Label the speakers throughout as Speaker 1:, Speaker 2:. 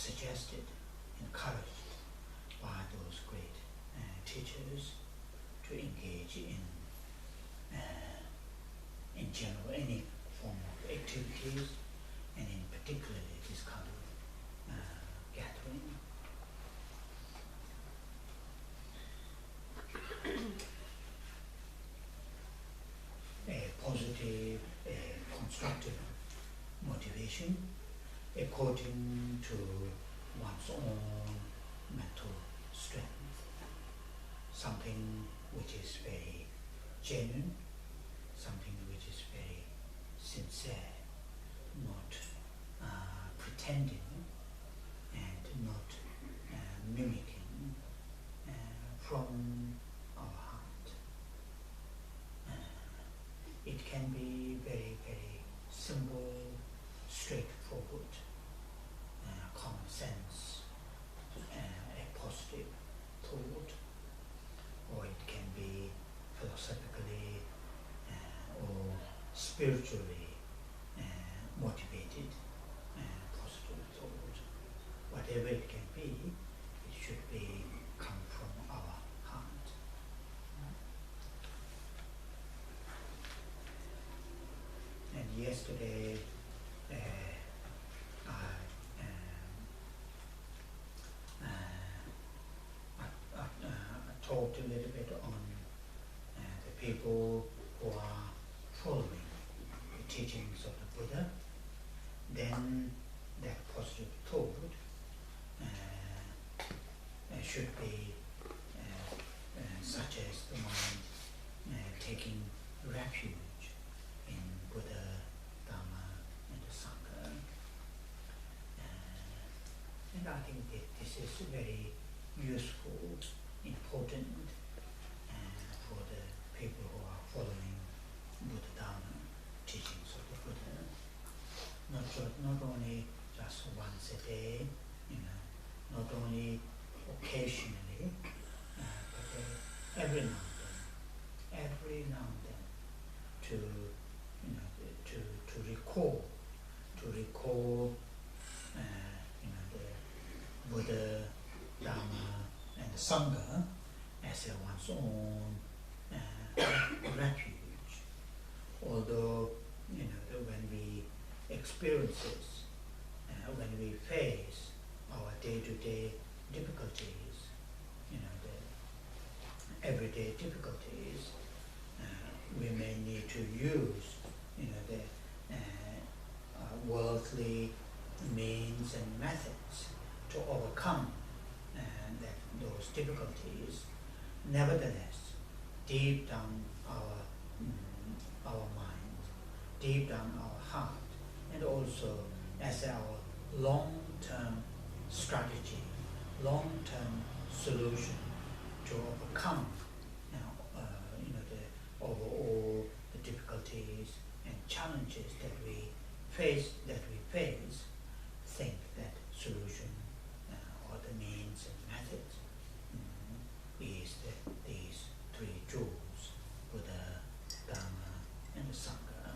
Speaker 1: suggested, encouraged by those great teachers to engage in general any form of activities, and in particularly this kind of gathering. A positive, constructive motivation according to one's own mental strength. Something which is very genuine, something which is very sincere, not pretending and not mimicking from our heart. It can be very, very simple, straightforward, common sense, a positive thought, or it can be philosophically or spiritually motivated positive thought. Whatever it can be, it should be come from our heart. And yesterday I talked a little bit on the people who are following the teachings of the Buddha. Then that positive thought should be such as the mind taking refuge in Buddha, Dhamma, and the Sangha. And I think that this is very useful, important for the people who are following Buddha Dhamma teachings of the Buddha. Not only just once a day, not only occasionally, but every now and then, to recall the Buddha, Dhamma, and the Sangha as one's own refuge. Although when we experience this, when we face our day-to-day difficulties, the everyday difficulties, we may need to use the worldly means and methods to overcome those difficulties. Nevertheless, deep down our mind, deep down our heart, and also as our long-term strategy, long-term solution to overcome overall the difficulties and challenges that we face, think that solution or the means and methods is these three jewels, Buddha, Dhamma, and the Sangha,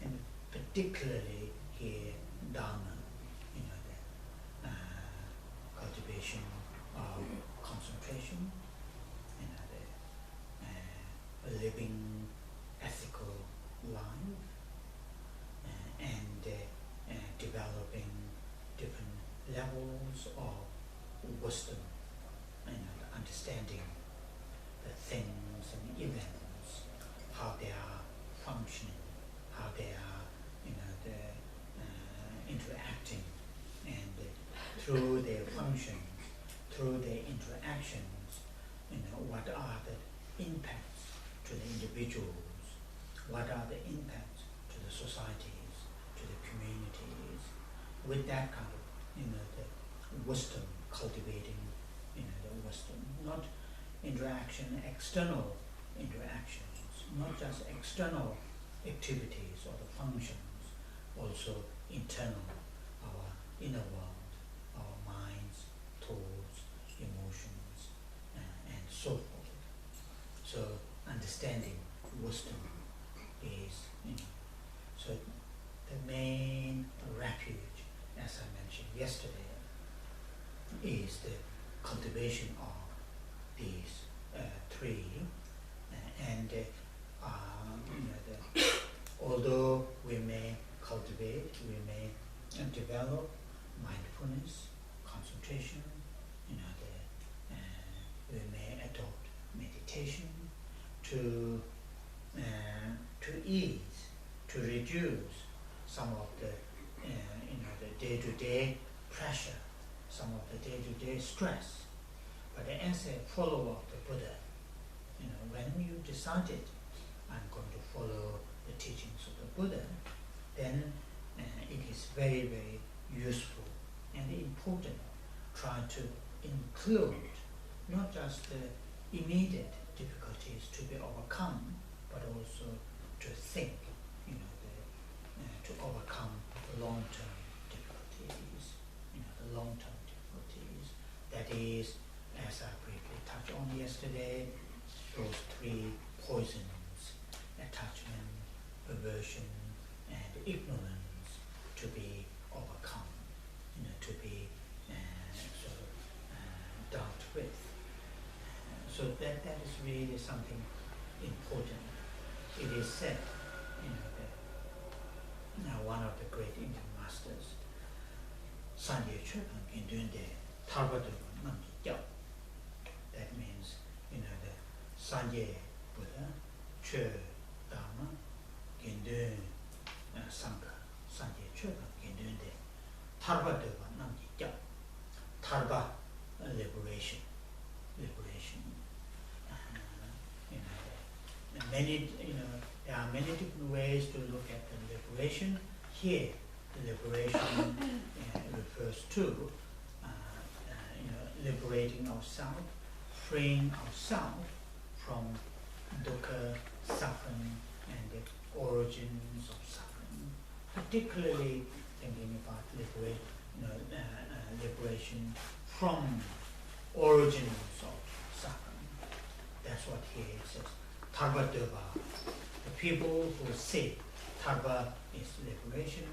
Speaker 1: and particularly here Dhamma, the cultivation of concentration, the living ethical life, and developing different levels of wisdom, the understanding the things and events, how they are functioning, how they are, interacting, and through their functions, through their interactions, what are the impacts to the individuals, what are the impacts to the societies, to the communities, with that kind of, the wisdom, cultivating, the wisdom, not external interactions, not just external activities or the functions, also internal, our inner world, our minds, thoughts, emotions, and so forth. So understanding wisdom is, so the main refuge, as I mentioned yesterday, is the cultivation of these three, although we may cultivate, we may develop mindfulness, concentration, we may adopt meditation to ease, to reduce some of the the day-to-day pressure, some of the day-to-day stress. But as a follower of the Buddha, when you decided I'm going to follow the teachings of the Buddha, then it is very, very useful and important try to include not just the immediate difficulties to be overcome, but also to think, to overcome the long-term difficulties, the long-term difficulties. That is, as I briefly touched on yesterday, those three poisons: attachment, aversion, and ignorance, to be overcome, to be dealt with. So that is really something important. It is said, that one of the great Indian masters, Sanje Chöpan, in doing the Tarbadurva Namji Gyao. That means, the Sanje Buddha, Chö Dharma, Gendun Sangha, Sanje Chöpan, Gendun the Tarbadurva Namji Gyao. Tarba, liberation. There are many different ways to look at the liberation. Here, the liberation refers to liberating ourselves, freeing ourselves from dukkha, suffering, and the origins of suffering. Particularly thinking about liberation from origins of suffering. That's what here it says. Tarva Deva. The people who say Tarva is liberation.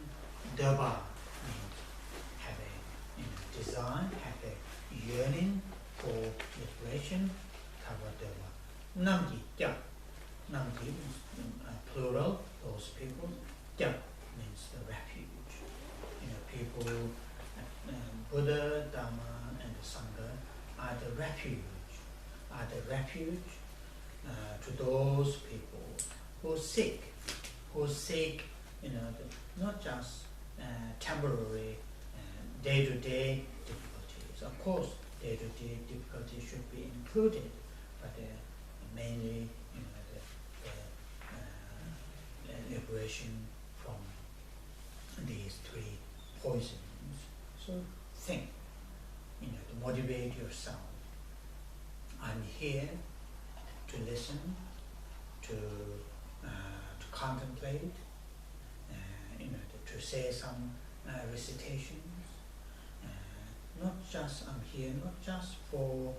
Speaker 1: Deva means have a desire, have a yearning for liberation. Tarva Deva. Namji Dya. Namji means plural, those people. Dya means the refuge. People, Buddha, Dharma, and the Sangha are the refuge. To those people who seek, not just temporary, day-to-day difficulties. Of course, day-to-day difficulties should be included, but mainly, the liberation from these three poisons. So think, to motivate yourself. I'm here to listen, to contemplate, to say some recitations. I'm here not just for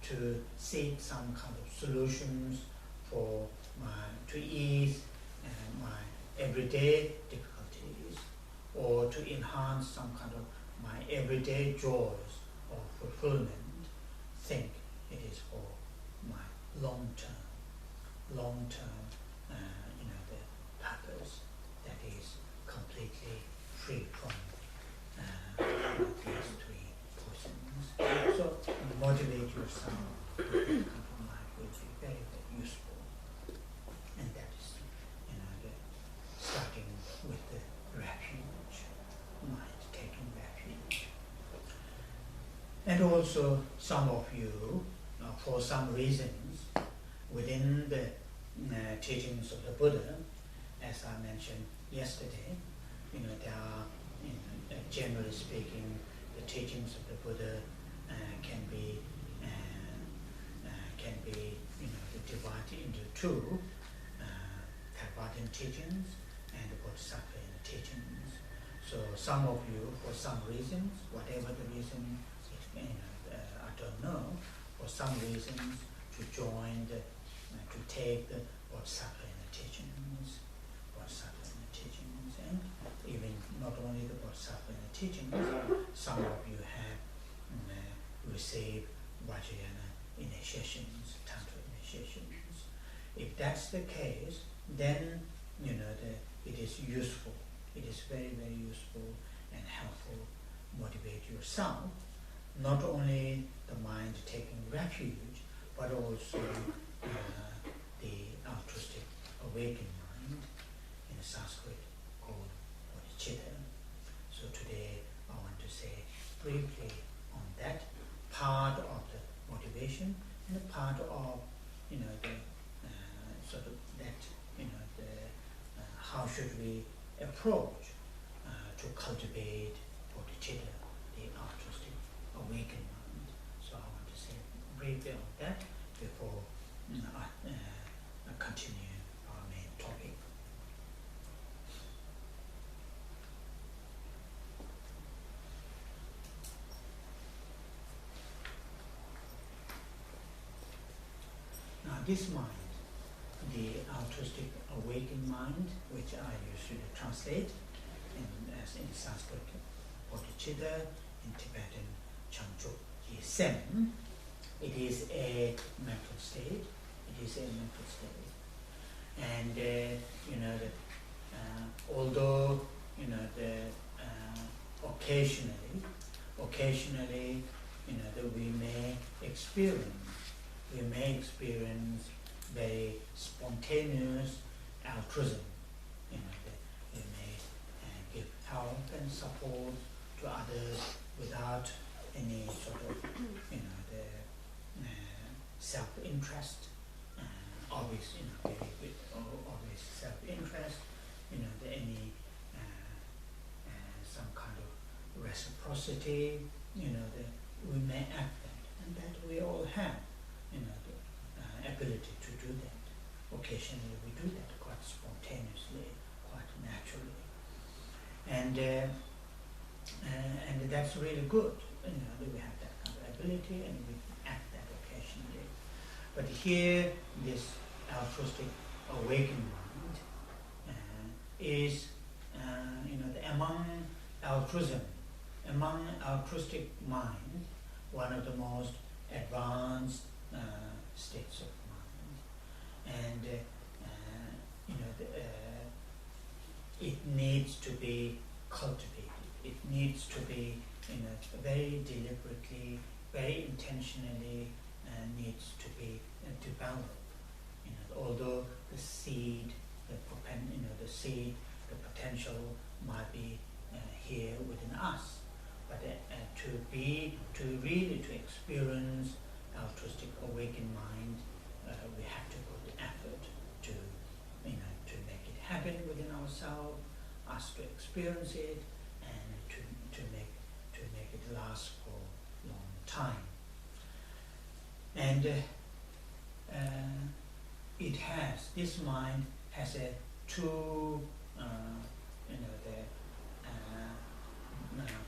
Speaker 1: to seek some kind of solutions to ease my everyday difficulties, or to enhance some kind of my everyday joys or fulfillment. Think it is for my long-term, the purpose that is completely free from these three poisons. So motivate yourself to come to mind will be very, very useful. And that is, starting with the refuge, mind taking refuge. And also some of you, for some reasons, within the teachings of the Buddha, as I mentioned yesterday, there are, generally speaking, the teachings of the Buddha can be divided into two, TibetaN teachings and Bodhisattva teachings. So some of you, for some reasons, whatever the reason, I don't know, for some reasons, to join to take the Bodhisattva teachings, and even not only the Bodhisattva teachings, some of you have receive Vajrayana initiations, Tantra initiations. If that's the case, then it is useful. It is very, very useful and helpful. Motivate yourself, not only the mind taking refuge, but also the altruistic awakened mind, in Sanskrit called bodhicitta. So today I want to say briefly on that part of the motivation and the part of the sort of that how should we approach to cultivate bodhicitta, the altruistic awakened mind. So I want to say briefly on that before I continue our main topic. Now this mind, the altruistic awakened mind, which I usually translate as in Sanskrit bodhicitta, in Tibetan Changchuk Yisem, it is a mental state. It is a mental state, and although occasionally, that we may experience very spontaneous altruism. That we may give help and support to others without any sort of self-interest, obvious self-interest, any some kind of reciprocity, that we may act that, and that we all have, the ability to do that. Occasionally we do that quite spontaneously, quite naturally, and that's really good. That we have that kind of ability and we act that occasionally. But here, this altruistic awakened mind is, among altruistic mind, one of the most advanced states of mind, and it needs to be cultivated. It needs to be, very deliberately, very intentionally, needs to be developed. Although the seed, the potential might be here within us, but to really experience altruistic awakened mind, we have to put the effort to make it happen within ourselves, us to experience it, and to make it last for a long time. And this mind has two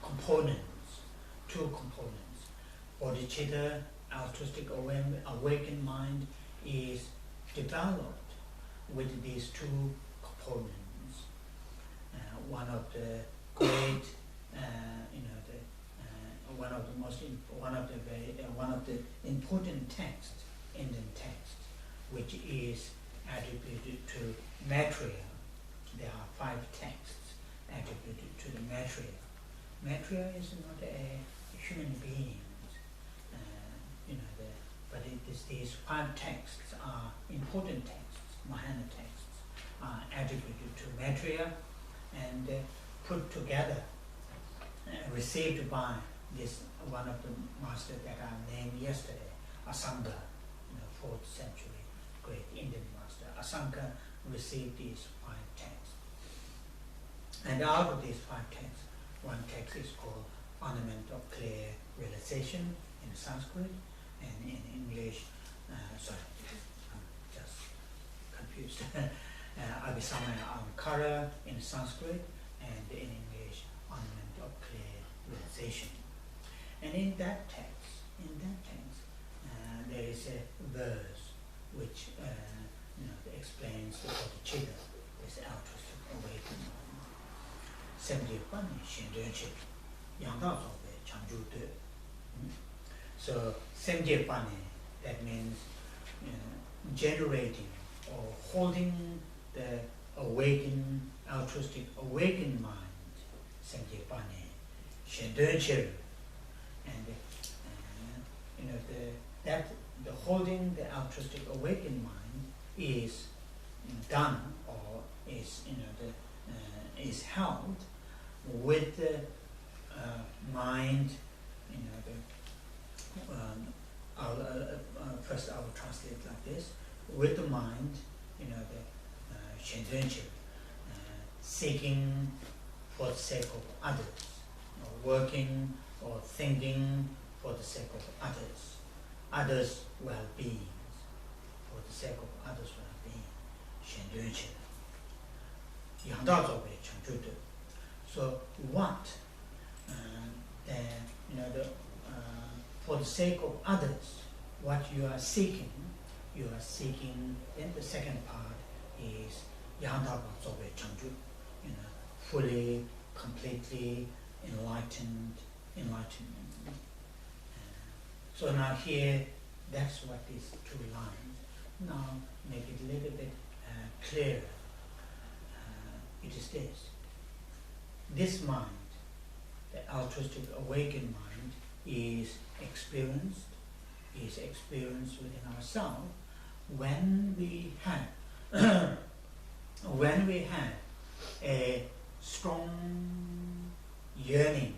Speaker 1: components. Bodhicitta, altruistic awakened mind, is developed with these two components. One of the great, one of the important texts, Indian text, which is attributed to Maitreya. There are 5 texts attributed to the Maitreya. Maitreya is not a human being, but these 5 texts are important texts, Mahayana texts, are attributed to Maitreya and put together, received by this one of the masters that I named yesterday, Asanga, 4th century great Indian master. Asanga received these 5 texts. And out of these 5 texts, one text is called Ornament of Clear Realization in Sanskrit, and in English, sorry, I'm just confused. Abhisamaya Ankara in Sanskrit, and in English, Ornament of Clear Realization. And in that text, there is a verse which explains the bodhicitta, this altruistic awakening. 78 年 显真切，养大早辈长久德。So Semje Pane, that means generating or holding the awakened, altruistic awakened mind, Semje Pane, Shendön Cheru, and the holding the altruistic awakened mind is done or is is held with the mind. First I will translate like this: with the mind, the Shendönchen, seeking for the sake of others, working or thinking for the sake of others' well-being, for the sake of others' well-being, Shendönchen. So what for the sake of others, what you are seeking, then the second part is fully, completely enlightenment. So now here, that's what these two lines. Now make it a little bit clearer. It is this. This mind, the altruistic awakened mind, is experienced within ourselves when we have a strong yearning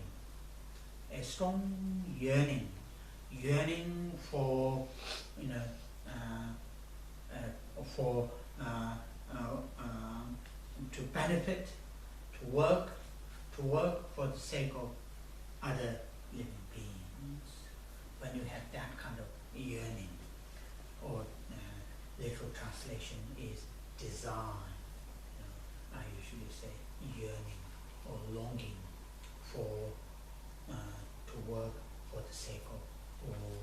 Speaker 1: for to benefit, to work for the sake of other living beings. When you have that kind of yearning, or literal translation is desire. I usually say yearning or longing for to work for the sake of all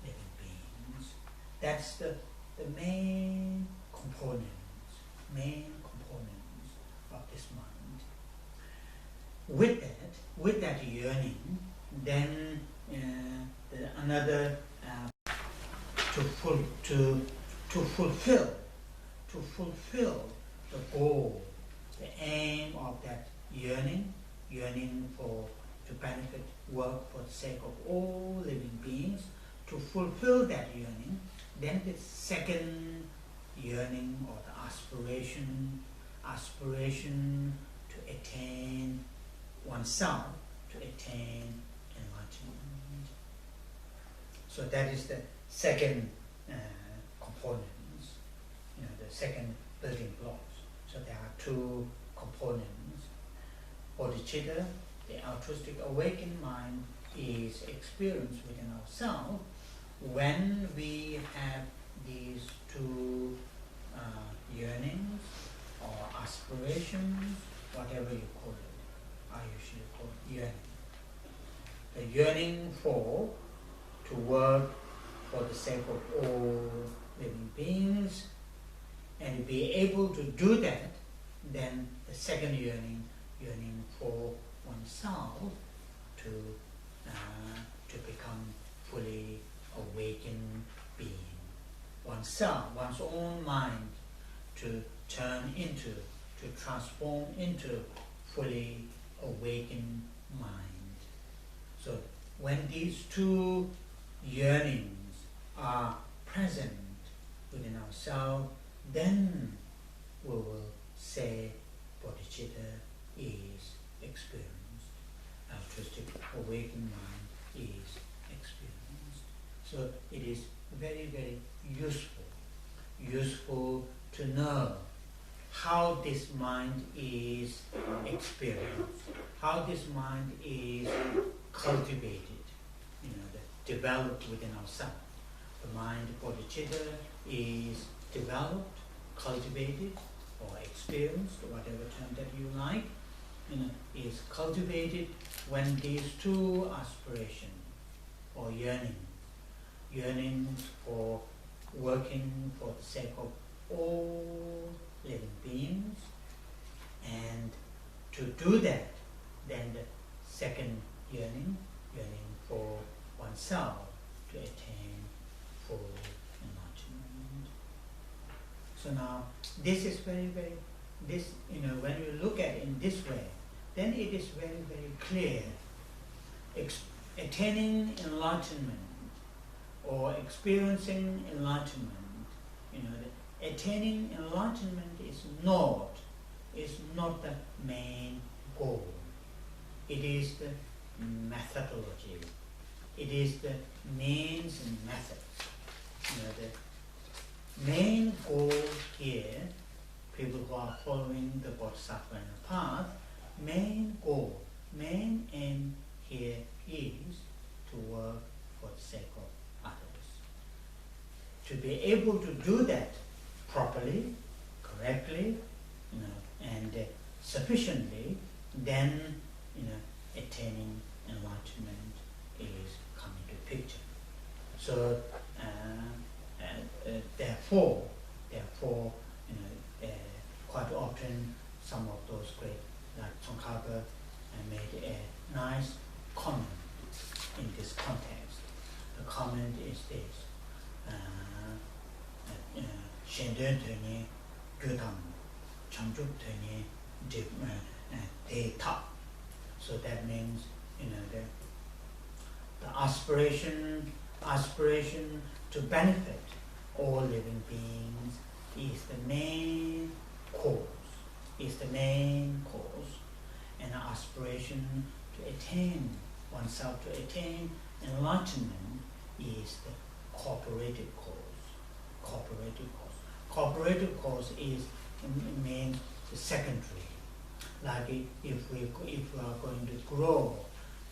Speaker 1: living beings. That's the main components of this mind. With that yearning, then another to fulfill the goal, the aim of that yearning to benefit, work for the sake of all living beings. To fulfill that yearning, then the second yearning or the aspiration to attain oneself, to attain enlightenment. So that is the second components, the second building blocks. So there are two components. Bodhicitta, the altruistic awakened mind, is experienced within ourselves when we have these two yearnings or aspirations, whatever you call it. I usually call it yearning. The yearning to work for the sake of all living beings, and to be able to do that, then the second yearning for oneself to become fully awakened being. Oneself, one's own mind to transform into fully awakened mind. So when these two yearnings are present within ourselves, then we will say bodhicitta is experienced. Altruistic awakened mind is experienced. So it is very, very useful to know how this mind is experienced, how this mind is cultivated, developed within ourselves. The mind bodhicitta is developed, cultivated, or experienced, whatever term that you like, is cultivated when these two aspirations or yearnings for working for the sake of all living beings, and to do that, then the second yearning for oneself, to attain full enlightenment. So now, this is very, this, when you look at it in this way, then it is very, very clear. Attaining enlightenment or experiencing enlightenment, attaining enlightenment is not the main goal. It is the methodology. It is the means and methods. The main goal here, people who are following the Bodhisattva path, main goal, main aim here is to work for the sake of others. To be able to do that properly, correctly, and sufficiently, then attaining enlightenment is coming to picture. So therefore, quite often some of those great, like Tsongkhapa, made a nice comment in this context. The comment is this: Shendön Tönyi Gyudam Chamjuk Tönyi day3. So that means the aspiration to benefit all living beings is the main cause. And the aspiration to attain oneself, to attain enlightenment, is the cooperative cause. Cooperative cause means the secondary. Like if we are going to grow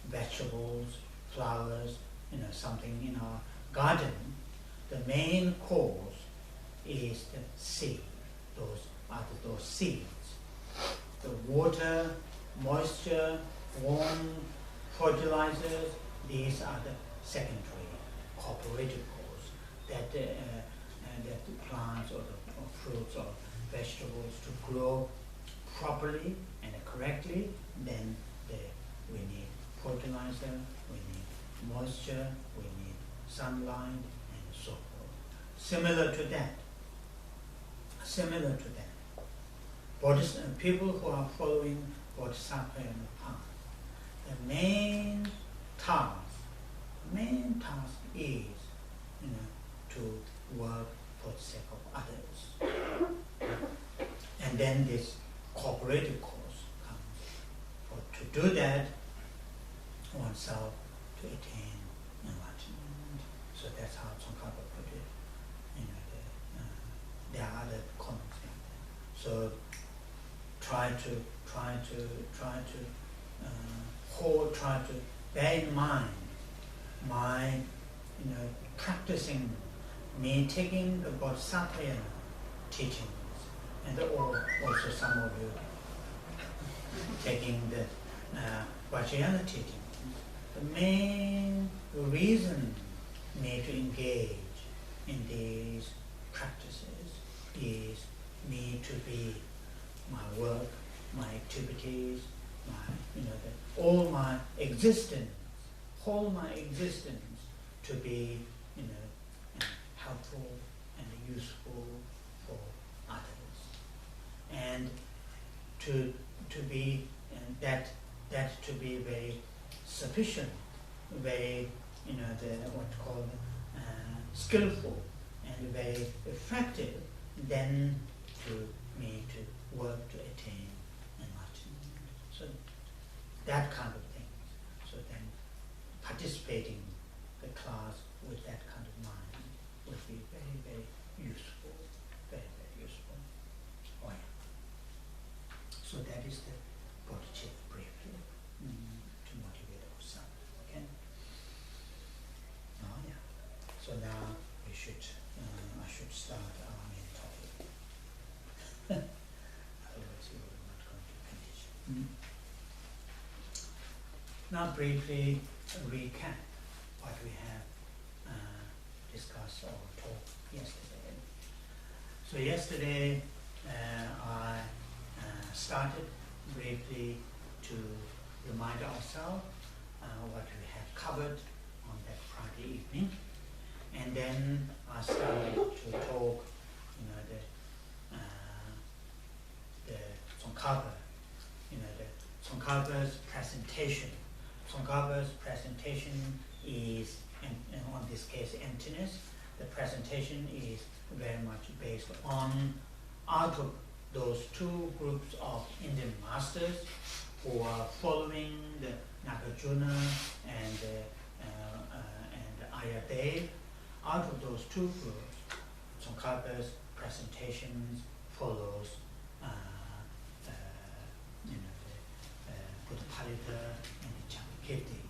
Speaker 1: vegetables, flowers, something in our garden, the main cause is the seed. Those seeds. The water, moisture, warmth, fertilizers, these are the secondary cooperative cause that the plants or fruits or vegetables to grow properly and correctly, then we need fertilizer, we need moisture, we need sunlight, and so forth. Similar to that, people who are following Bodhisattva path, the main task is to work for the sake of others. And then this cooperative cause comes. To do that, oneself to attain enlightenment. So that's how Tsongkhapa put it. There are other comments in there. So try to bear in mind my practicing, me taking the Bodhisattva teachings, and also some of you taking the Vajrayana teachings. The main reason me to engage in these practices is me to be my work, my activities, all my existence, whole my existence to be helpful and useful for others, and to be that to be very sufficient, very skillful and very effective, then to me to work to attain enlightenment. So that kind of thing. So then participating the class with that kind of mind would be very, very useful. Very, very useful. Oh yeah. So that is the bodhicitta briefly to motivate ourselves. Okay? Oh yeah. So now I should start our main topic. Otherwise we are not going to finish. Now briefly recap what we have discussed or talked yesterday. So yesterday I started briefly to remind ourselves what we had covered on that Friday evening. And then I started to talk, the Tsongkhapa, the Tsongkhapa's presentation. Tsongkhapa's presentation is, and on this case, Emptiness. The presentation is very much based on, out of those two groups of Indian masters who are following the Nagarjuna and Ayadev. Out of those two groups, Tsongkhapa's presentations follows Buddhapalita and the Chandrakirti,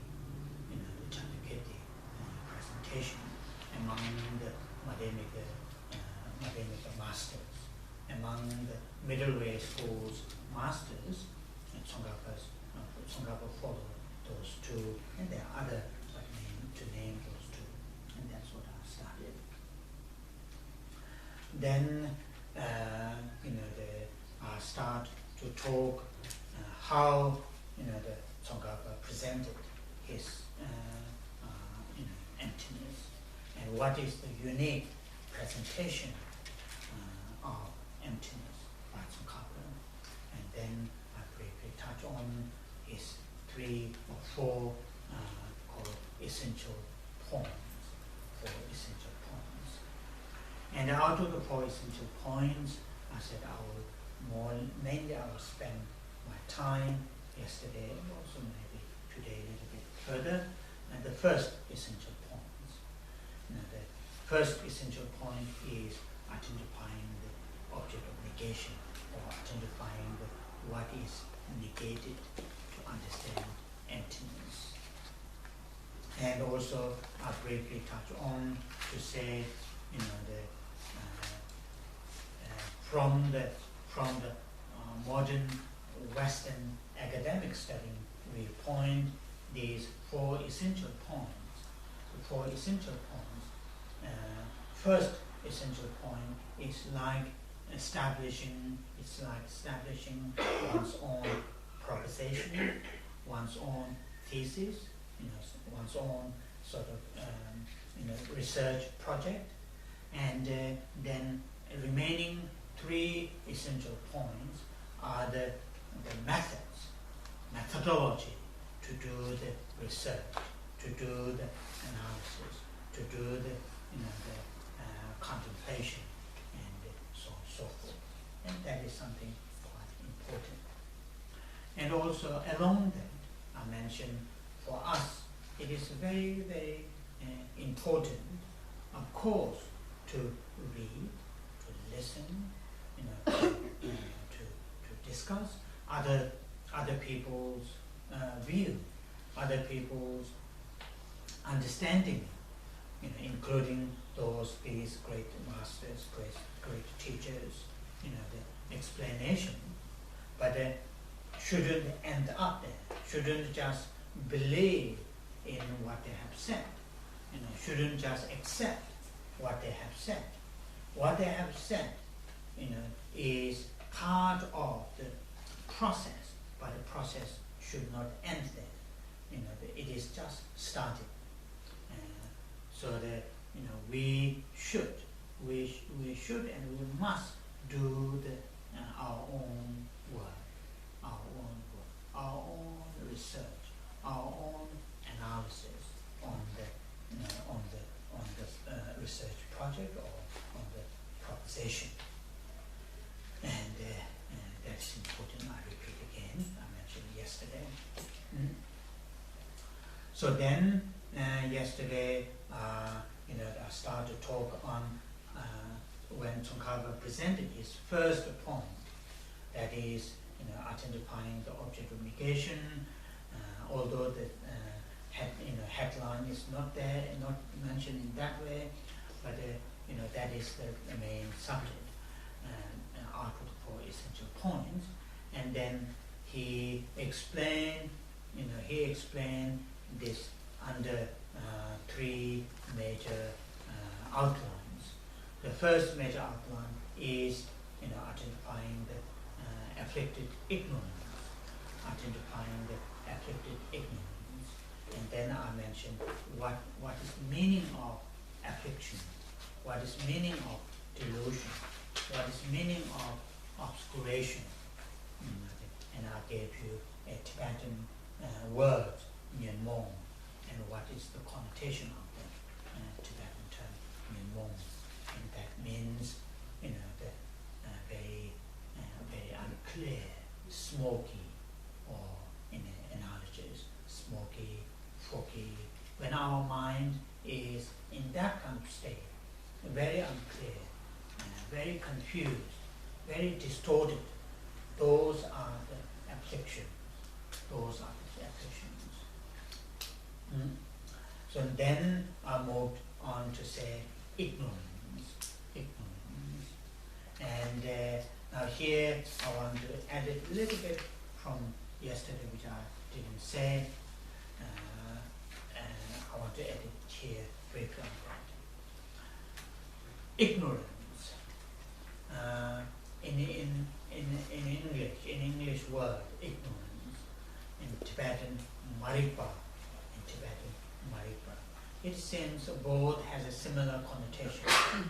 Speaker 1: the Chandrakirti presentation among the Madhyamika masters. Among the middle way schools masters, and Tsongkhapa followed those two, and there are other to name those two, and that's what I started. Then, I start to talk how the Tsongkhapa presented his emptiness, and what is the unique presentation of emptiness by Tsongkhapa. And then I briefly touch on his 3 or 4 called essential points, 4 essential points. And out of the 4 essential points, I said mainly I will spend my time yesterday and also maybe today a little bit further. And the first essential points. The first essential point is identifying the object of negation, or identifying what is negated to understand emptiness. And also I briefly touch on to say, from the modern Western academic study viewpoint, these 4 essential points. The 4 essential points. First essential point is like establishing one's own proposition, one's own thesis, one's own sort of research project, and then remaining 3 essential points are the methodology to do the research, to do the analysis, to do the contemplation, and so on and so forth. And that is something quite important. And also along that, I mentioned for us, it is very, very important, of course, to read, to listen, to discuss other people's view, other people's understanding, including these great masters, great teachers, the explanation, but shouldn't end up there, shouldn't just believe in what they have said, shouldn't just accept what they have said. What they have said, is part of the process, but the process should not end there. It is just starting. So that we should and we must do our own work, our own research, our own analysis on the research project or on the proposition. And that's important. I repeat again. I mentioned yesterday. So then yesterday, I started to talk on when Tsongkhapa presented his first point, that is, identifying the object of negation. Although the headline is not there, not mentioned in that way, but that is the main subject. Out of the 4 essential points, and then he explained this under 3 major outlines. The first major outline is identifying the afflicted ignorance, and then I mentioned what is the meaning of affliction, what is meaning of delusion, what is meaning of obscuration. And I gave you a Tibetan word, Myanmong, and what is the connotation of the Tibetan term Myanmong. And that means, the very unclear, smoky, or in analogies, smoky, foggy. When our mind is in that kind of state, very unclear, very confused, very distorted, those are the afflictions. Those are the afflictions. So then I moved on to say ignorance. And now here I want to add a little bit from yesterday, which I didn't say. And I want to add it here briefly on that. Ignorance. In English word, ignorance. In Tibetan, maripa. It seems both has a similar connotation.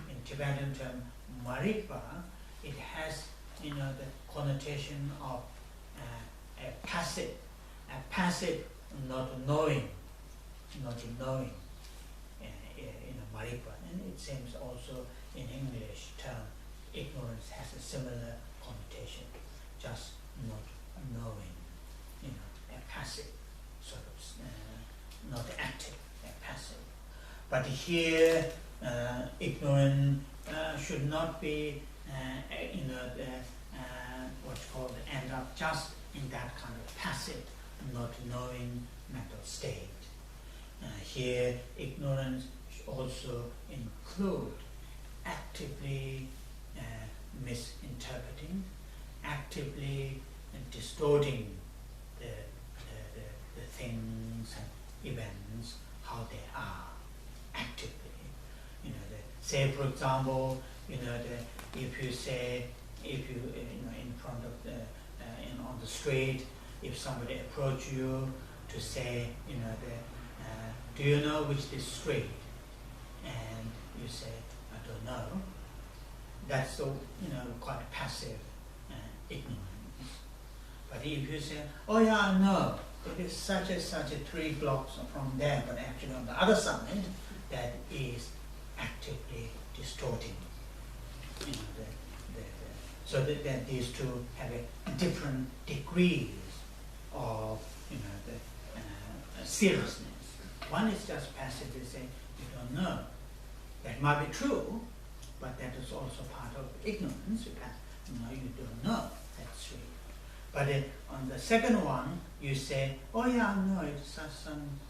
Speaker 1: In Tibetan term maripa, it has the connotation of a passive not knowing, maripa. And it seems also in English term ignorance has a similar connotation, just not knowing, a passive sort of, not active, a passive. But here, ignorance should not be, what's called, end up just in that kind of passive, not knowing mental state. Here, ignorance should also include actively misinterpreting, actively distorting the things and events, how they are, actively. Say for example, if you in front of on the street, if somebody approach you to say, do you know which is street? And you say, I don't know. That's so, quite passive ignorance. But if you say, oh yeah, I know, it is such a 3 blocks from there, but actually on the other side, that is actively distorting. So that these two have a different degrees of, seriousness. One is just passively saying, you don't know. That might be true, but that is also part of ignorance, because you don't know, that's true. But on the second one, you say, oh yeah, I know it's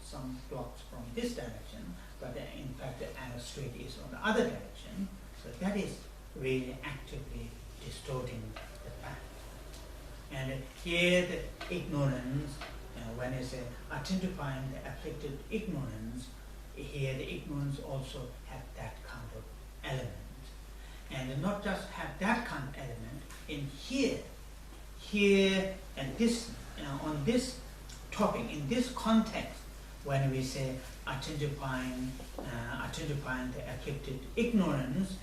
Speaker 1: some blocks from this direction, but in fact the street is on the other direction. So that is really actively distorting the fact. And here the ignorance, when it's identifying the afflicted ignorance, here the ignorance also have that kind of element. And not just have that kind of element, in here and this, on this topic, in this context, when we say identifying the afflicted ignorance,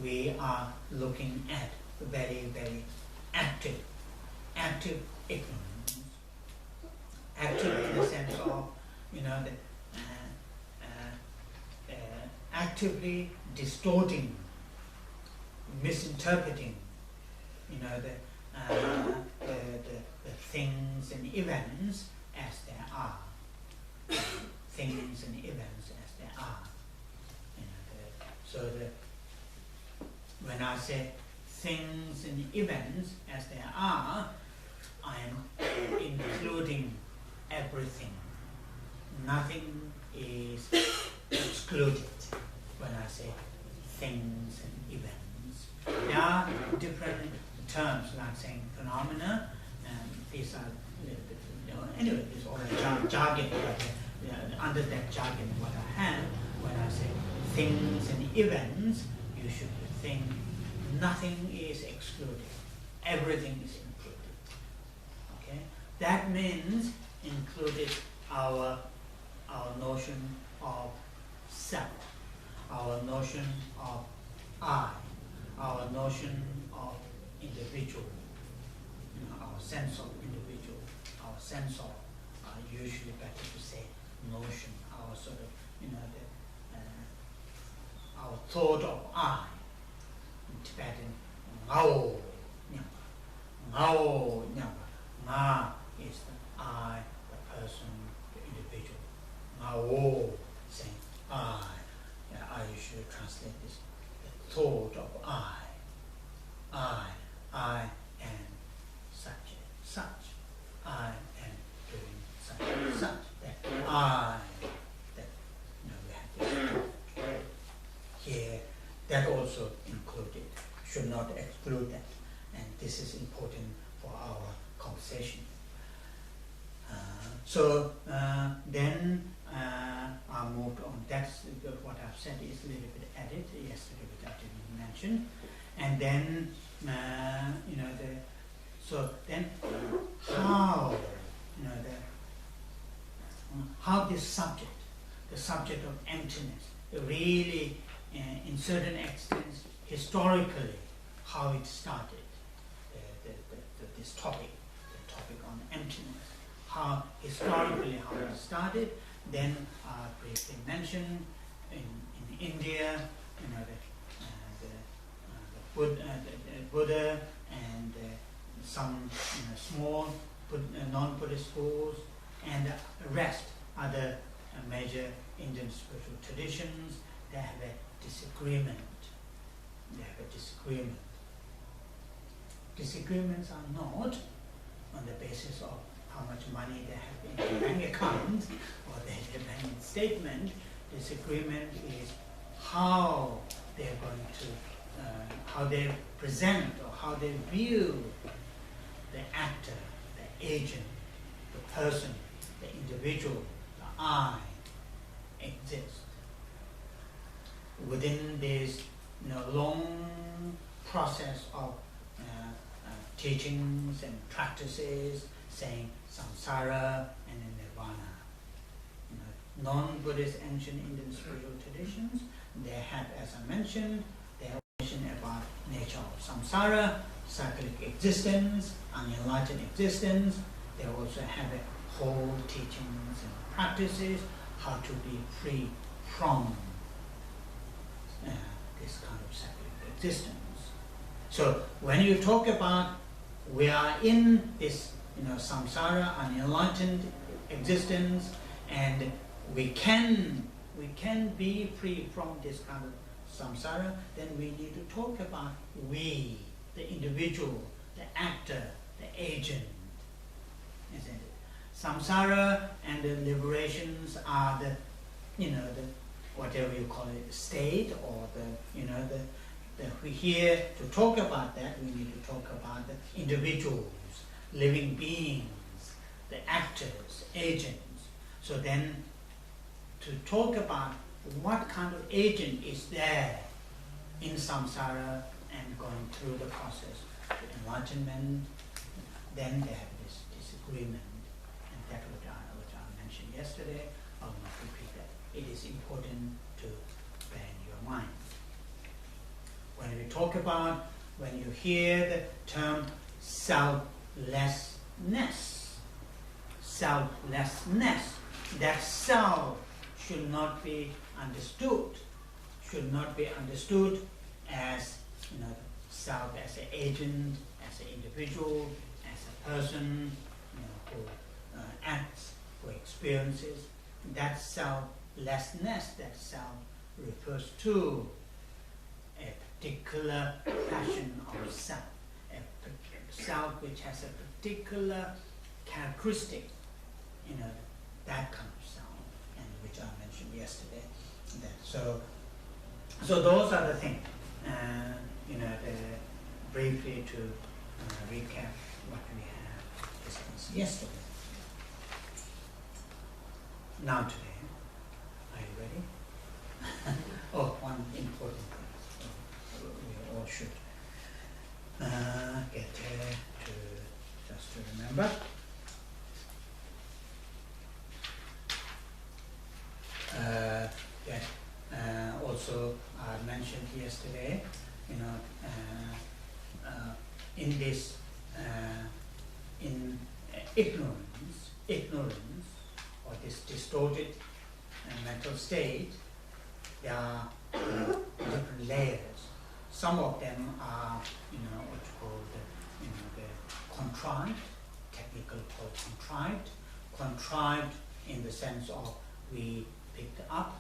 Speaker 1: we are looking at very, very active ignorance. Active in the sense of, actively distorting, misinterpreting, the things and events as they are. Things and events as they are. When I say things and events as they are, I am including everything. Nothing is excluded when I say things and events. There are different terms, like saying phenomena, and these are, anyway, it's all a jargon, but under that jargon, what I have, when I say things and events, you should think nothing is excluded, everything is included. Okay, that means included our notion of self, our sense of individual, our sense of, usually better to say notion, our sort of, our thought of I. In Tibetan, ngao nyamba. Ngao nyamba. Nga is the I, the person, the individual. Ngao, saying I. Yeah, I usually translate this, the thought of I. I am such. I am doing such. That I, that, we have this here, that also included, should not exclude that. And this is important for our conversation. Then I moved on. That's what I've said is a little bit added yesterday, which I didn't mention. And then, how this subject, the subject of emptiness, really, in certain extents, historically, how it started, this topic, the topic on emptiness, how historically how it started. Then I briefly mentioned in India, the Buddha and some small non-Buddhist schools, and the rest, other major Indian spiritual traditions, they have a disagreement. Disagreements are not on the basis of how much money they have in their bank account or their bank statement. Disagreement is how they're going to, how they present or how they view the actor, the agent, the person, the individual, the I exist. Within this long process of teachings and practices, saying samsara and nirvana. Non-Buddhist ancient Indian spiritual traditions, they have, as I mentioned, they have mentioned about nature of samsara, cyclic existence, unenlightened existence. They also have a whole teachings and practices, how to be free from this kind of cyclic existence. So when you talk about we are in this samsara, unenlightened existence, and we can be free from this kind of samsara, then we need to talk about we, the individual, the actor, the agent, isn't it? Samsara and the liberations are the, the whatever you call it, state, or we're here to talk about that. We need to talk about the individuals, living beings, the actors, agents. So then, to talk about what kind of agent is there in samsara and going through the process of enlightenment, then they have this disagreement. And that's what I mentioned yesterday. I will not repeat that. It is important to bear in your mind. When we talk about, when you hear the term selflessness, that self should not be understood as self as an agent, as an individual, as a person who acts, who experiences. That selflessness, that self refers to a particular fashion of self, a self which has a particular characteristic, that kind of self, and which I mentioned yesterday. So those are the things, briefly to recap what we have discussed yesterday. Now today, are you ready? Oh, one important thing. So we all should get to just to remember. Also I mentioned yesterday, in ignorance, or this distorted mental state, there are different layers. Some of them are, what you call the contrived, technical called contrived in the sense of we picked up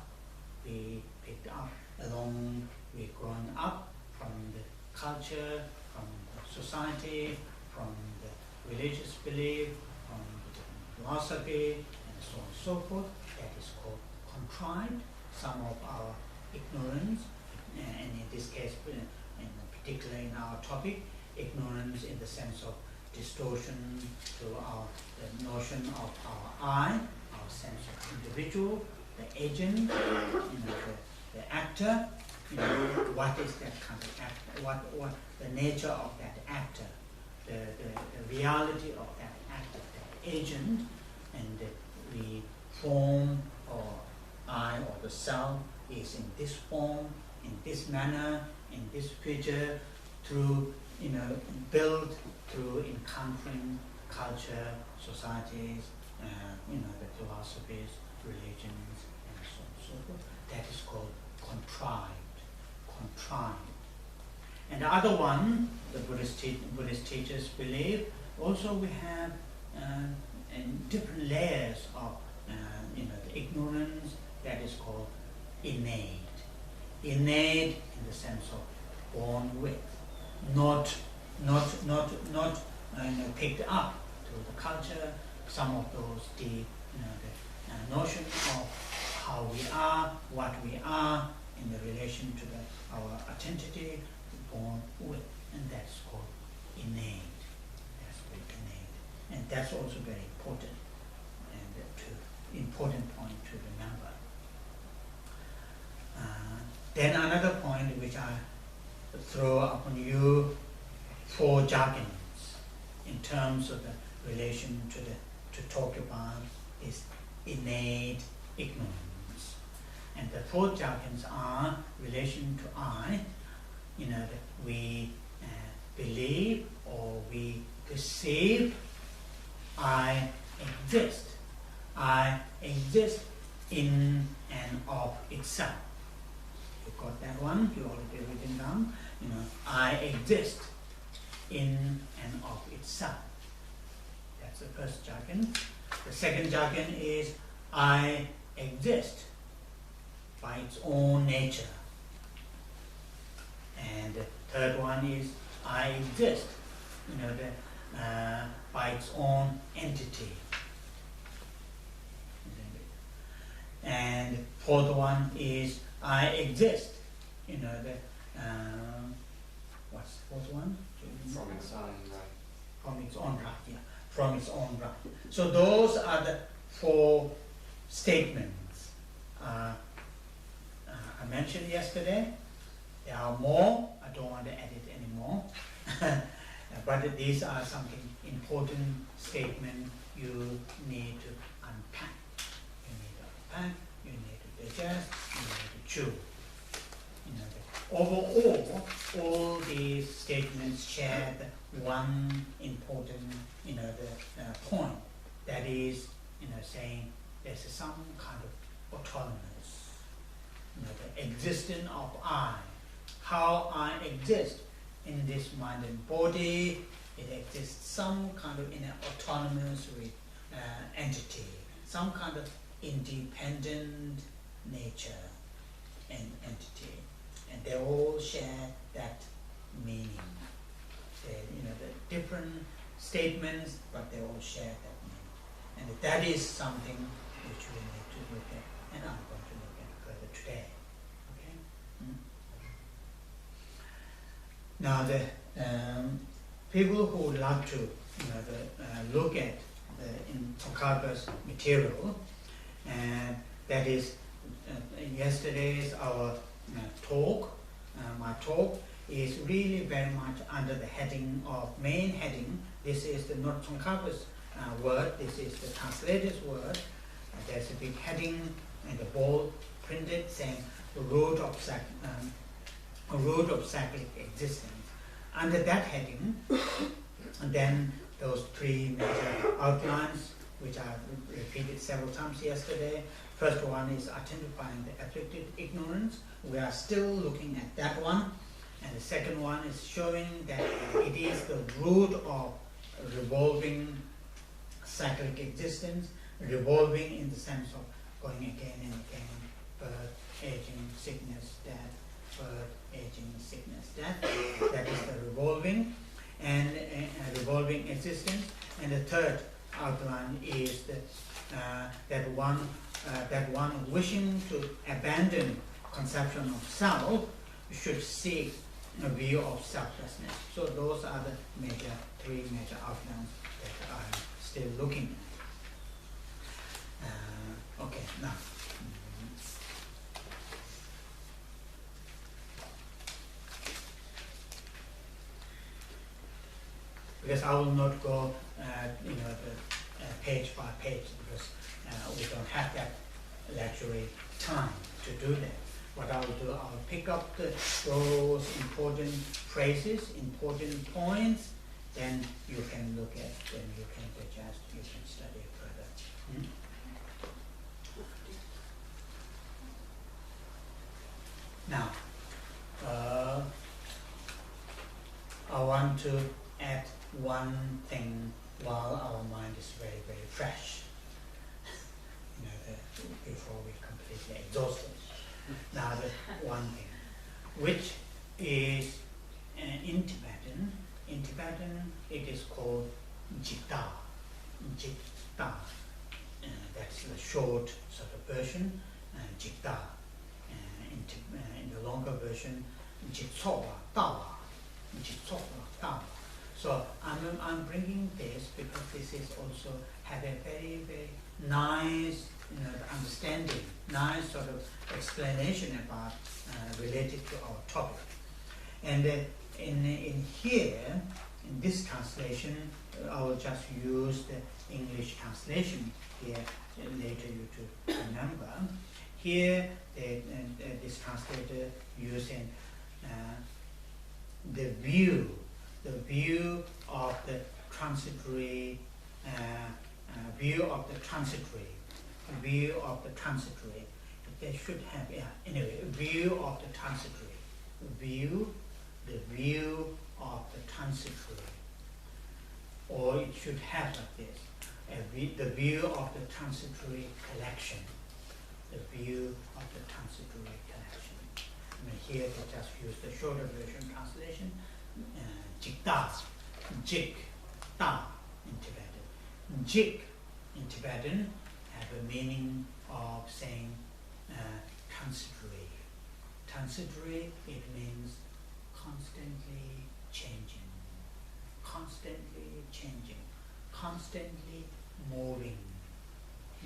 Speaker 1: along with growing up from the culture, from the society, from the religious belief, from the philosophy, and so on and so forth. That is called contrived. Some of our ignorance, and in this case, particularly in our topic, ignorance in the sense of distortion to the notion of our I, our sense of individual, the agent, the actor. What is that kind of actor? What the nature of that actor? The reality of that actor, that agent, and the form or I or the self is in this form, in this manner, in this figure, through built through encountering culture, societies, the philosophies, religions, and so on and so forth. That is called contrived. And the other one, the Buddhist teachers believe, also we have different layers of the ignorance that is called innate. Innate in the sense of born with, not picked up through the culture. Some of those the notion of how we are, what we are in the relation to our identity, born with, and that's called innate. That's called innate, and that's also very important, and important point to remember. Then another point which I throw upon you, 4 jargons in terms of the relation to talk about is innate ignorance. And the 4 jargons are relation to I, that we believe or we perceive I exist. I exist in and of itself. You got that one? You already written down. I exist in and of itself. That's the first jargon. The second jargon is I exist by its own nature. And the third one is I exist, by its own entity. And the fourth one is I exist, what's the fourth one?
Speaker 2: From its own right.
Speaker 1: From its own right, yeah. From its own right. So those are the 4 statements I mentioned yesterday. There are more. I don't want to edit anymore. But these are something important statement you need to unpack. You need to unpack, you need to digest, you need to chew. Overall, all these statements share the one important, point. That is, saying there's some kind of autonomous, the existence of I. How I exist in this mind and body, it exists some kind of in an autonomous entity, some kind of independent nature and entity, and they all share that meaning. The different statements, but they all share that meaning, and that is something which we need to look at, and I'm going to look at further today. Now, the people who like to look at in Tsongkhapa's material, and that is yesterday's our talk. My talk is really very much under the heading of main heading. This is the not Tsongkhapa's word. This is the translator's word. There's a big heading and the bold printed saying the root of cyclic existence. Under that heading, and then those three major outlines, which I repeated several times yesterday. First one is identifying the afflicted ignorance. We are still looking at that one. And the second one is showing that it is the root of revolving cyclic existence, revolving in the sense of going again and again, birth, aging, sickness, death, birth, aging, sickness, death. That is the revolving and revolving existence. And the third outline is that one wishing to abandon conception of self should seek a view of selflessness. So those are the three major outlines that I'm still looking at. Okay, now. Because I will not go, page by page, because we don't have that luxury time to do that. What I will do, I will pick up those important phrases, important points, then you can look at, then you can digest, you can study further. Now, I want to add one thing while our mind is very, very fresh, before we completely exhaust it. Now, the one thing, which is in Tibetan it is called Jita. Jita. That's the short sort of version, Jita. In the longer version, Jitsowa, Tawa. Jitsowa, Tawa. So I'm bringing this because this is also have a very, very nice understanding, nice sort of explanation about related to our topic. And in here, in this translation, I will just use the English translation here later you to remember. Here, this translator using the view of the transitory, view of the transitory. They should have, anyway, view of the transitory. The view of the transitory. Or it should have like this, the view of the transitory collection. The view of the transitory collection. Here they just use the shorter version translation, Jikta, Jik-ta in Tibetan. Jik in Tibetan have a meaning of saying transitory. Transitory, it means constantly changing, constantly moving,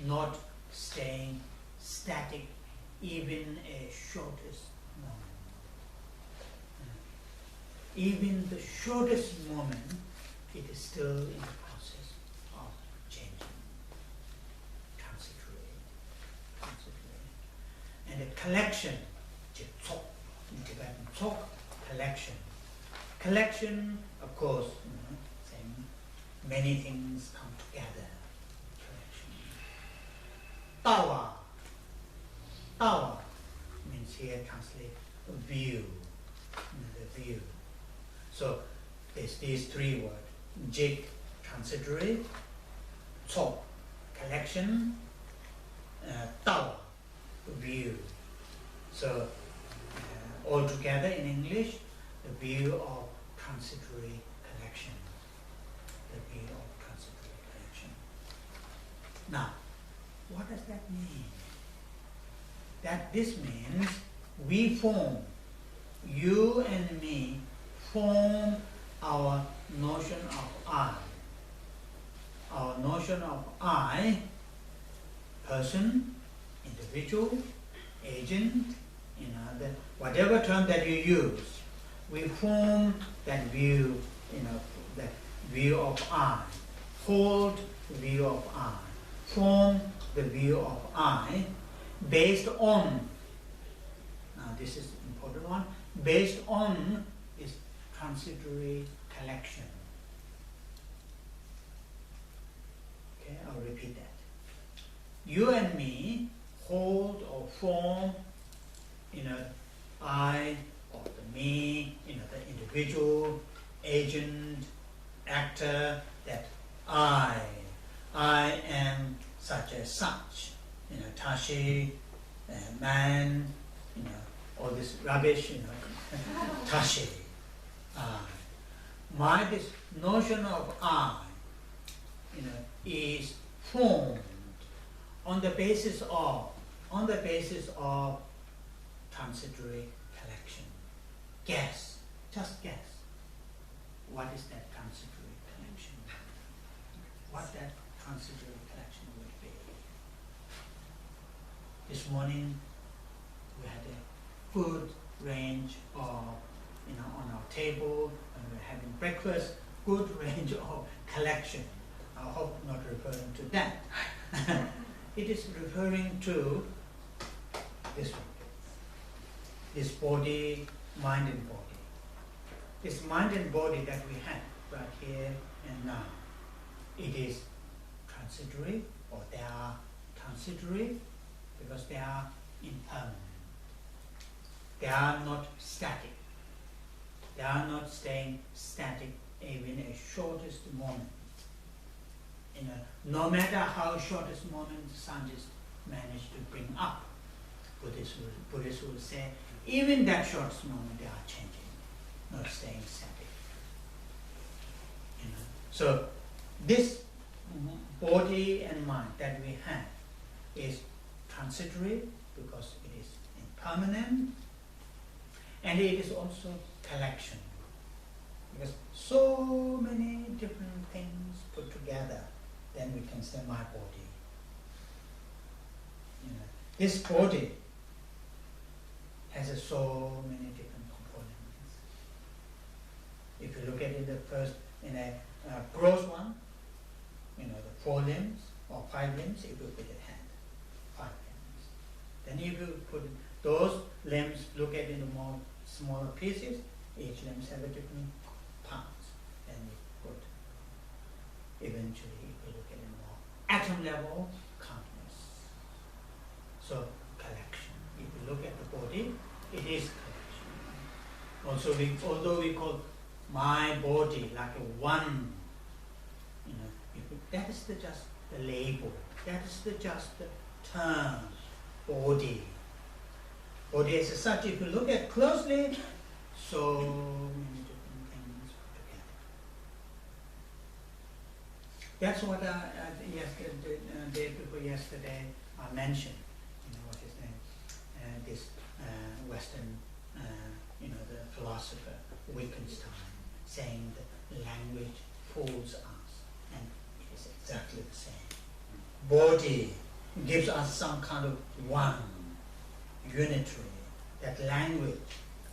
Speaker 1: not staying static, even a shortest moment. Even the shortest moment, it is still in the process of changing. Transitory. And the collection, Tsok, in Tibetan, Tsok, collection. Collection, of course, saying many things come together. Collection. Tawa means here translate view. The view. So there's these three words: Jik, transitory; Tsok, collection; Tawa, view. So all together in English, the view of transitory collection. The view of transitory collection. Now, what does that mean? That this means we form, you and me, form our notion of I. Our notion of I, person, individual, agent, whatever term that you use, we form that view, that view of I, hold the view of I, form the view of I, based on, now this is the important one, based on this transitory collection. Okay, I'll repeat that. You and me hold or form, I or the me, the individual, agent, actor, that I am such as such, Tashi, man, all this rubbish, Tashi, I. This notion of I, is formed on the basis of transitory collection. Guess, just guess. What is that transitory collection? What that transitory collection would be. This morning we had a good range of, on our table when we were having breakfast, good range of collection. I hope not referring to that. It is referring to this one. This body, mind and body. This mind and body that we have right here and now. It is transitory, or they are transitory because they are impermanent. They are not static. They are not staying static even a shortest moment. No matter how shortest moment scientists manage to bring up, Buddhists will say, even that shortest moment they are changing, not staying static. So this body and mind that we have is transitory because it is impermanent, and it is also collection, because so many different things put together, then we can say my body. This body has so many different components. If you look at it first in a gross one, the 4 limbs or 5 limbs, if you put it hand, 5 limbs. Then if you put those limbs, look at it in more smaller pieces, each limbs have a different parts. Then you put, eventually, if you look at it more atom level, countless. So collection. If you look at the body, it is collection. Also, although we call my body like a one, that is just the label. That is just the term, body. Body as such, if you look at closely, so many different things put together. That's what yesterday, day before yesterday, I mentioned. What his name? This Western, the philosopher Wittgenstein, saying that language fools us, and it is exactly the same. Body gives us some kind of one, unitary. That language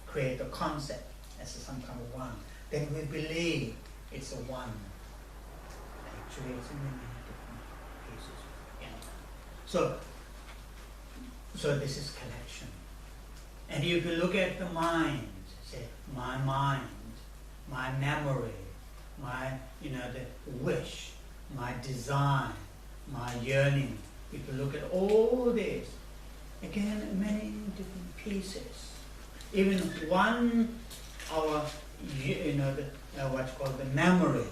Speaker 1: creates a concept as some kind of one. Then we believe it's a one. Actually, it's in many different pieces. Yeah. So this is collection. And if you look at the mind, say my mind, my memory, my the wish, my desire, my yearning. If you look at all this, again many different pieces. Even one, what's called the memory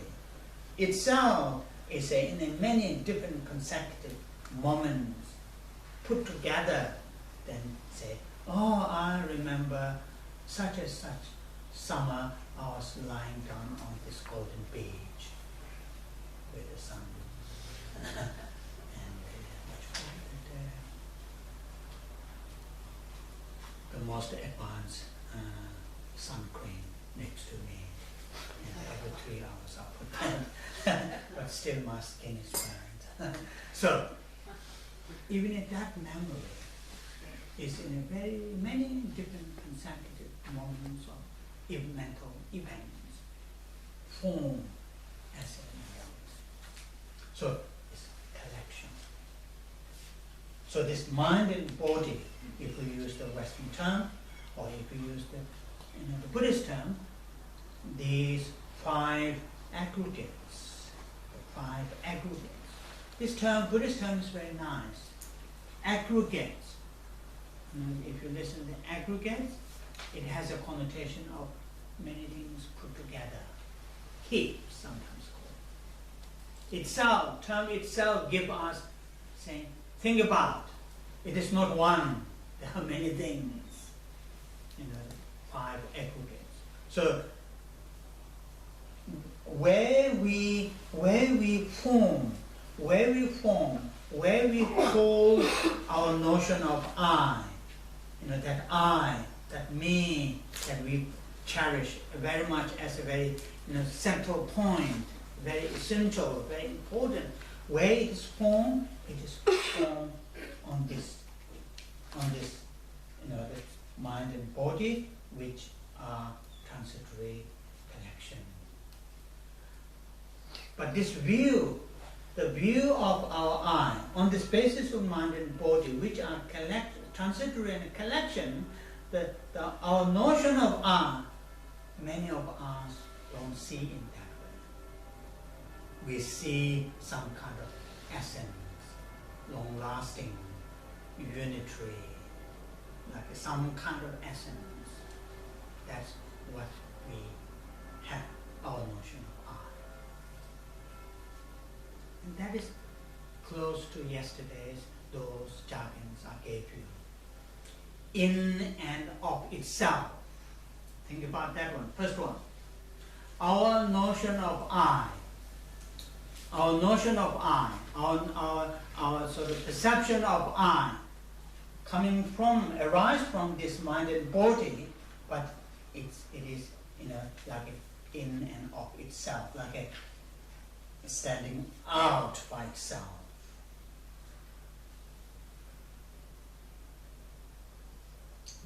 Speaker 1: itself is in many different consecutive moments put together, then say, oh, I remember such and such summer I was lying down on this golden beach with the sun and the most advanced sun cream next to me. And every 3 hours I put that, but still my skin is burned. So, even in that memory is in a very many different consecutive moments of mental events form as a memory. So it's collection. So this mind and body, if we use the Western term, or if we use the Buddhist term, these 5 aggregates, This term, Buddhist term, is very nice. Aggregates. If you listen to aggregates, it has a connotation of many things put together. Heaps, sometimes called. Itself, term itself gives us saying, think about. It is not one. There are many things. 5 aggregates. So where we form, where we hold our notion of I, that I, that me, that we cherish very much as a very central point, very essential, very important. Where it is formed on this the mind and body, which are transitory connection. But this view, the view of our I, on this basis of mind and body, which are transitory and collection, our notion of I, many of us don't see in that way. We see some kind of essence, long-lasting, unitary, like some kind of essence. That's what we have, our notion of I. And that is close to yesterday's, those jargons I gave you. In and of itself. Think about that one. First one. Our notion of I. Our notion of I. Our sort of perception of I. Arise from this mind and body, but it is like in and of itself, like a standing out by itself.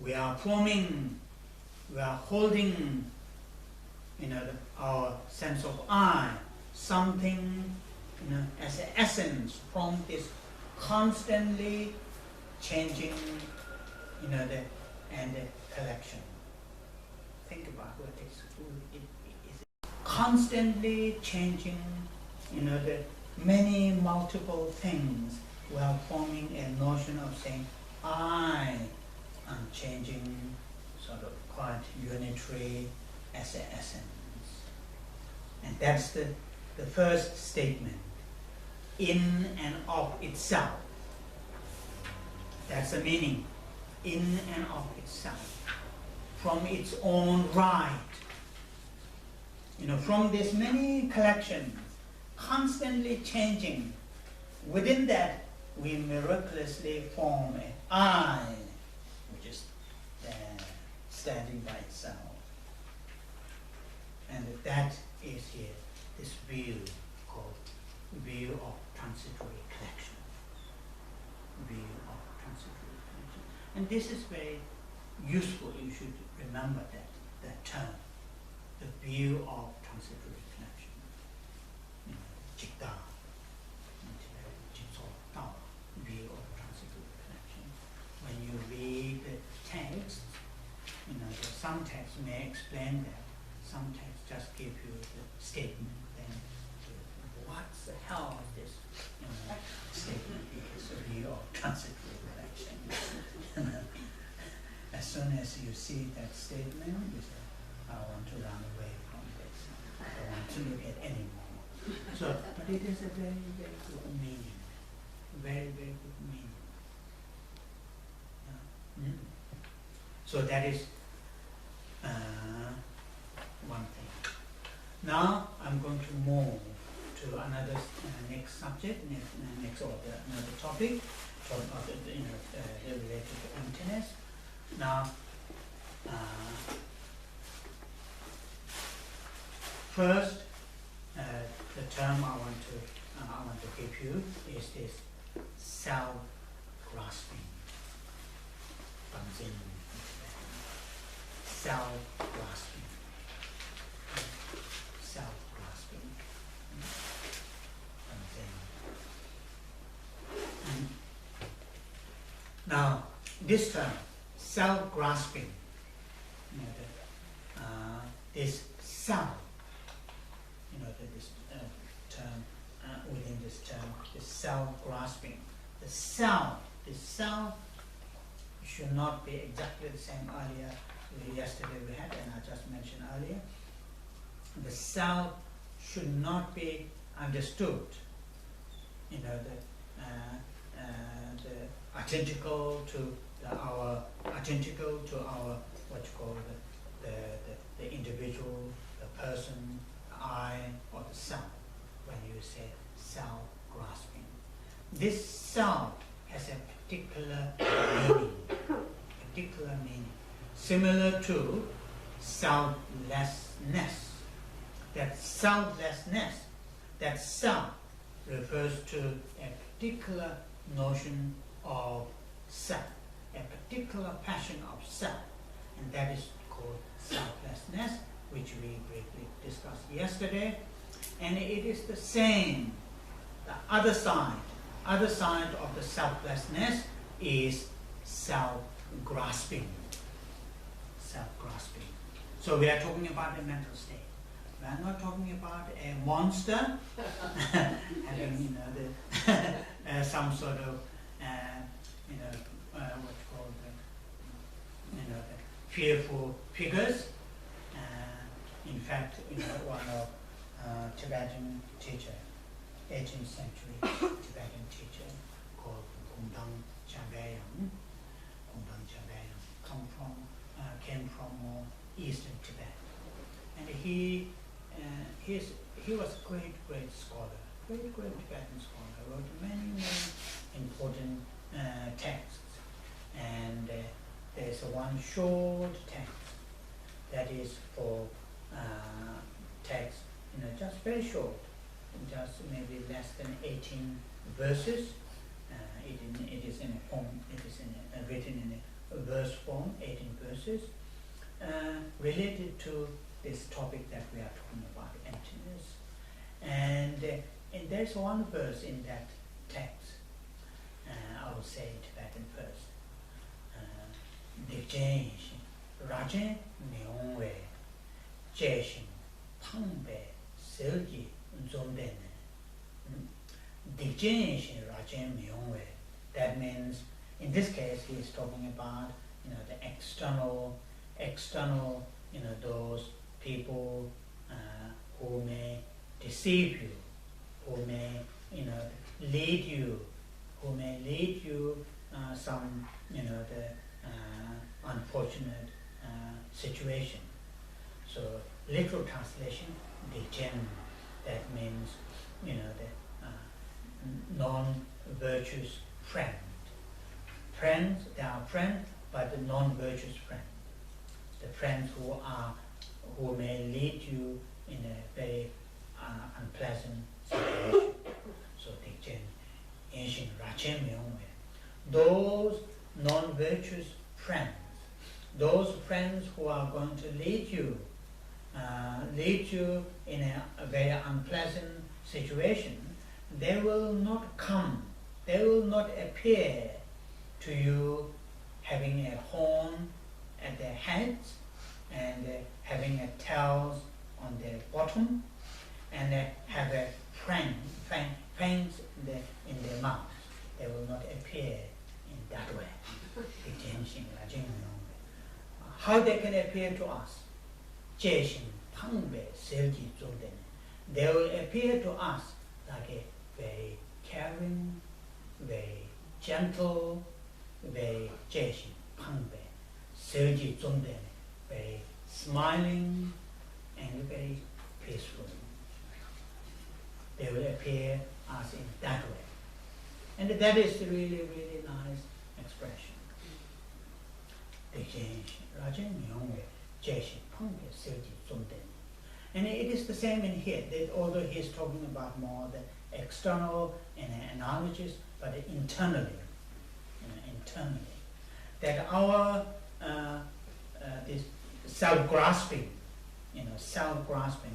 Speaker 1: We are holding our sense of I, something as an essence from this constantly changing the collection. Think about what it is. Constantly changing the many multiple things while forming a notion of saying I am changing, sort of quite unitary as an essence. And that's the first statement. In and of itself. That's the meaning. In and of itself. From its own right. From these many collections, constantly changing. Within that, we miraculously form an I, which is standing by itself. And that is here, this view called view of transitory collection. View of transitory collection. And this is very useful. You should remember that term, the view of transitory connection. Jigda, view of transitory connection. When you read the text, some texts may explain that. Some texts just give you the statement. Then, what the hell is this statement? Is a view of transitory connection. As soon as you see that statement, you say, I want to run away from this. I don't want to look at any more. But it is a very, very good meaning. Very, very good meaning. So that is one thing. Now I'm going to move to another next subject, another topic, related to emptiness. Now, first, the term I want to give you is this self-grasping. Self-grasping. Self-grasping. Now, this term, self-grasping, this self, this term within this term, the self-grasping. The self should not be exactly the same earlier. Yesterday we had, and I just mentioned earlier. The self should not be understood. You know, the identical to our what you call the individual, the person, the I, or the self. When you say self-grasping, this self has a particular meaning, similar to selflessness. That selflessness, that self, refers to a particular notion of self, a particular passion of self, and that is called selflessness, which we briefly discussed yesterday. And it is the same. The other side of the selflessness is self-grasping. Self-grasping. So we are talking about a mental state. We are not talking about a monster having, some sort of, what's called, the fearful figures. In fact, one of Tibetan teacher, 18th century Tibetan teacher called Jamyang came from eastern Tibet, and he was a great scholar, great Tibetan scholar, wrote many important texts, and there's one short text that is for text, just very short, just maybe less than 18 verses. It is in a form. It is written in a verse form, 18 verses, related to this topic that we are talking about, emptiness. And there's one verse in that text. I will say in Tibetan first. Dikjen rajen myongwe jeshin pangbe selji zomdene. Dikjen rajen myongwe. That means, in this case, he is talking about the external, those people who may deceive you, who may lead you some unfortunate situation. So literal translation, Dikjen, that means the non-virtuous friend. Friends, they are friends, but the non-virtuous friends. The friends who may lead you in a very unpleasant situation. So Dikjen, Yenshin Rachen Myongwe. Those non-virtuous friends, those friends who are going to lead you in a very unpleasant situation, they will not appear to you having a horn at their heads and having a tails on their bottom and have a fangs in their mouth. They will not appear in that way. How they can appear to us? They will appear to us like a very caring, very gentle, very very smiling and very peaceful. They will appear us in that way. And that is a really, really nice expression. And it is the same in here, that although he is talking about more the external analogies, but internally, that our this self-grasping,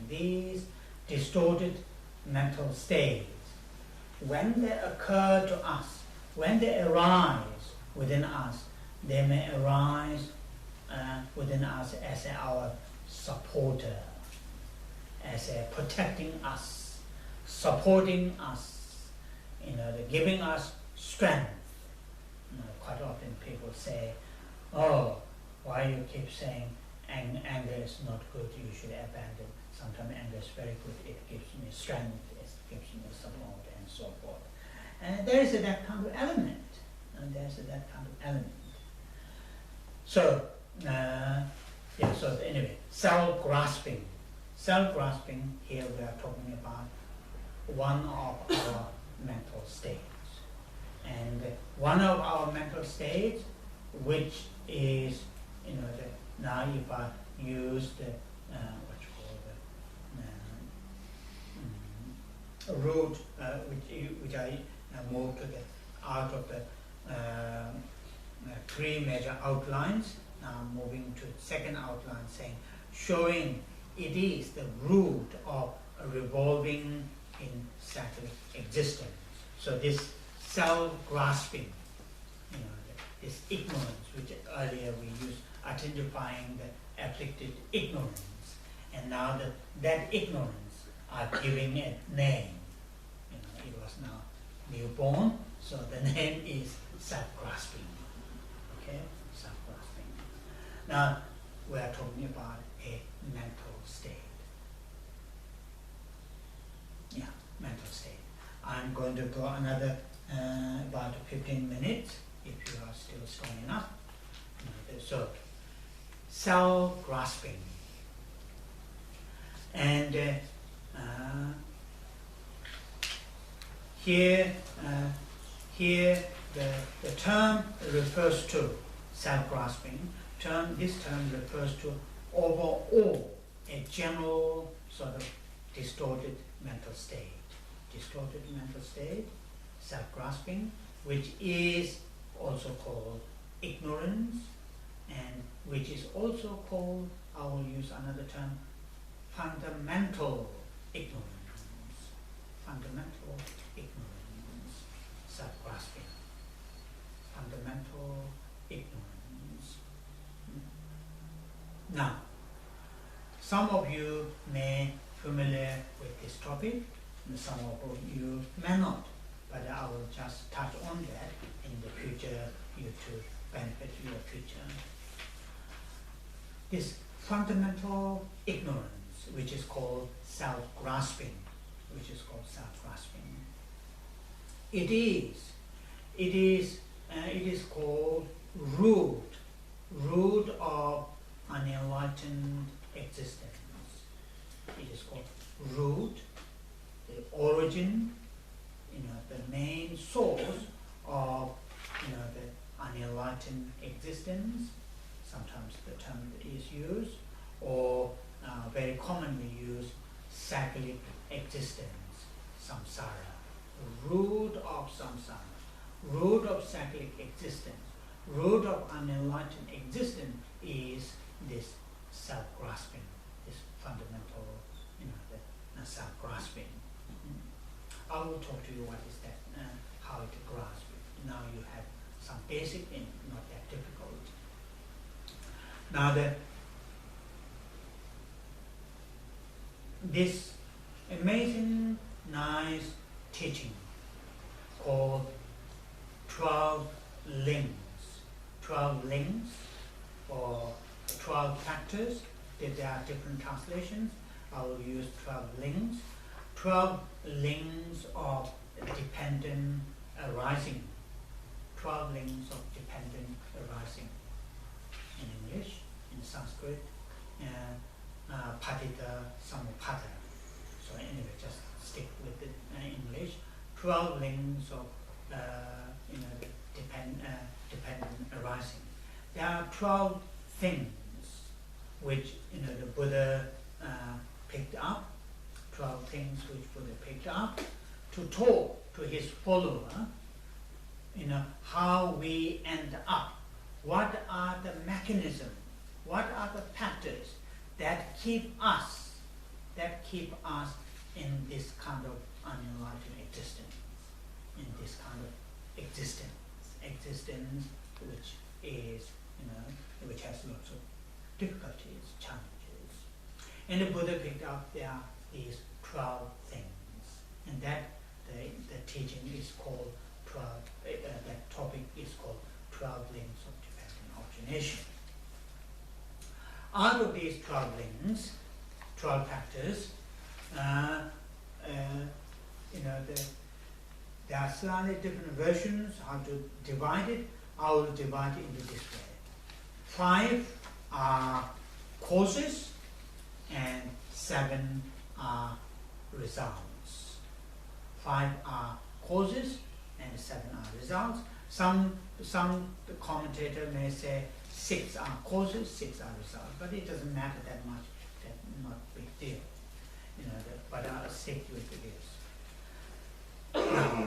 Speaker 1: these distorted mental states, when they occur to us, when they arise within us, they may arise within us as our supporter, as a protecting us, supporting us, giving us strength. Quite often people say, oh, why you keep saying anger is not good, you should abandon. Sometimes anger is very good, it gives me strength, it gives me support, and so forth. And there is that kind of element. So, so anyway, self-grasping. Self-grasping, here we are talking about one of our mental states. And one of our mental states, which is, now if I use the, root, which I moved to out of the three major outlines, now moving to the second outline, saying, showing it is the root of a revolving in cyclic existence. So this self-grasping, this ignorance, which earlier we used identifying the afflicted ignorance, and now that ignorance are giving a name. It was now newborn, so the name is self-grasping. Okay, self-grasping. Now we are talking about a mental state. Yeah, mental state. I'm going to go another about 15 minutes if you are still strong enough. So, self-grasping. And here the term refers to self-grasping. This term refers to overall a general sort of distorted mental state. Distorted mental state, self-grasping, which is also called ignorance, and which is also called, I will use another term, fundamental ignorance. Fundamental ignorance, self-grasping. Fundamental ignorance. Now, some of you may be familiar with this topic, and some of you may not, but I will just touch on that in the future, you to benefit your future. This fundamental ignorance, which is called self-grasping, it is called root of unenlightened existence. It is called root, the origin, the main source of the unenlightened existence. Sometimes the term is used, or very commonly used, cyclic existence, samsara. Root of samsara, root of cyclic existence, root of unenlightened existence is this self-grasping, this fundamental, the self-grasping. I will talk to you what is that, how to grasp it. Now you have some basic thing, not that difficult. Now this amazing, nice teaching called 12 links. 12 links or 12 factors. There are different translations. I will use 12 links. 12 links of dependent arising. 12 links of dependent arising. In English, in Sanskrit, patita samuppada. So anyway, just stick with the English. 12 links of dependent arising. There are 12 things which the Buddha picked up. 12 things which Buddha picked up to talk to his follower. How we end up. What are the mechanisms? What are the factors that keep us in this kind of unenlightened existence, in this kind of existence which is, which has lots of difficulties, challenges. And the Buddha picked up there are these 12 things. and that the teaching is called 12. That topic is called 12 links of Tibetan origination. Out of these 12 links, 12 factors, there are slightly different versions how to divide it. I will divide it into this way. 5 are causes and 7 are results. 5 are causes and 7 are results. Some commentator may say 6 are causes, 6 are results, but it doesn't matter that much. That's not a big deal. But I'll stick with this. Now,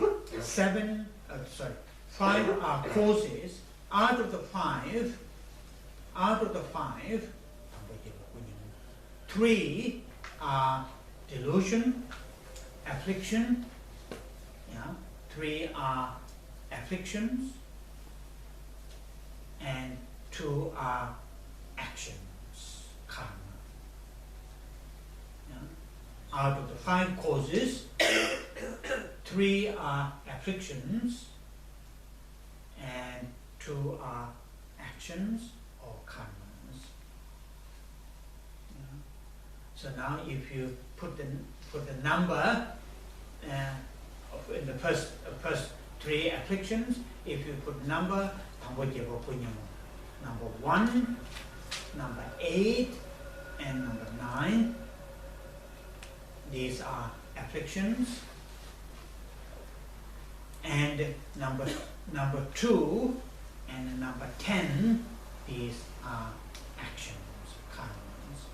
Speaker 1: 5 are causes. Out of the 5, 3 are delusion, affliction. 3 are afflictions, and 2 are actions, karma. Out of the 5 causes, 3 are afflictions and 2 are actions or karmas. So now if you put the number in the first 3 afflictions, if you put number 1, number 8 and number 9, these are afflictions, and number 2 and number 10, these are actions, karmas.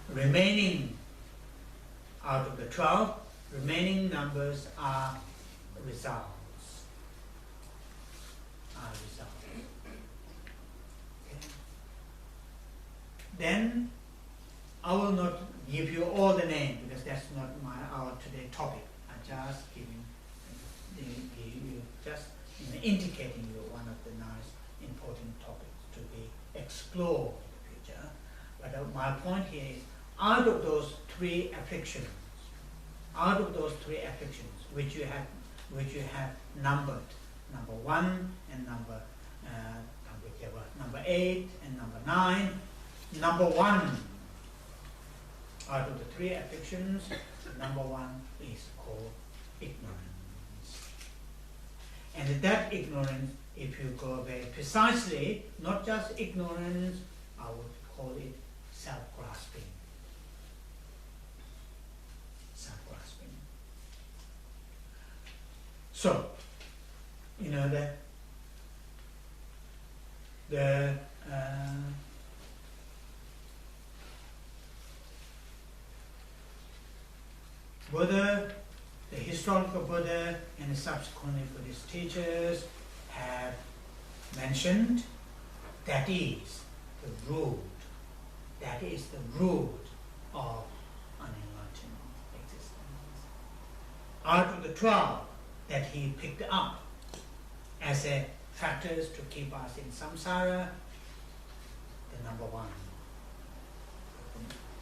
Speaker 1: Remaining out of the 12, remaining numbers are results. Okay. Then I will not give you all the names because that's not our today topic. I'm just giving you indicating you one of the nice important topics to be explored in the future. But my point here is, out of those 3 afflictions, which you have numbered, number 1 and number 8 and number 9, number 1 out of the 3 afflictions, number 1 is called ignorance. And that ignorance, if you go very precisely, not just ignorance, I would call it self-grasping. Self-grasping. So, the Buddha, the historical Buddha, and subsequently Buddhist teachers have mentioned that is the root of unenlightened existence. Out of the 12 that he picked up as a factors to keep us in samsara, the number 1,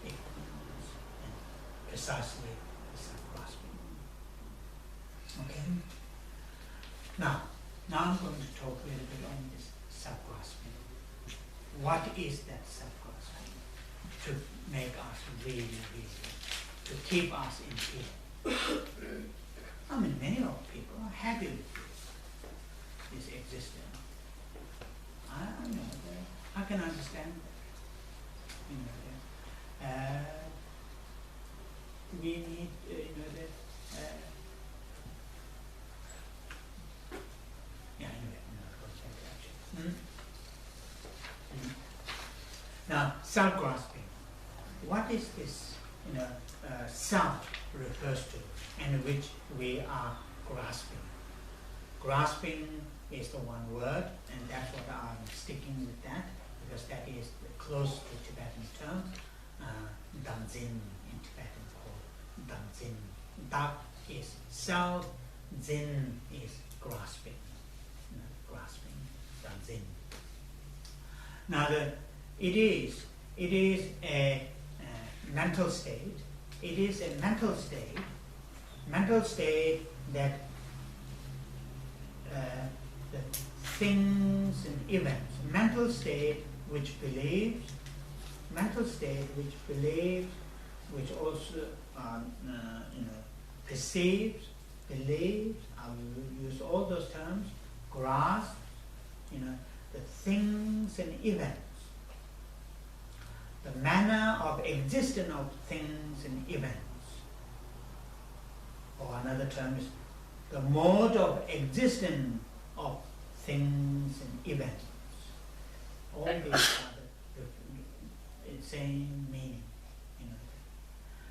Speaker 1: ignorance, and precisely the self-grasping. Okay? Now I'm going to talk a little bit on this self-grasping. What is that self-grasping? To make us really, to keep us in fear. I mean, many of people are happy with this existence. I know that. I can understand that. We need, Now, self-grasping. What is this, self refers to, and which we are grasping? Grasping is the one word, and that's what I'm sticking with that, because that is close to Tibetan term. Danzin in Tibetan called Danzin. Da is self, Zin is grasping. Grasping, Danzin. Now it is a mental state. It is a mental state that the things and events, mental state which believes, which also perceives, believes, I will use all those terms, grasps, the things and events, the manner of existence of things and events. Or another term is the mode of existence of things and events. All these are the same meaning.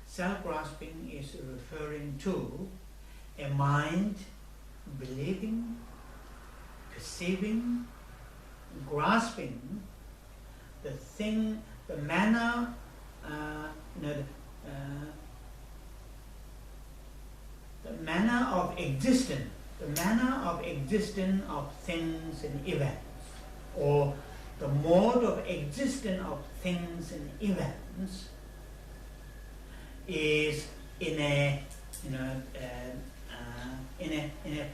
Speaker 1: Self-grasping is referring to a mind believing, perceiving, grasping the thing, the manner, the manner of existence, of things and events, or the mode of existence of things and events is in a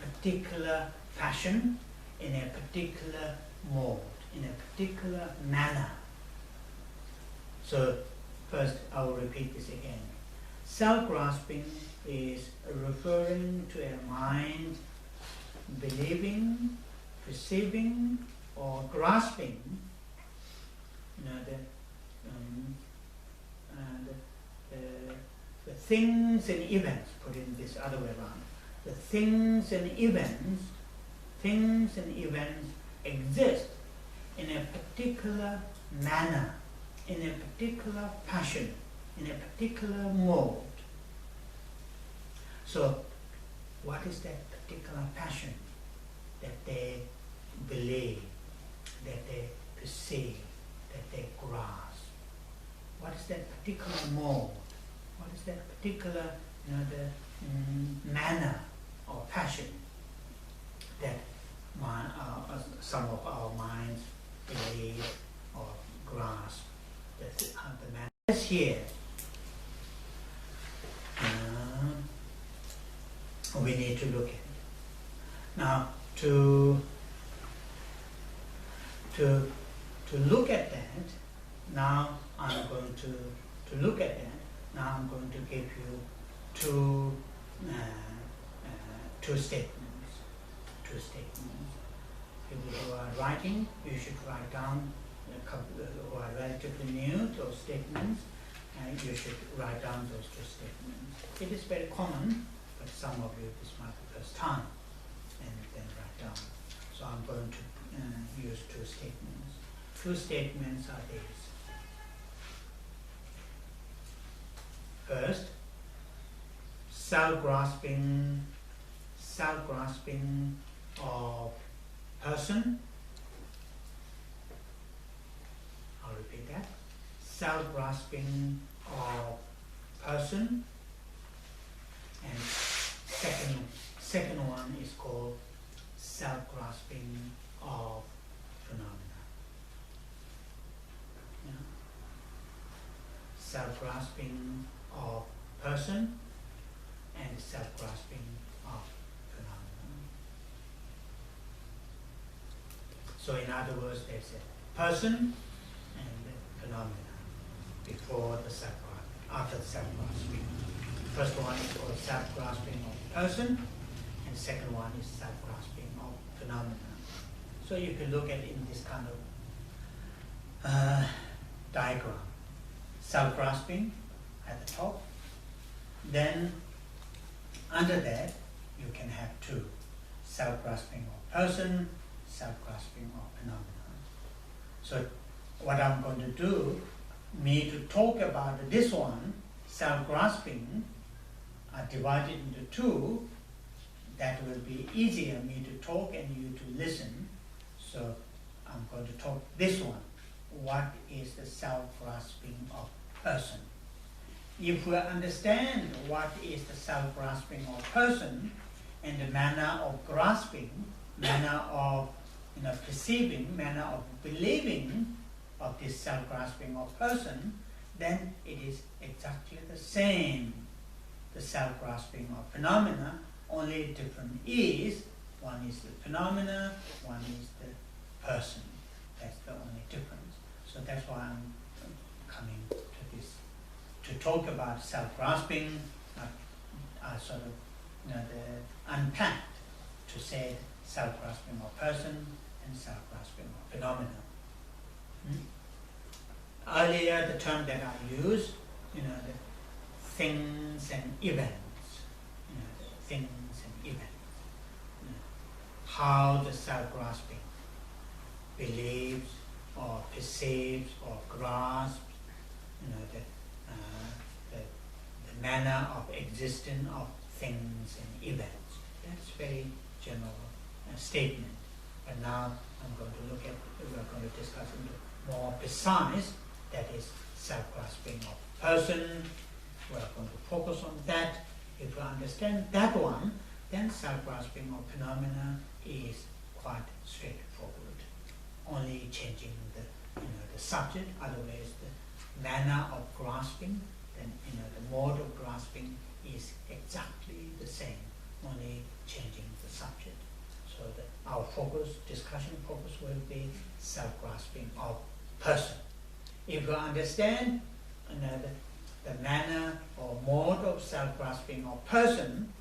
Speaker 1: particular fashion, in a particular mode, in a particular manner. So first I will repeat this again. Self-grasping is referring to a mind believing, perceiving, or grasping the things and events, put in this other way around, the things and events exist in a particular manner, in a particular passion, in a particular mode. So what is that particular passion that they believe, that they perceive, that they grasp? What is that particular mode? What is that particular manner or passion that some of our minds believe or grasp? The manner is here. We need to look at it. Now, to look at that, now I'm going to look at that. Now I'm going to give you two statements. People who are writing, you should write down a couple who are relatively new, those statements, and you should write down those two statements. It is very common, but some of you, this might be the first time, and then write down. So I'm going to use two statements. Two statements are these. First, self-grasping of person. I'll repeat that. Self-grasping of person. And second one is called self-grasping of phenomena. Self-grasping of person and self-grasping of phenomena. So in other words, there's a person and a phenomena before the self-grasping, after the self-grasping. First one is called self-grasping of person, and second one is self-grasping of phenomena. So you can look at it in this kind of diagram. Self-grasping at the top, then under that you can have two, self-grasping of person, self-grasping of phenomena. So what I'm going to do, me to talk about this one, self-grasping, are divided into two. That will be easier me to talk and you to listen. So I'm going to talk this one. What is the self-grasping of person? If we understand what is the self-grasping of person and the manner of grasping, manner of perceiving, manner of believing of this self-grasping of person, then it is exactly the same. The self-grasping of phenomena, only different is, one is the phenomena, one is the person. That's the only difference. So that's why I'm coming to this, to talk about self-grasping, sort of, the unpacked, to say self-grasping of person and self-grasping of phenomena. Earlier, the term that I used, the things and events, the things and events. How the self-grasping believes or perceives or grasps, the manner of existence of things and events. That's very general statement. But now we're going to discuss into more precise, that is self-grasping of person. We're going to focus on that. If you understand that one, then self-grasping of phenomena is quite straightforward. Only changing the subject, otherwise the manner of grasping, then the mode of grasping is exactly the same, only changing the subject. So our discussion focus will be self-grasping of person. If you understand the manner or mode of self-grasping of person,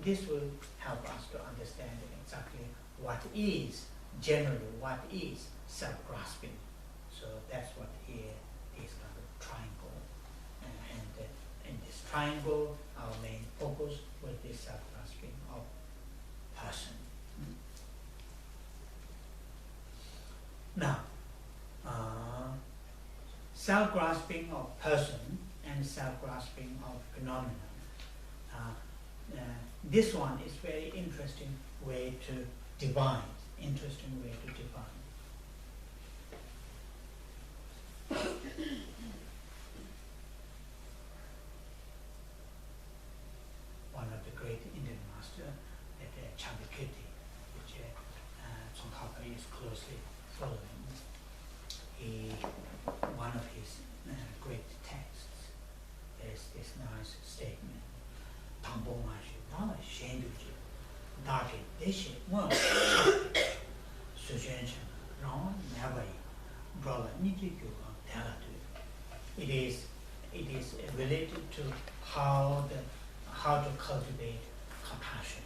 Speaker 1: this will help us to understand exactly what is, generally what is self-grasping. So that's what here is kind of triangle. And in this triangle, our main focus will be self-grasping of person. Now, self-grasping of person and self-grasping of phenomena. This one is very interesting way to divide. One of the great Indian masters, Chandrakirti, which Tsongkhapa is closely following, one of his great texts, there's this nice statement. Tambo Mashi, Dala Shenduji, Dati Deshe, Mo, Sujenshan, Ron, Nabai, Brother Nitiku, Telatu. It is related to how to cultivate compassion,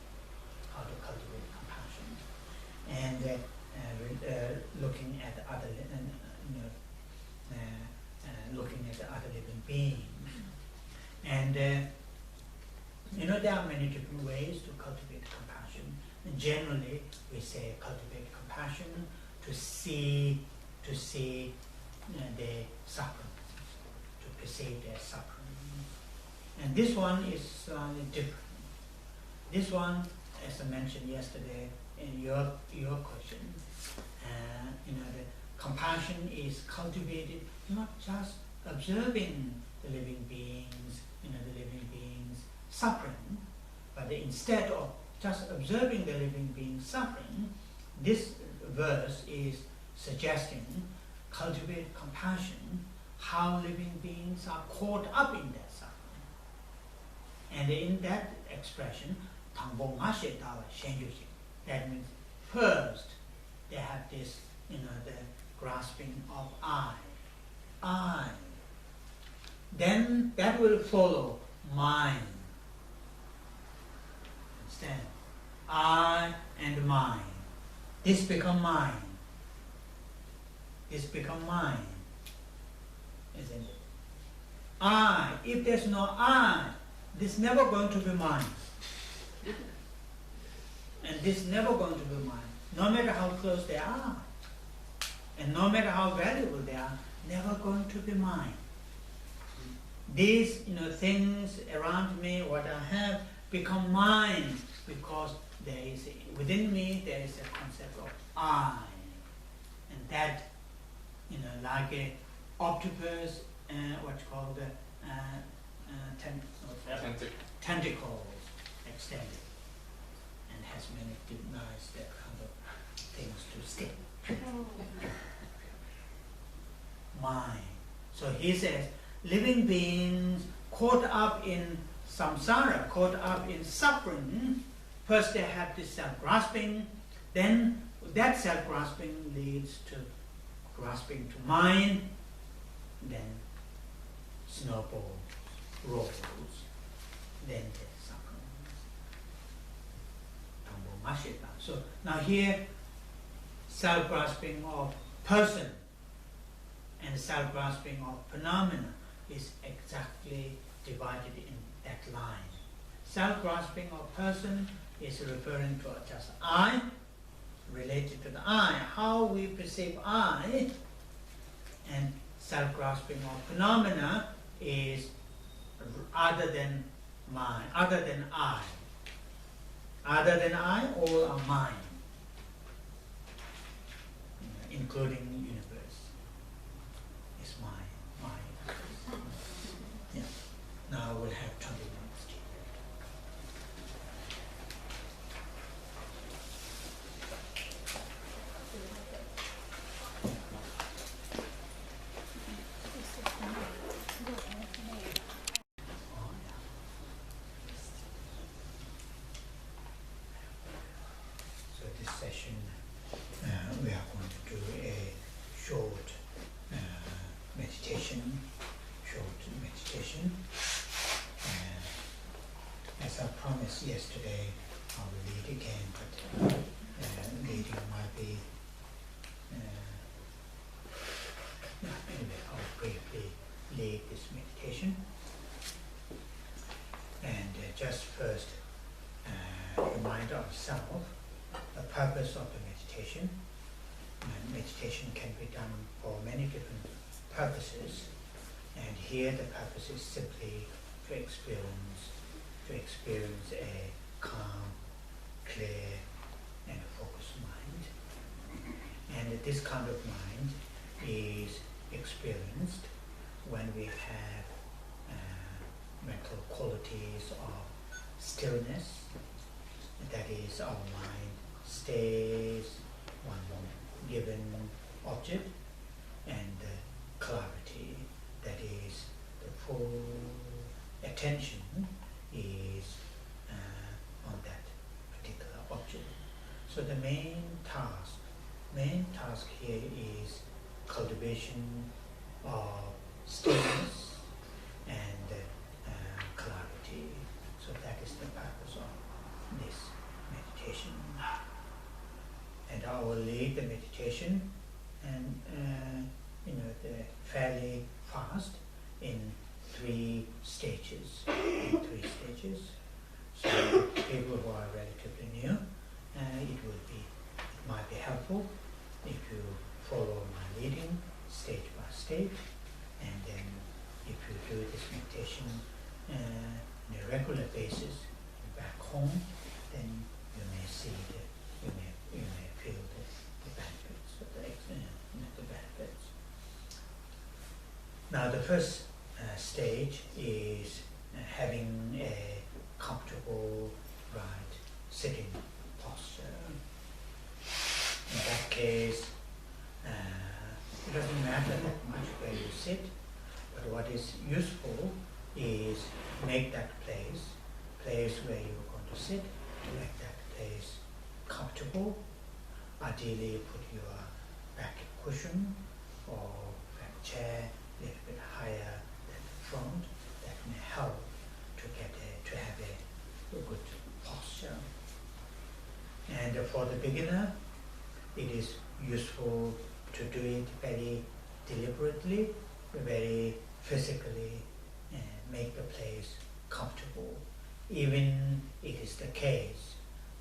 Speaker 1: and looking at other living beings, and there are many different ways to cultivate compassion. And generally, we say cultivate compassion to see their suffering, to perceive their suffering. And this one is slightly different. This one, as I mentioned yesterday in your question, the compassion is cultivated not just observing the living beings, suffering, but instead of just observing the living beings suffering, this verse is suggesting cultivate compassion, how living beings are caught up in their suffering. And in that expression, Tangbo Ngashe Dawa Shengyuji, that means first they have this, the grasping of I. Then that will follow mind. Understand? I and mine. This become mine. Isn't it? I, if there's no I, this never going to be mine. And this never going to be mine. No matter how close they are, and no matter how valuable they are, never going to be mine. These things around me, what I have, become mine because there is within me there is a concept of I, and that like a octopus, what's called tentacles extended, and has many nice that kind of things to stick. Mine. So he says living beings caught up in samsara, caught up in suffering. First they have this self-grasping, then that self-grasping leads to grasping to mind, then snowballs, rolls, then the suffering. So now here, self-grasping of person and self-grasping of phenomena is exactly divided in that line. Self-grasping of person is referring to just I, related to the I, how we perceive I, and self-grasping of phenomena is other than mind, other than I. Other than I, all are mine, including the universe. It's mine. Yeah. Now we'll have 20 minutes. So this session we are going to do a short meditation. As I promised yesterday, I will lead again, but leading might be. Anyway, I'll briefly lead this meditation. And just first remind ourselves the purpose of the meditation. Meditation can be done for many different purposes, and here the purpose is simply to experience a calm, clear, and focused mind. And this kind of mind is experienced when we have mental qualities of stillness, that is, our mind stays one given object, and clarity, that is, the full attention is on that particular object. So the main task here is cultivation of stillness and clarity. So that is the purpose of this meditation. And I will lead the meditation, and fairly fast in three stages. So people who are relatively new, it might be helpful if you follow my leading stage by stage, and then if you do this meditation on a regular basis back home, then you may see you may feel the benefits of the benefits. Now the first stage is having a comfortable right sitting posture. In that case, it doesn't matter that much where you sit, but what is useful is make that place where you're going to sit, make that place comfortable. Ideally, put your back cushion or back chair a little bit higher than the front. That may help to have a good posture. And for the beginner, it is useful to do it very deliberately, very physically, and make the place comfortable. Even if it is the case,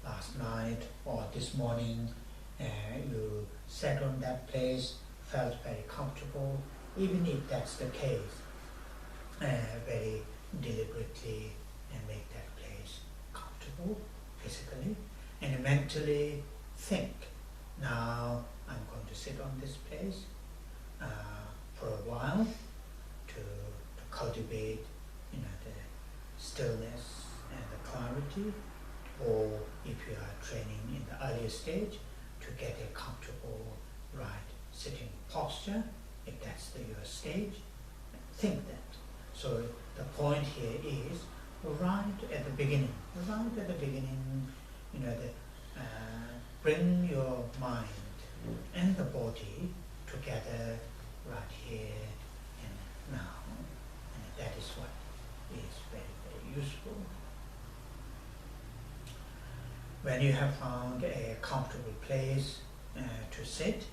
Speaker 1: last night or this morning, you sat on that place, felt very comfortable. Even if that's the case, very deliberately and make that place comfortable physically, and mentally think, now I'm going to sit on this place for a while to cultivate the stillness and the clarity, or if you are training in the earlier stage, to get a comfortable right sitting posture, if that's your stage. Think that. So the point here is right at the beginning, bring your mind and the body together right here and now. And that is what is very, very useful. When you have found a comfortable place to sit,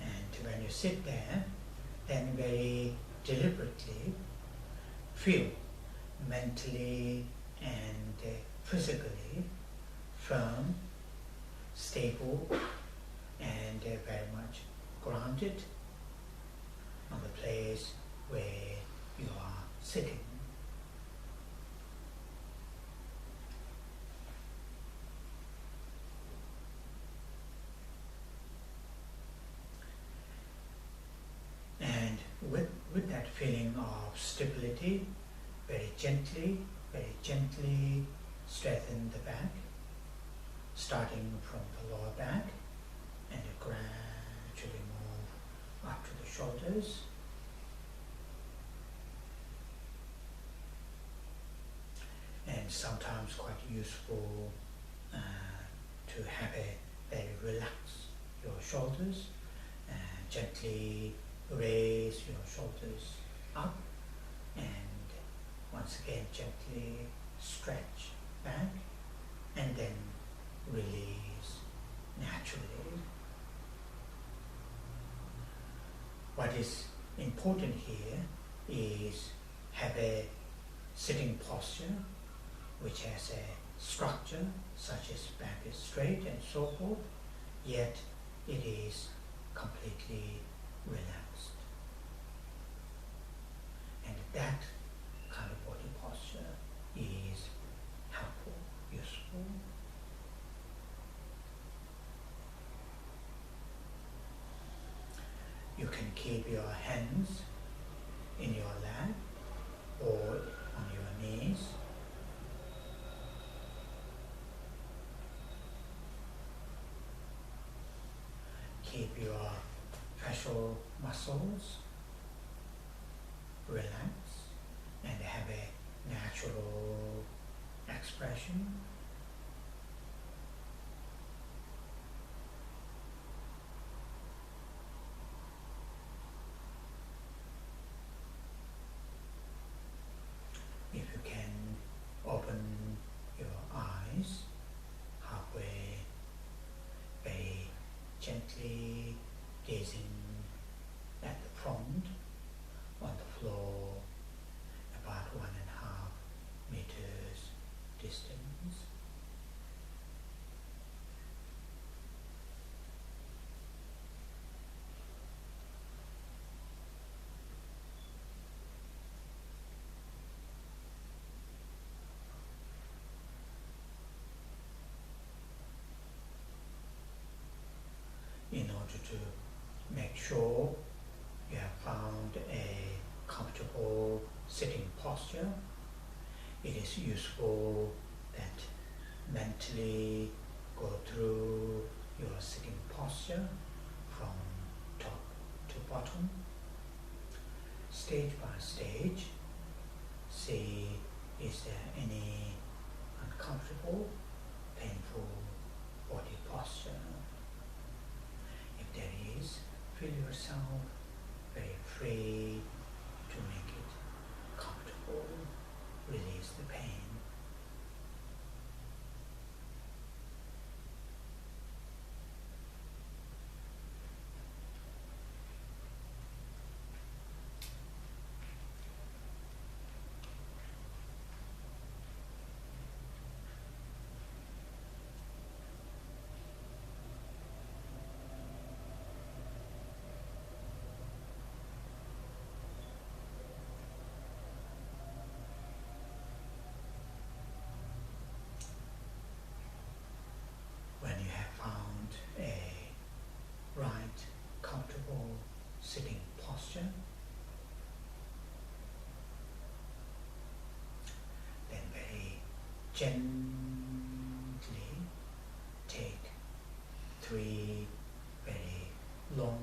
Speaker 1: and when you sit there, then very deliberately feel mentally and physically firm, stable, and very much grounded on the place where you are sitting. And with that feeling of stability, very gently straighten the back, starting from the lower back, and gradually move up to the shoulders. And sometimes quite useful to have a very relax your shoulders, and gently raise your shoulders up, and once again gently stretch back, and then release naturally. What is important here is have a sitting posture which has a structure such as back is straight and so forth, yet it is completely relaxed. And that kind of body posture is helpful, useful. You can keep your hands in your lap or on your knees. Keep your facial muscles relaxed and have a natural expression. If you can open your eyes halfway, very gently gazing at the front on the floor, about 1.5 meters distance. In order to make sure you have found a comfortable sitting posture, it is useful that mentally go through your sitting posture from top to bottom, stage by stage. See, is there any uncomfortable, painful body posture? If there is, feel yourself very free to make it comfortable, release the pain. Sitting posture, then very gently take 3 very long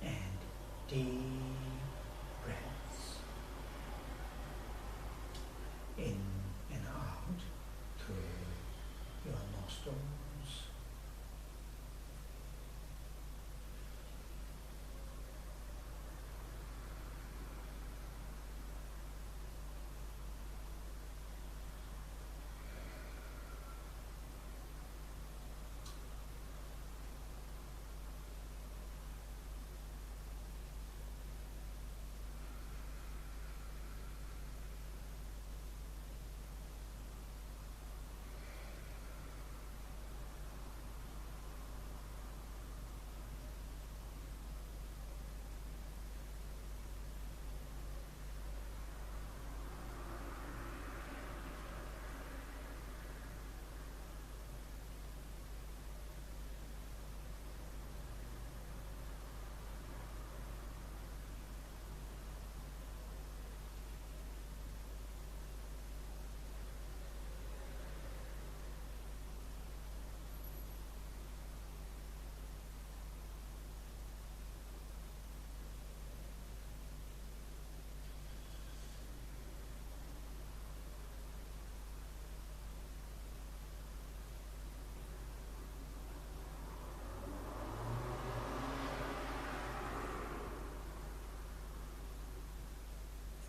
Speaker 1: and deep breaths. nostrils.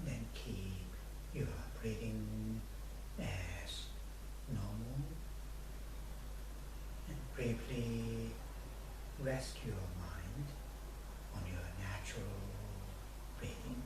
Speaker 1: Then keep your breathing as normal and briefly rest your mind on your natural breathing.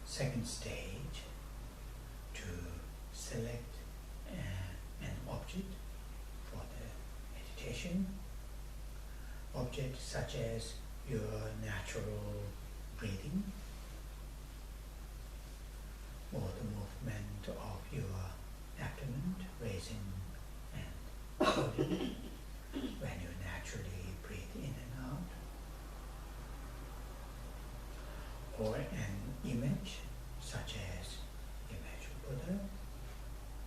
Speaker 1: Second stage, to select an object for the meditation. Object such as your natural breathing or the movement of your abdomen, raising and holding when you naturally breathe in and out. Or an image such as image of Buddha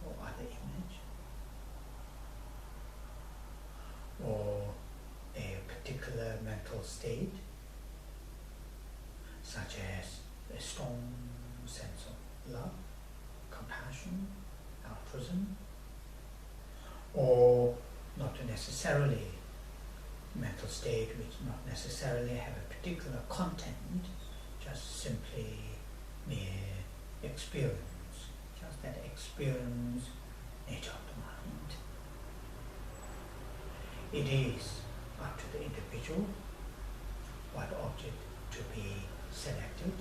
Speaker 1: or other image, or a particular mental state such as a strong sense of love, compassion, altruism, or not necessarily mental state which not necessarily have a particular content, just simply mere experience, just that experience, nature of the mind. It is up to the individual what object to be selected.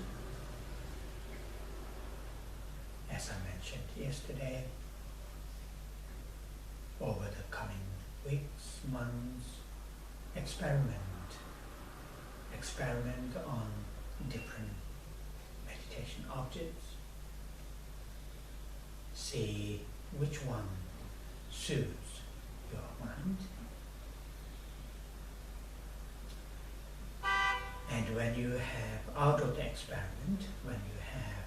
Speaker 1: As I mentioned yesterday, over the coming weeks, months, experiment on different meditation objects. See which one suits your mind. And when you have, out of the experiment, when you have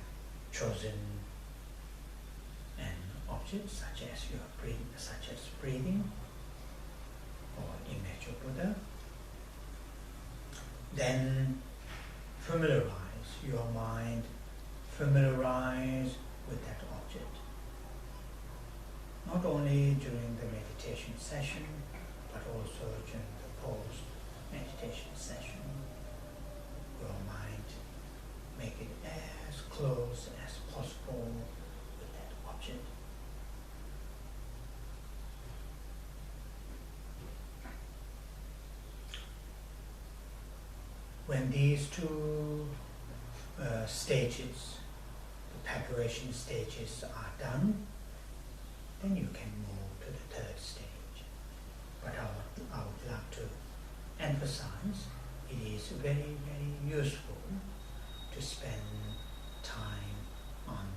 Speaker 1: chosen an object such as your breathing, such as breathing or image of Buddha, then familiarize your mind, familiarize with that object. Not only during the meditation session, but also during the post-meditation session. Your mind, make it as close as possible with that object. When these two stages, the preparation stages are done, then you can move to the third stage. But I would like to emphasize it is very, very useful to spend time on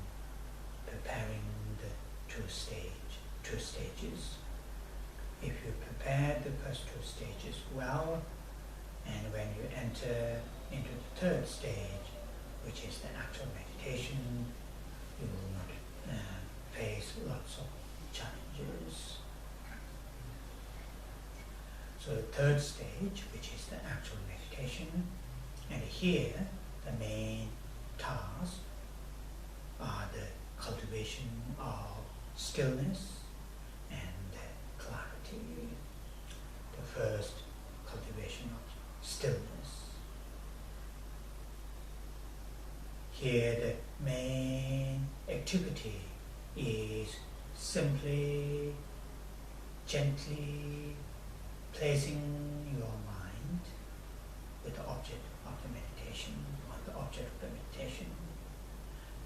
Speaker 1: preparing the two stages. If you prepare the first two stages well, and when you enter into the third stage, which is the actual meditation, you will not face lots of challenges. So the third stage, which is the actual meditation, and here the main tasks are the cultivation of stillness and clarity. The first, cultivation of stillness. Here the main activity is simply, gently placing your mind with the object of the meditation, on the object of the meditation.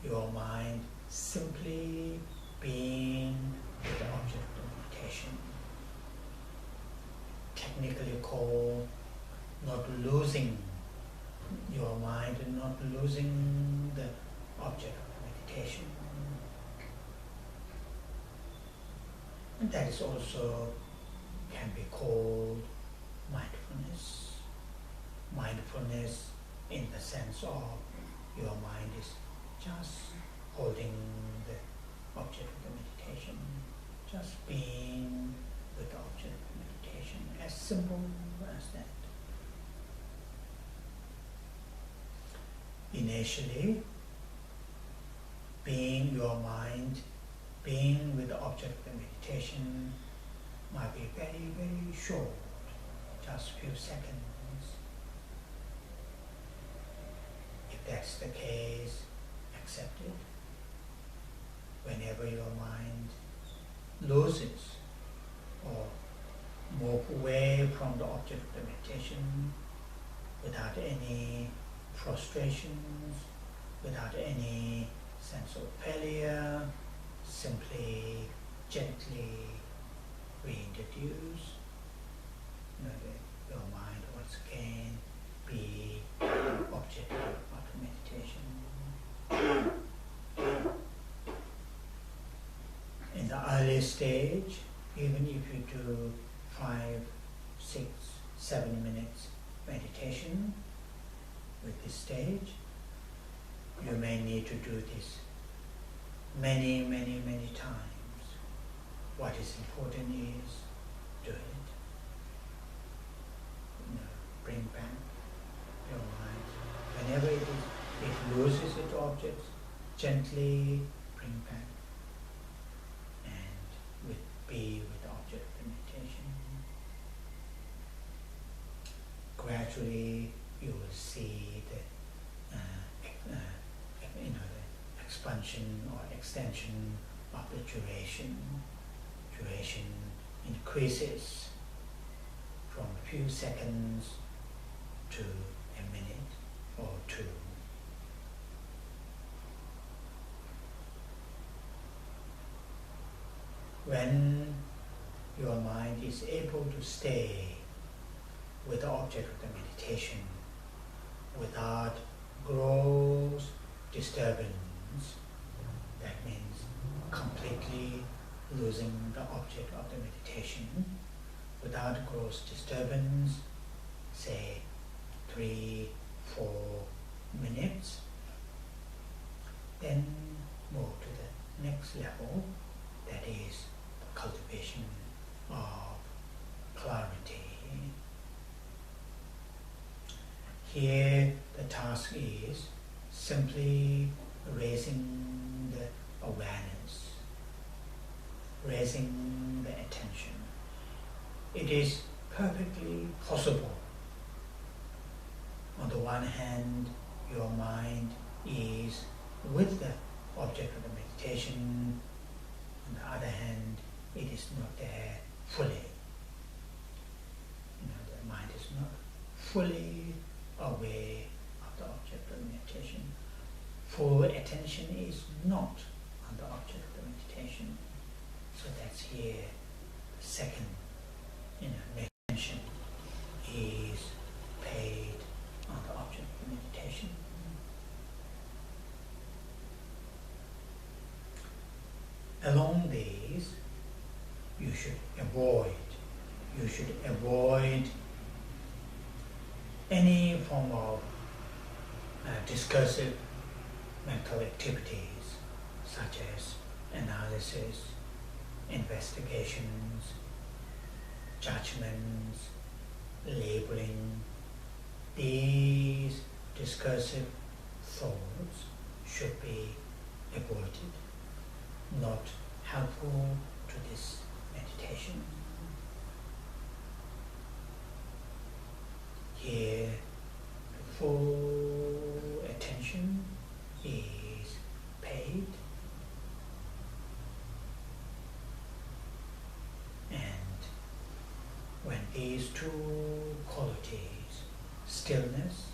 Speaker 1: Your mind simply being with the object of the meditation. Technically called not losing your mind and not losing the object of the meditation. And that is also can be called mindfulness. Mindfulness in the sense of your mind is just holding the object of the meditation, just being with the object of the meditation, as simple as that. Initially, being your mind, being with the object of the meditation might be very, very short, just a few seconds. If that's the case, accept it. Whenever your mind loses or move away from the object of the meditation without any frustrations, without any sense of failure, simply, gently reintroduce. Your mind once again be object of the meditation. In the early stage, even if you do 5, 6, 7 minutes meditation with this stage, you may need to do this many, many, many times. What is important is do it. Bring back your mind. Whenever it loses its objects, gently bring back and be with the object of the meditation. Gradually, you will see the expansion or extension of the duration. Duration increases from a few seconds to a minute or two. When your mind is able to stay with the object of the meditation without gross disturbance, that means completely losing the object of the meditation without gross disturbance, say 3, 4 minutes, then move to the next level, that is the cultivation of clarity. Here the task is simply raising the awareness, raising the attention. It is perfectly possible. On the one hand, your mind is with the object of the meditation. On the other hand, it is not there fully. The mind is not fully aware of the object of the meditation. Full attention is not on the object of the meditation. So that's here the second attention is paid along these, you should avoid any form of discursive mental activities such as analysis, investigations, judgments, labeling. These discursive thoughts should be avoided, not helpful to this meditation. Here, full attention is paid, and when these two qualities, stillness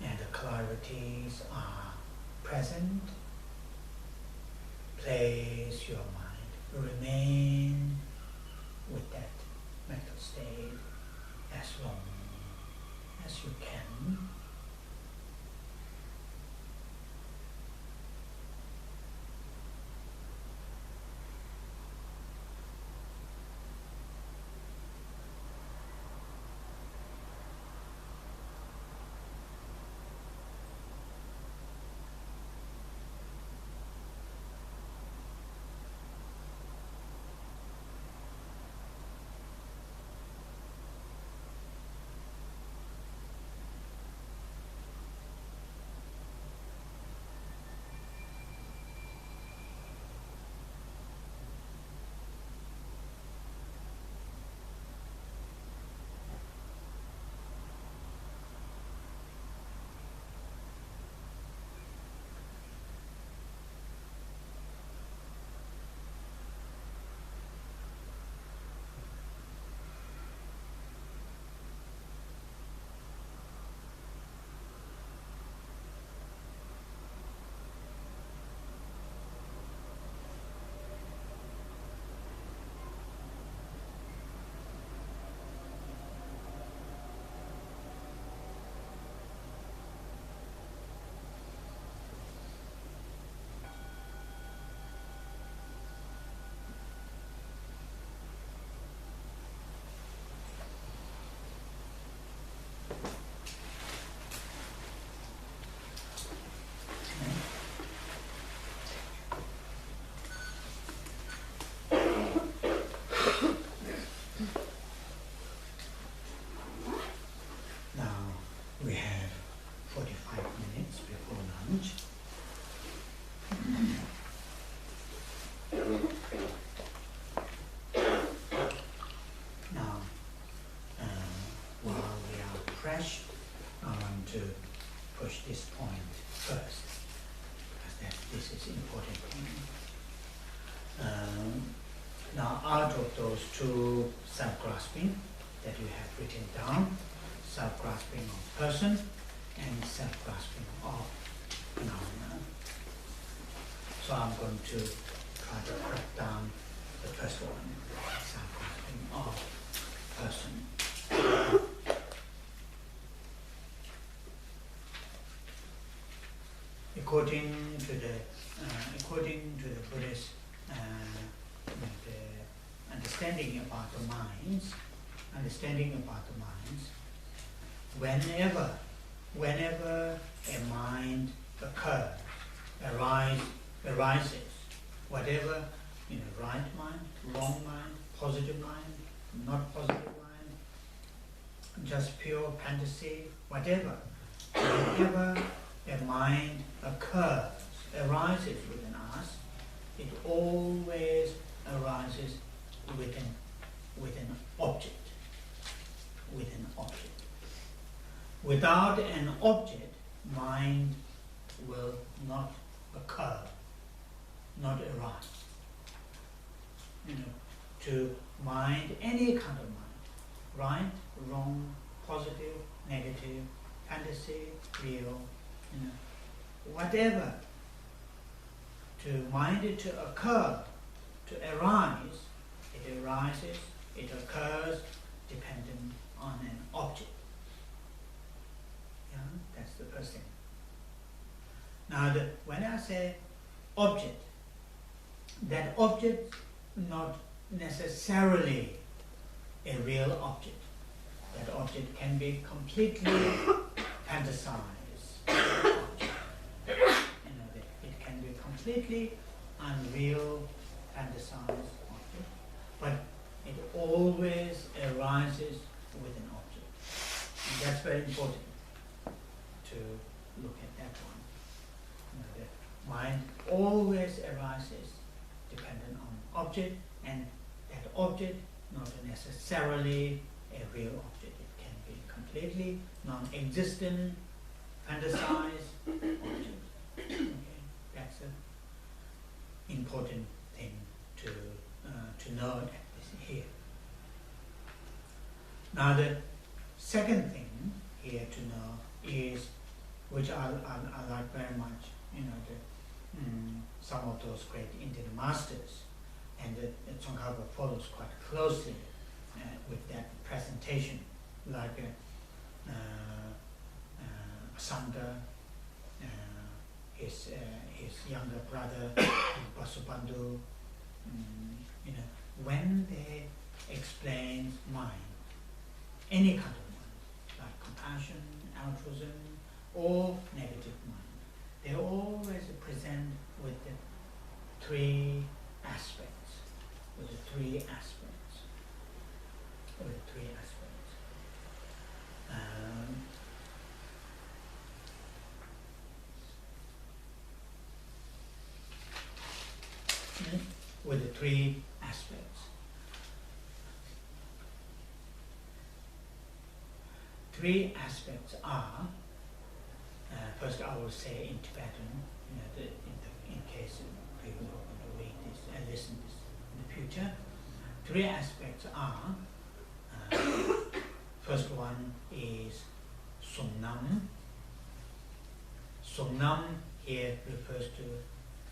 Speaker 1: and clarities, are present, place your mind, remain with that mental state as long as you can. To push this point first, because this is important point. Now, out of those two self-grasping that you have written down, self-grasping of person and self-grasping of phenomena. So I'm going to try to break down the first one, self-grasping of person. According to the Buddhist understanding about the minds, whenever a mind arises, whatever, right mind, wrong mind, positive mind, not positive mind, just pure fantasy, whatever, whenever a mind arises within us, it always arises with an object. Without an object, mind will not occur, not arise. To mind, any kind of mind, right, wrong, positive, negative, fantasy, real, whatever, to mind it to occur, to arise, it arises, it occurs dependent on an object. Yeah, that's the first thing. Now, when I say object, that object not necessarily a real object. That object can be completely fantasized object. It can be completely unreal, fantasized object, but it always arises with an object. And that's very important to look at that one. The mind always arises dependent on object, and that object not necessarily a real object. It can be completely non-existent, fantasized object. Okay, that's an important thing to know at this here. Now the second thing here to know is, which I like very much, some of those great Indian masters, and the Tsongkhapa follows quite closely with that presentation, like Sangha, his younger brother Vasubandhu, when they explain mind, any kind of mind, like compassion, altruism, or negative mind, they always present with the three aspects. With the three aspects. Three aspects are, first I will say in Tibetan, in case people are going to read this and listen to this in the future. Three aspects are, first one is Somnam. Somnam here refers to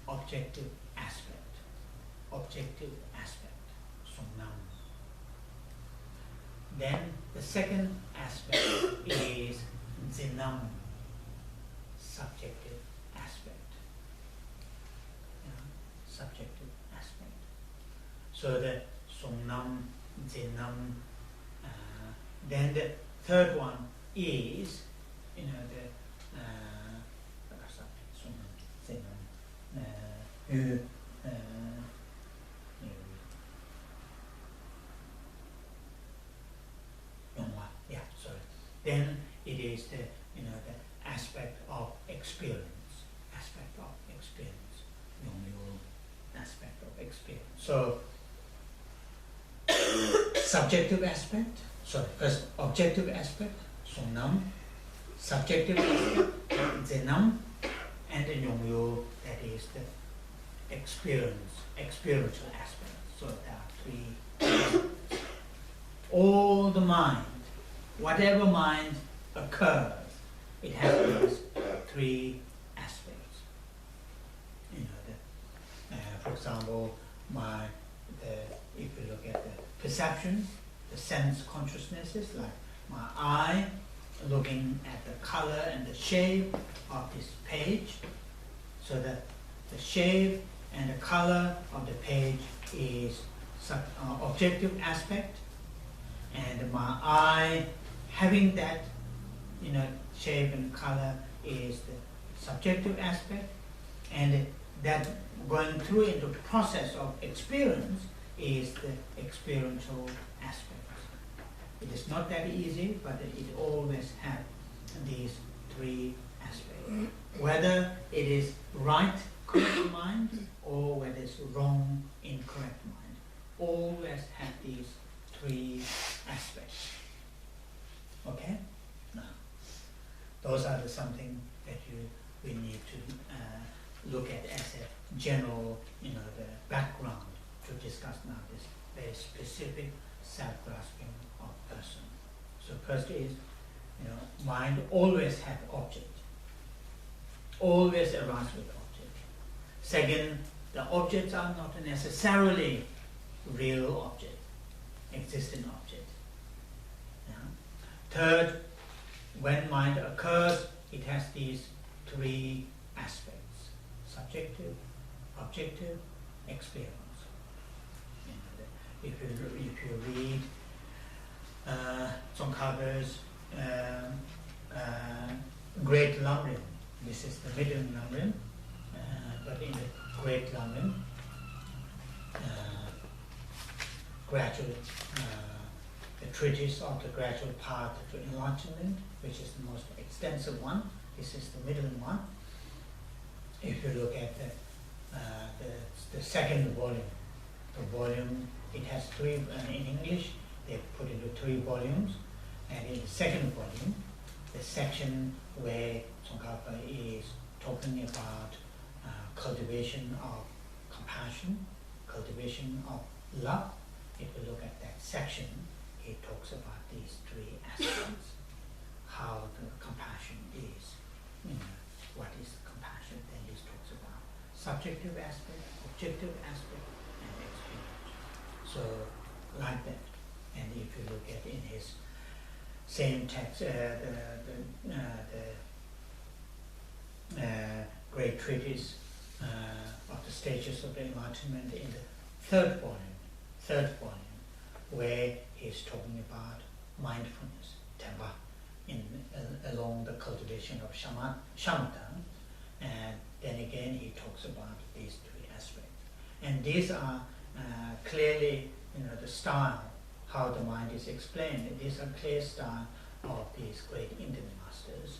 Speaker 1: objective aspect. Objective aspect, Somnam. Then the second aspect is Zinam, subjective aspect. Subjective aspect. So the Somnam, Zinam. Then the third one is, Somnam, Zinam. Then it is the the aspect of experience, aspect of experience. So subjective aspect, first objective aspect, Somnam, subjective aspect, Zenam, and the Nyongyo, that is the experiential aspect. So there are three. All the mind, whatever mind occurs, it has these three aspects. For example, if you look at the perception, the sense consciousnesses, like my eye looking at the color and the shape of this page, so that the shape and the color of the page is objective aspect, and my eye having that shape and color is the subjective aspect, and that going through into the process of experience is the experiential aspect. It is not that easy, but it always has these three aspects. Whether it is right, correct mind, or whether it's wrong, incorrect mind, always have these three aspects. Okay? Now, those are something that we need to look at as a general, the background to discuss now this very specific self-grasping of person. So first is, mind always has object, always arises with object. Second, the objects are not necessarily real object, existing object. Third, when mind occurs, it has these three aspects: subjective, objective, experience. If you read Tsongkhapa's Great Lamrim, this is the middle Lamrim, but in the Great Lamrim, gradual, the treatise of the gradual path to enlightenment, which is the most extensive one. This is the middle one. If you look at the second volume, it has three, in English, they put into 3 volumes, and in the second volume, the section where Tsongkhapa is talking about cultivation of compassion, cultivation of love. If you look at that section, he talks about these 3 aspects, how the compassion is, what is compassion, then he talks about subjective aspect, objective aspect, and experience. So, like that. And if you look at in his same text, the great treatise of the stages of the enlightenment in the third volume, where he's talking about mindfulness, tempa, along the cultivation of shamatha, and then again he talks about these 3 aspects. And these are clearly, the style, how the mind is explained. These are clear style of these great Indian masters,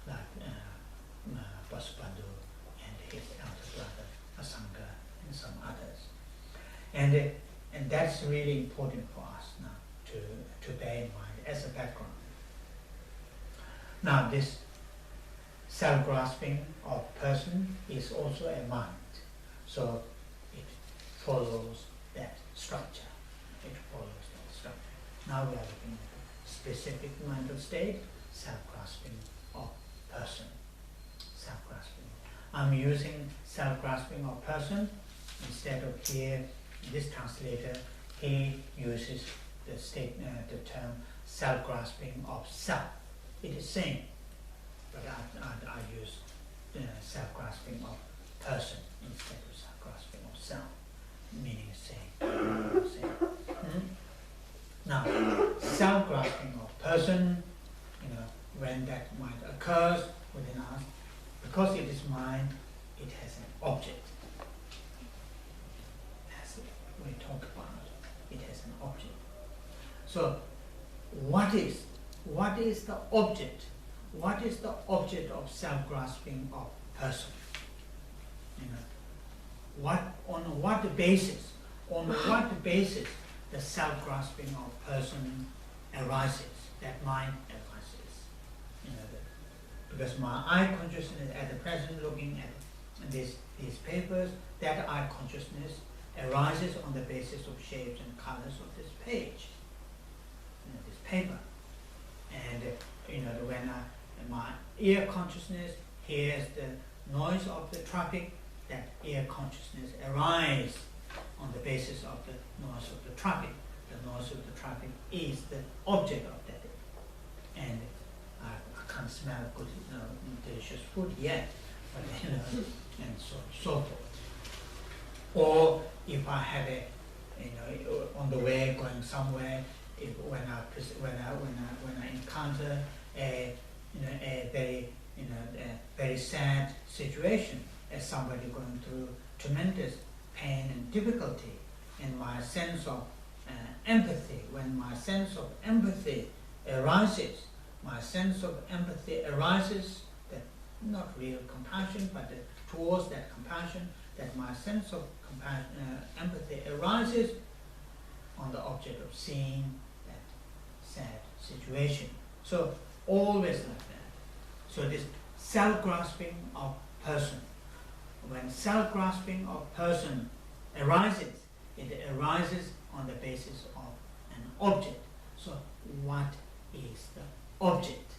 Speaker 1: like Vasubandhu and his elder brother Asanga and some others. And that's really important for us now to bear in mind as a background. Now this self-grasping of person is also a mind. So it follows that structure. Now we are looking at the specific mental state, self-grasping of person. Self-grasping. I'm using self-grasping of person instead of here. This translator, he uses the term self-grasping of self. It is same, but I use self-grasping of person instead of self-grasping of self, meaning same. Now, self-grasping of person, when that mind occurs within us, because it is mind, it has an object. As we talk about it has an object. So, what is the object? What is the object of self-grasping of person? On what basis? On what basis the self-grasping of person arises? That mind arises. Because my eye consciousness at the present, looking at these papers, that eye consciousness arises on the basis of shapes and colors of this page, this paper. And when my ear consciousness hears the noise of the traffic, that ear consciousness arises on the basis of the noise of the traffic. The noise of the traffic is the object of that. And I can't smell good, delicious food yet, but and so forth. Or if I have on the way going somewhere, when I encounter a very sad situation, as somebody going through tremendous pain and difficulty, and my sense of empathy, when my sense of empathy arises, that not real compassion, but towards that compassion, that my sense of empathy arises on the object of seeing that sad situation. So always like that. So this self-grasping of person, when self-grasping of person arises, it arises on the basis of an object. So what is the object?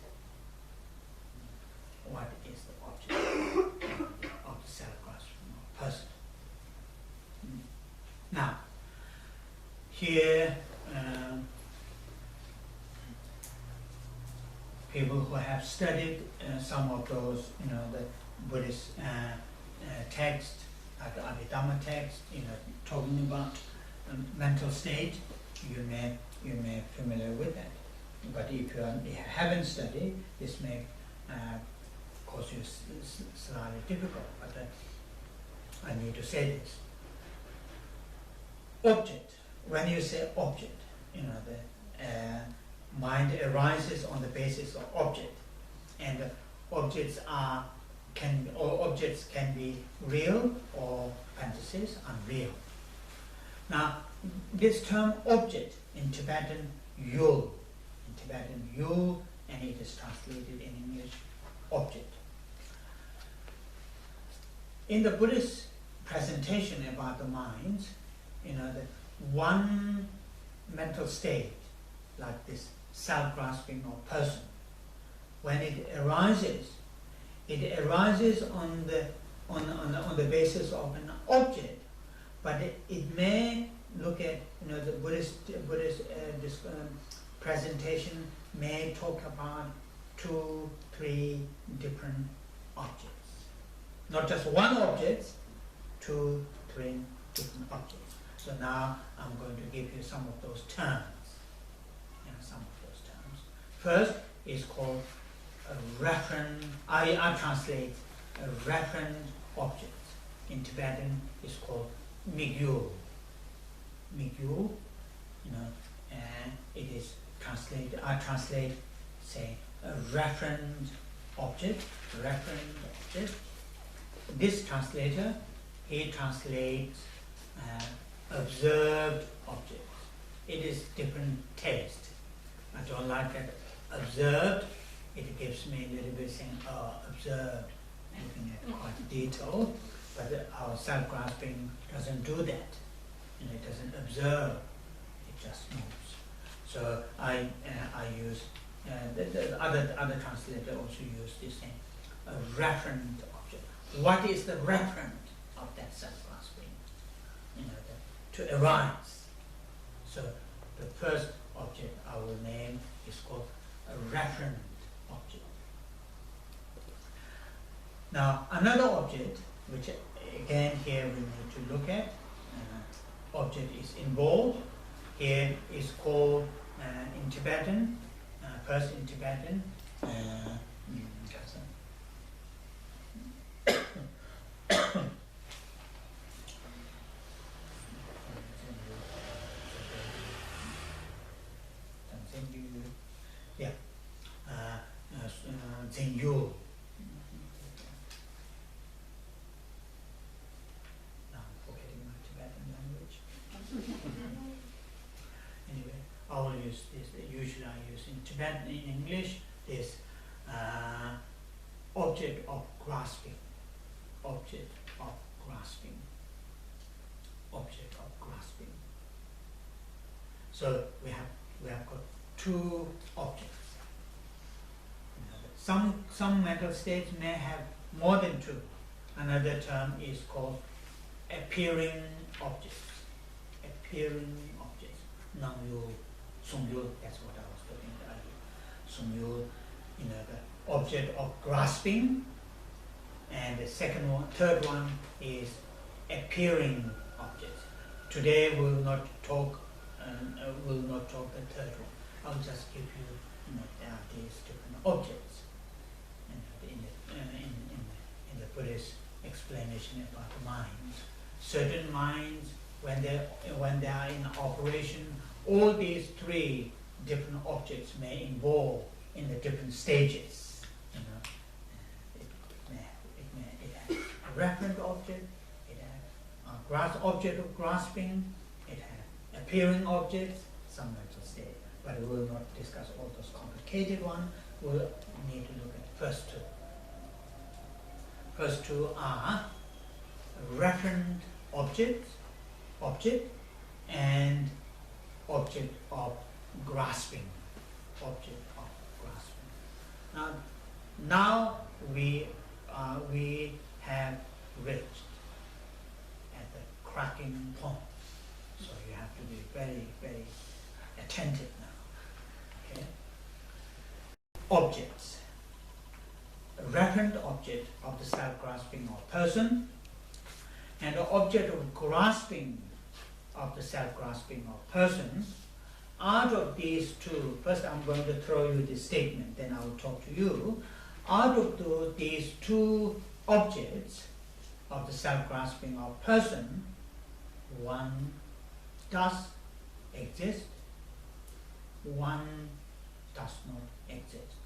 Speaker 1: What is the object of the self-grasping of person? Now, here, people who have studied some of those, the Buddhist texts, at the Abhidhamma text, talking about mental state, you may familiar with that. But if you haven't studied, this may cause you slightly difficult. But I need to say this. Object. When you say object, the mind arises on the basis of object, and objects can be real or fantasies, unreal. Now, this term object in Tibetan, yul, and it is translated in English, object. In the Buddhist presentation about the minds, the one mental state, like this self-grasping or person, when it arises on the basis of an object, but it may look at the Buddhist presentation may talk about 2-3 different objects, not just one object, 2-3 different objects. So now I'm going to give you some of those terms. First is called a referent. I translate a referent object. In Tibetan, it's called migyul. Migyul, and it is translated. I translate, say, a referent object. This translator, he translates observed object. It is different taste. I don't like that. Observed, it gives me a little bit saying, observed, looking at quite detail, but our self-grasping doesn't do that. It doesn't observe, it just moves. So I use, the other translator also use this thing, a referent object. What is the referent of that self-grasping? To arise. So the first object I will name is called a referent object. Now another object, which again here we need to look at, object is involved. Here is called in Tibetan, first in Tibetan, Zenyu. Now I'm forgetting my Tibetan language. Anyway, I will use this. Usually I use in Tibetan, in English, this object of grasping. Object of grasping. Object of grasping. So we have got two objects. Some mental states may have more than two. Another term is called appearing objects. Appearing objects. Nangyu, Sungyu, that's what I was talking about. Sungyu, the object of grasping. And the third one is appearing objects. Today we will not talk the third one. I'll just give you, there are these different objects. In the Buddhist explanation about the minds, certain minds, when they are in operation, all these three different objects may involve in the different stages. It has a referent object, it has a object of grasping, it has appearing objects, some mental state. But we will not discuss all those complicated ones. We'll need to look at the first two. First two are referent object and object of grasping. Object of grasping. Now we have reached at the cracking point. So you have to be very, very attentive now. Okay? Objects. A referent object of the self-grasping or person and the object of grasping of the self-grasping of person, out of these two, first I'm going to throw you this statement, then I will talk to you. Out of these two objects of the self-grasping of person, one does exist, one does not exist.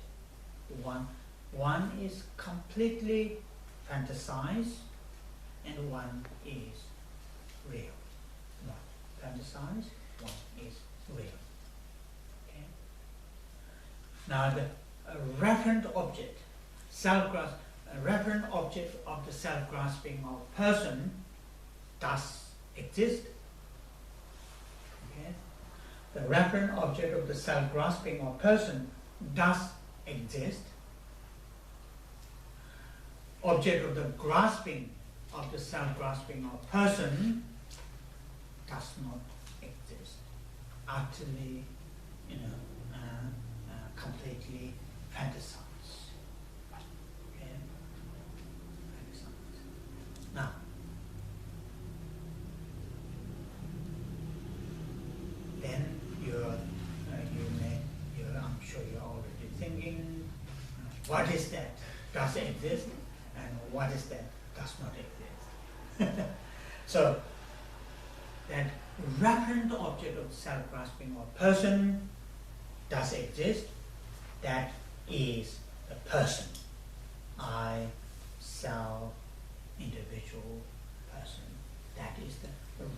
Speaker 1: One is completely fantasized, and one is real. Not fantasized, one is real. Okay? Now the referent object, referent object of the self-grasping of person does exist. Okay? The referent object of the self-grasping of person does exist. Object of the grasping of the self-grasping of person does not exist. Utterly, completely fantasized. Okay? Fantasized. Now, then I'm sure you're already thinking, what is that does exist, and what is that does not exist. So, that referent object of self-grasping of person does exist. That is the person. I, self, individual, person. That is the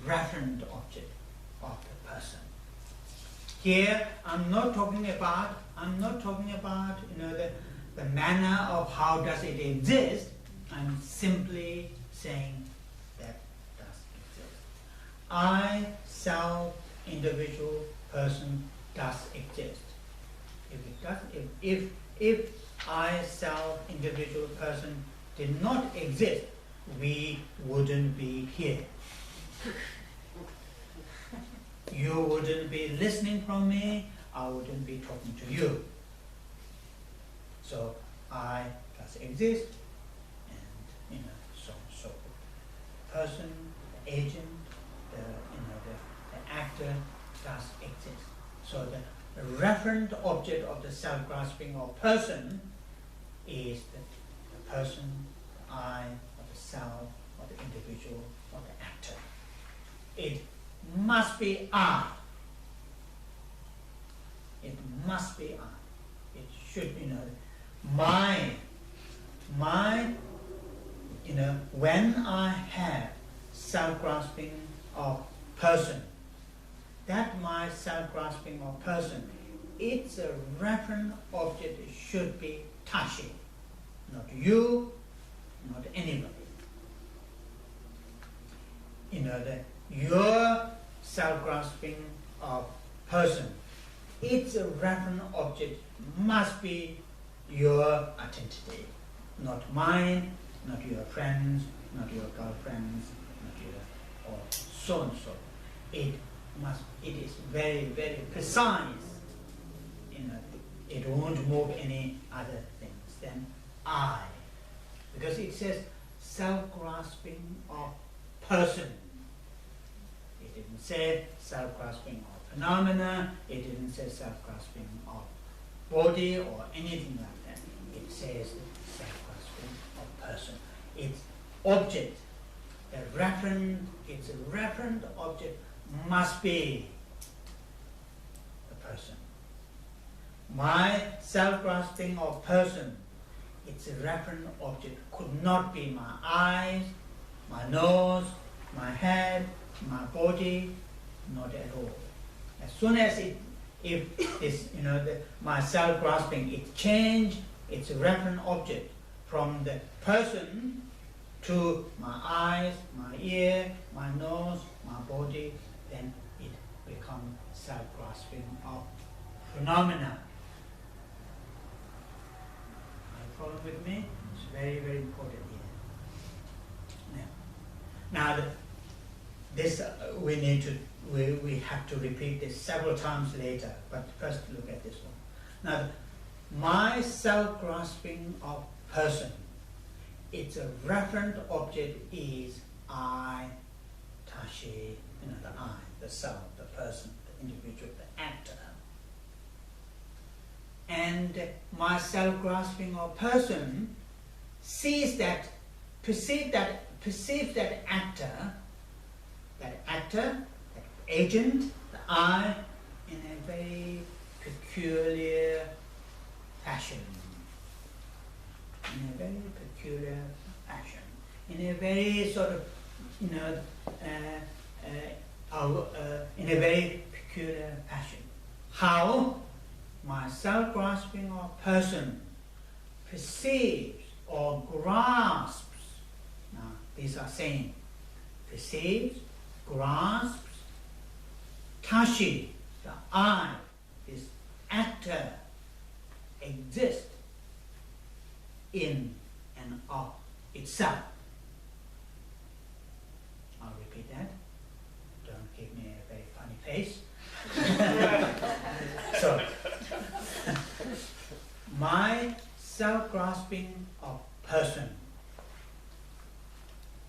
Speaker 1: referent object of the person. Here, I'm not talking about the manner of how does it exist. I'm simply saying that does exist. I, self, individual, person does exist. If it does, if I, self, individual, person did not exist, we wouldn't be here. You wouldn't be listening from me, I wouldn't be talking to you. So I does exist, and so on and so forth. Person, the agent, the actor does exist. So the referent object of the self-grasping of person is the person, the I, or the self, or the individual, or the actor. It must be I. It must be I. It should be when I have self-grasping of person, that my self-grasping of person, its a referent object should be Tashi. Not you, not anybody. Your self-grasping of person, its a referent object must be your identity. Not mine, not your friends, not your girlfriends, not your, or so and so. It is very, very precise. It won't move any other things than I. Because it says self-grasping of person. It didn't say self-grasping of phenomena, it didn't say self-grasping of body or anything like that. It says self-grasping of person. Its object, its referent object must be the person. My self-grasping of person, its referent object could not be my eyes, my nose, my head, my body, not at all. As soon as my self-grasping, it changed its referent object from the person to my eyes, my ear, my nose, my body, then it becomes self-grasping of phenomena. Are you following with me? It's very, very important here. Now this we have to repeat this several times later, but first look at this one. Now, my self-grasping of person, its a referent object is I, Tashi, the I, the self, the person, the individual, the actor. And my self-grasping or person perceives that actor, that agent, the I, in a very peculiar fashion. In a very peculiar fashion. In a very sort of, in a very peculiar fashion. How my self-grasping or person perceives or grasps, now these are saying, perceives, grasps, Tashi, the I, this actor, exists in and of itself. I'll repeat that. Don't give me a very funny face. So, my self-grasping of person,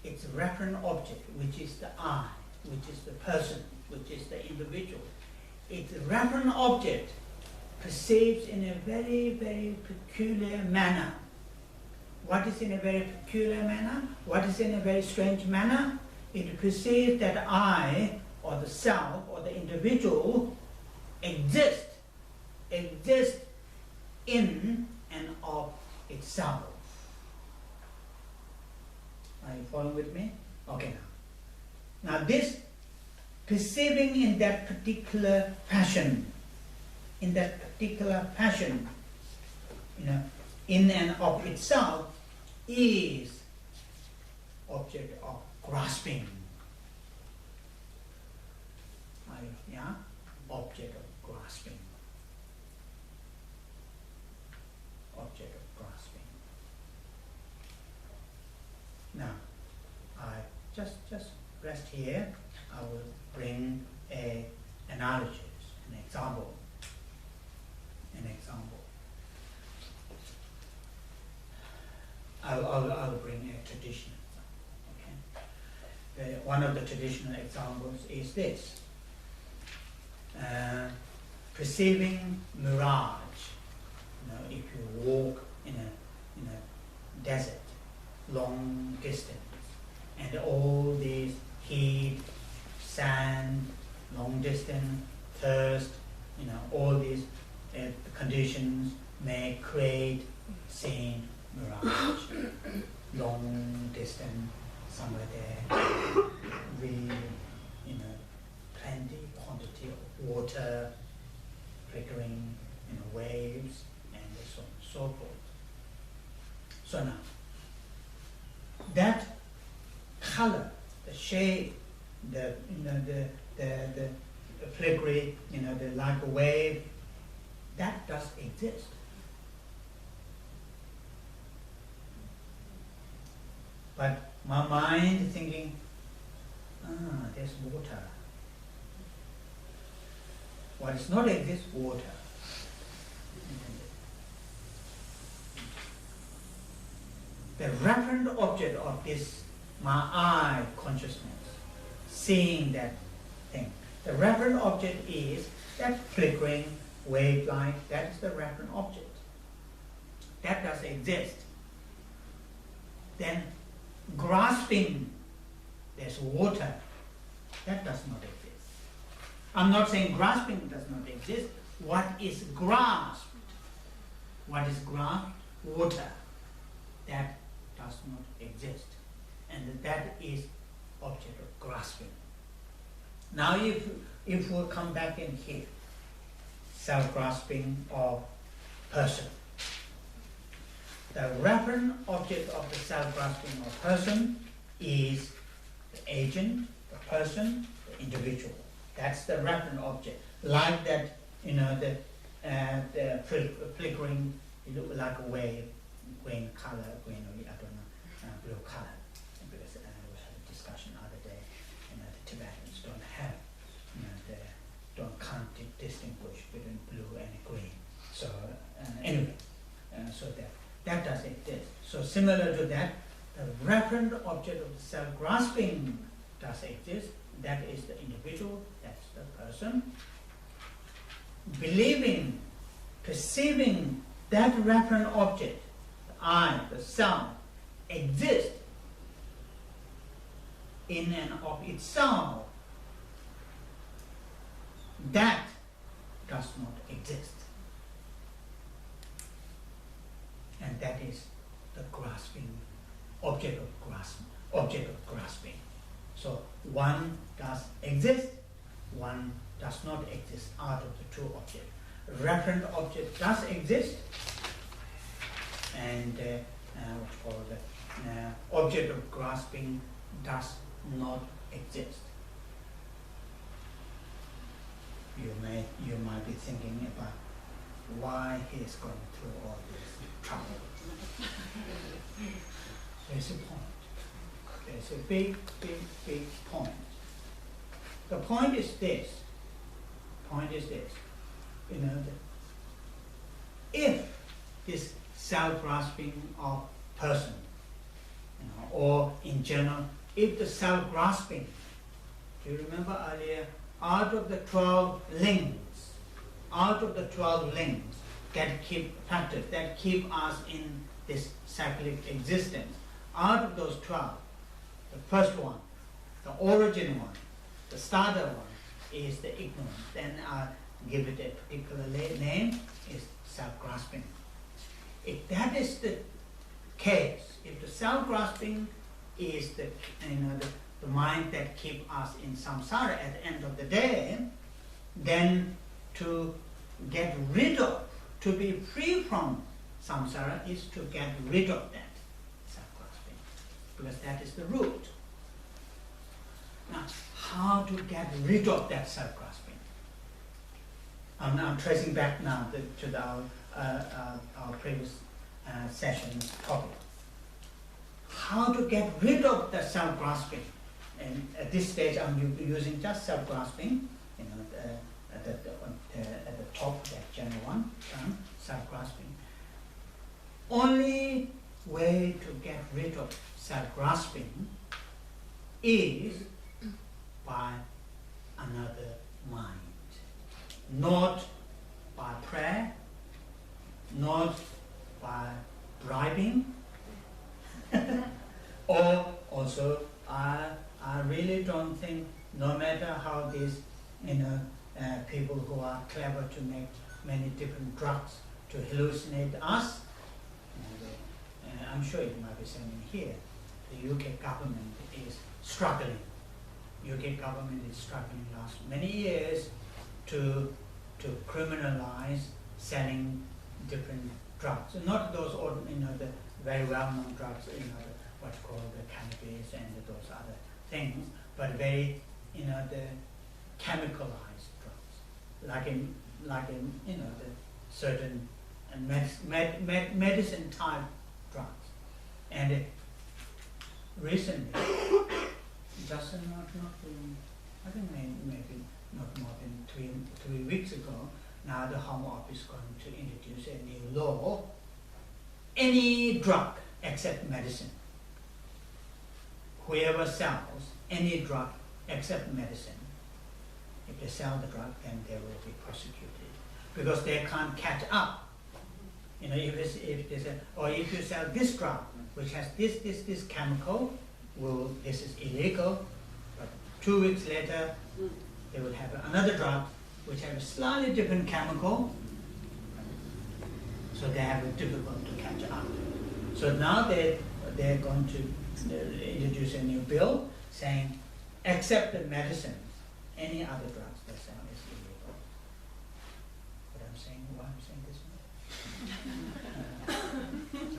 Speaker 1: its referent object, which is the I, which is the person, which is the individual, its referent object perceives in a very, very peculiar manner. What is in a very peculiar manner? What is in a very strange manner? It perceives that I, or the self, or the individual, exists in and of itself. Are you following with me? Okay, now this perceiving in that particular fashion, in and of itself, is object of grasping. Yeah? Object of grasping. Object of grasping. Now, I just rest here. I will bring an analogy, an example. I'll bring a traditional example. Okay? One of the traditional examples is this. Perceiving mirage. If you walk in a desert, long distance, and all these heat, sand, long distance, thirst, all these conditions may create seeing mirage. Long distance, somewhere there, plenty quantity of water, flickering, waves, and so on and so forth. So now, that color, the shade, the flickering, the like a wave, that does exist. But my mind thinking, there's water. What does not exist? Water. The referent object of this, my eye consciousness, seeing that thing. The referent object is that flickering wave-like, that is the referent object. That does exist. Then grasping, there's water, that does not exist. I'm not saying grasping does not exist. What is grasped? What is grasped? Water. That does not exist. And that is object of grasping. Now if we come back in here, self-grasping of person. The referent object of the self-grasping of person is the agent, the person, the individual. That's the referent object. Like that, the flickering, it looks like a wave, green color, I don't know, blue color. Because we had a discussion the other day, the Tibetans can't distinguish between blue and green. So anyway, so that does exist. So similar to that, the referent object of the self-grasping does exist, that is the individual, that's the person. Believing, perceiving that referent object, the I, the self, exists in and of itself, that does not exist. And that is the grasping, object of grasping. So one does exist, one does not exist out of the two objects. Referent object does exist, and what's called the object of grasping does not exist. You might be thinking about why he is going through all this trouble. There's a point. There's a big point. The point is this. You know, if this self-grasping of person, you know, or in general, if the self-grasping, do you remember earlier, out of the 12 links that keep factors, that keep us in this cyclic existence, out of those 12, the first one, the origin one, the starter one, is the ignorance. Then I give it a particular name, is self-grasping. If that is the case, if the self-grasping is the mind that keeps us in samsara at the end of the day, then to get rid of, to be free from samsara is to get rid of that self-grasping, because that is the root. Now, how to get rid of that self-grasping? I'm tracing back now to our previous session's topic. How to get rid of the self-grasping? And at this stage, I'm using just self-grasping, you know, at the top, that general one, self-grasping. Only way to get rid of self-grasping is by another mind. Not by prayer, not by bribing, or also I really don't think, no matter how these people who are clever to make many different drugs to hallucinate us, I'm sure it might be saying here, the UK government is struggling. UK government is struggling last many years to criminalize selling different drugs. Not those, the very well-known drugs, what's called the cannabis and those other things, but very, the chemicalized drugs, like in the certain medicine type drugs. And recently, just I think maybe not more than three weeks ago, now the Home Office is going to introduce a new law. Any drug except medicine, whoever sells any drug except medicine, if they sell the drug, then they will be prosecuted, because they can't catch up. If they say, or if you sell this drug which has this chemical, this is illegal, but 2 weeks later they will have another drug which has a slightly different chemical, so they have a difficult to catch up. So now they're going to introduce a new bill saying, except the medicines, any other drugs they sell is illegal. But I'm saying, why I'm saying this one?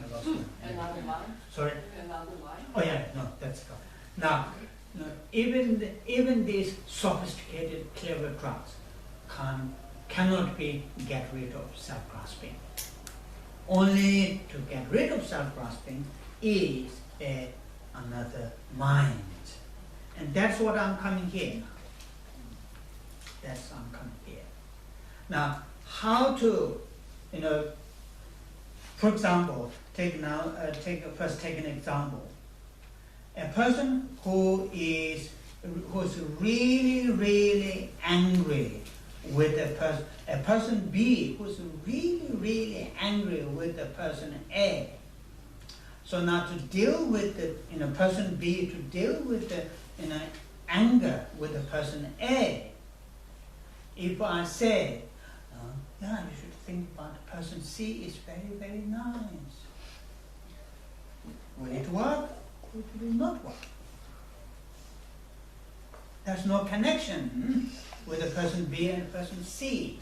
Speaker 1: I lost my
Speaker 3: Another line?
Speaker 1: Sorry?
Speaker 3: Another line?
Speaker 1: Oh yeah, no, that's correct. Now, even these sophisticated, clever drugs cannot get rid of self-grasping. Only to get rid of self-grasping is another mind. And that's what I'm coming here now. I'm coming here. Now, how to, for example, take an example. a person who's really, really angry with a person B who's really, really angry with the person A. So now to deal with the person B, to deal with the anger with the person A, if I say, yeah, you should think about the person C is very, very nice. Will it work? It will not work. There's no connection with the person B and person C.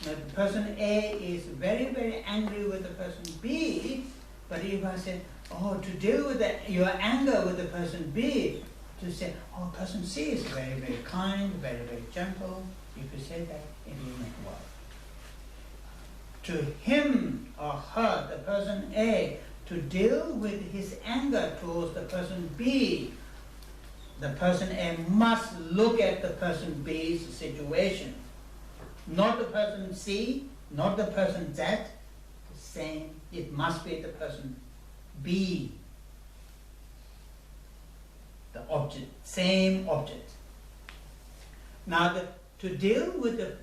Speaker 1: Now, the person A is very, very angry with the person B, but if I say, oh, to deal with your anger with the person B, to say, oh, person C is very, very kind, very, very gentle, if you say that, it will not work. To him or her, the person A, to deal with his anger towards the person B, the person A must look at the person B's situation. Not the person C, not the person Z, the same, it must be the person B. The object, same object. Now to deal with the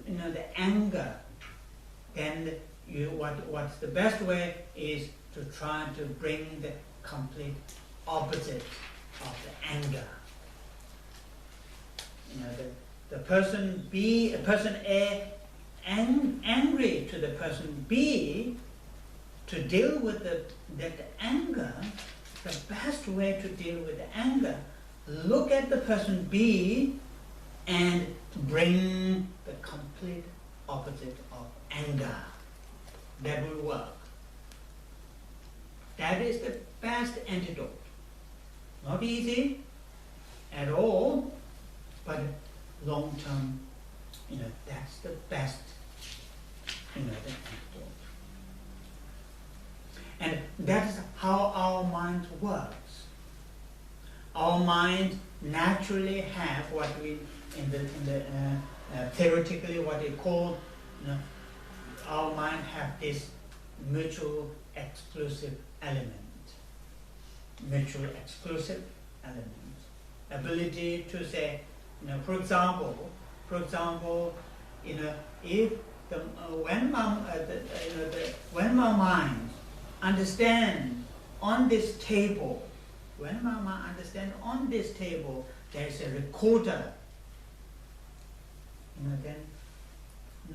Speaker 1: anger, then what's the best way is to try to bring the complete opposite of the anger. The person B, person A, angry to the person B, to deal with that anger, the best way to deal with the anger, look at the person B and bring the complete opposite of anger. That will work. That is the best antidote. Not easy at all, but long term, that's the best, the antidote. And that's how our mind works. Our mind naturally have what we, theoretically, what they call, our mind have this mutual exclusive element. Mutual exclusive element. Ability to say, for example, if when my mind understand on this table, there's a recorder, then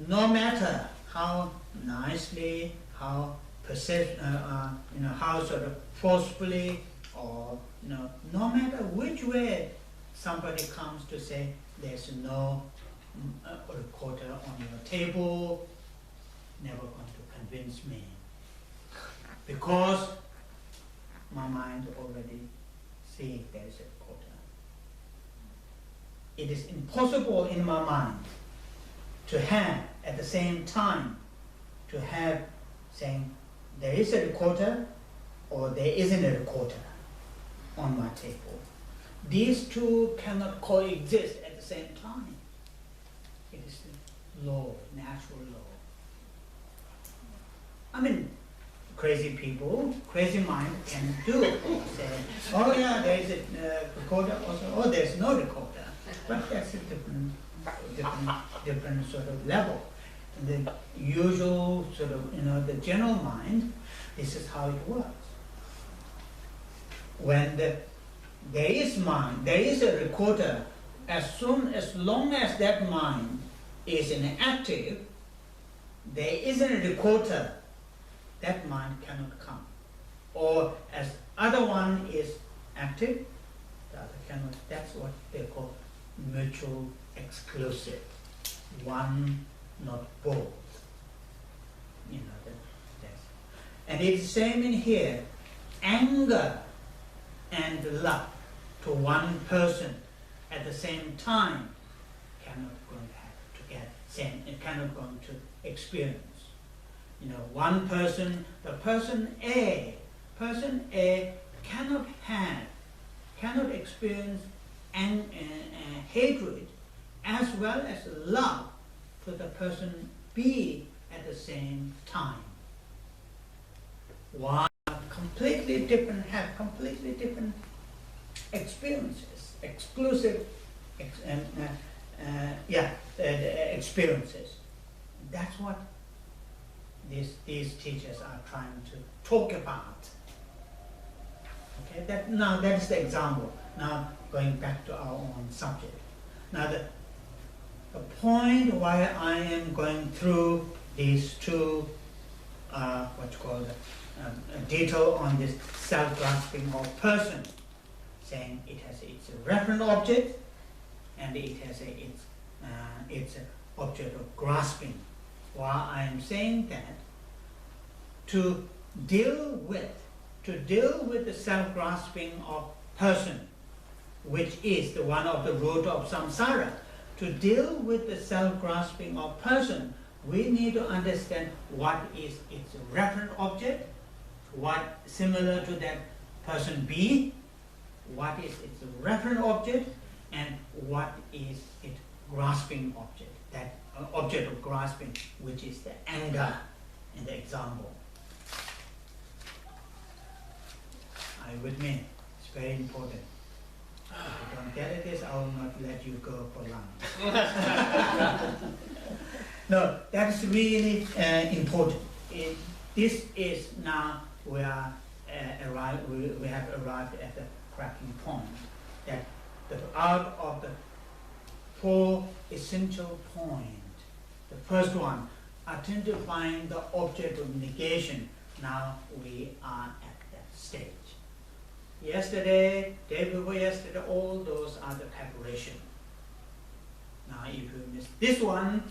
Speaker 1: no matter how nicely, how how sort of forcefully, or no matter which way somebody comes to say there's no recorder on your table, never going to convince me, because my mind already seeing there's a recorder. It is impossible in my mind to have at the same time to have saying there is a recorder or there isn't a recorder on my table. These two cannot coexist at the same time. It is the law, natural law. I mean, crazy people, crazy mind can do it. Say, oh yeah, there is a recorder also, oh there's no recorder. But that's a different sort of level. The usual sort of, the general mind, this is how it works. When there is mind, there is a recorder, as long as that mind is inactive, there isn't a recorder, that mind cannot come. Or as other one is active, the other cannot. That's what they call mutual exclusive. One, not both. And it's the same in here. Anger and love to one person at the same time cannot going to have together. It cannot going to experience. One person, the person A cannot experience hatred as well as love to the person B at the same time. One have completely different experiences, exclusive experiences. That's what these teachers are trying to talk about. Okay, that is the example. Now going back to our own subject. Now the point why I am going through these two detail on this self-grasping of person, saying it has its referent object and it has its object of grasping. Why I am saying that, to deal with the self-grasping of person, which is the one of the root of samsara, to deal with the self-grasping of person, we need to understand what is its referent object, what similar to that person B, what is its referent object, and what is its grasping object, that object of grasping, which is the anger in the example. Are you with me? It's very important. If you don't get this, I will not let you go for lunch. No, that's really important. This is now we have arrived at the cracking point, that out of the four essential points, the first one, identifying the object of negation. Now we are at that stage. Yesterday, day before yesterday, all those are the preparation. Now if you miss this one,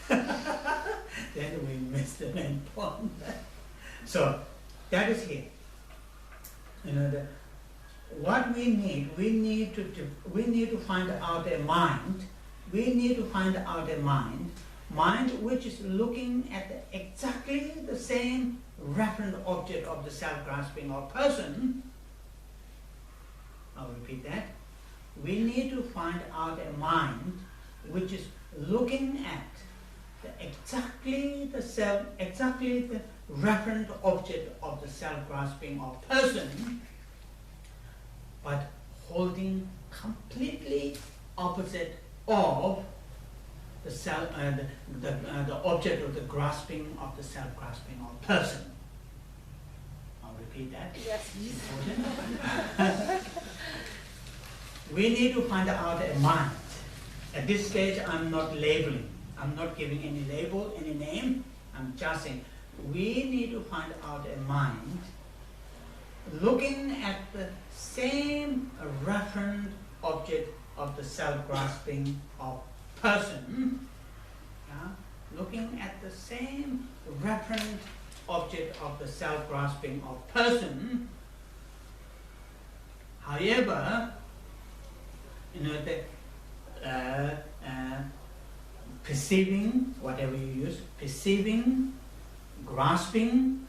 Speaker 1: then we miss the main point. So that is here. What we need to find out a mind. We need to find out a mind which is looking at exactly the same referent object of the self-grasping of person. I'll repeat that. We need to find out a mind which is looking at exactly the referent object of the self-grasping of person, but holding completely opposite of the object of the grasping of the self-grasping of person. I'll repeat that.
Speaker 3: Yes.
Speaker 1: Important. We need to find out a mind. At this stage, I'm not labeling. I'm not giving any label, any name. I'm just saying we need to find out a mind looking at the same referent object of the self-grasping of person. Looking at the same referent object of the self-grasping of person. However, perceiving, whatever you use, perceiving, grasping,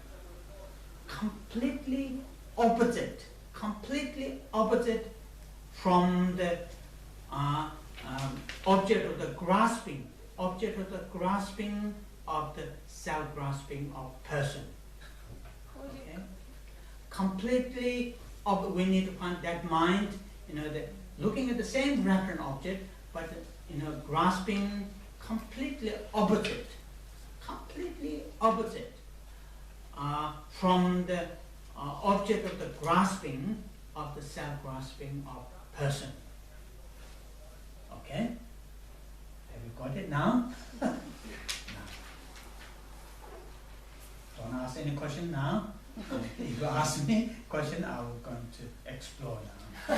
Speaker 1: completely opposite from the object of the grasping of the self-grasping of person. Okay? Completely, we need to find that mind, looking at the same referent object, but grasping completely opposite from the object of the grasping of the self-grasping of person. Okay? Have you got it now? No. Don't ask any question now. If you ask me question, I'm going to explore now.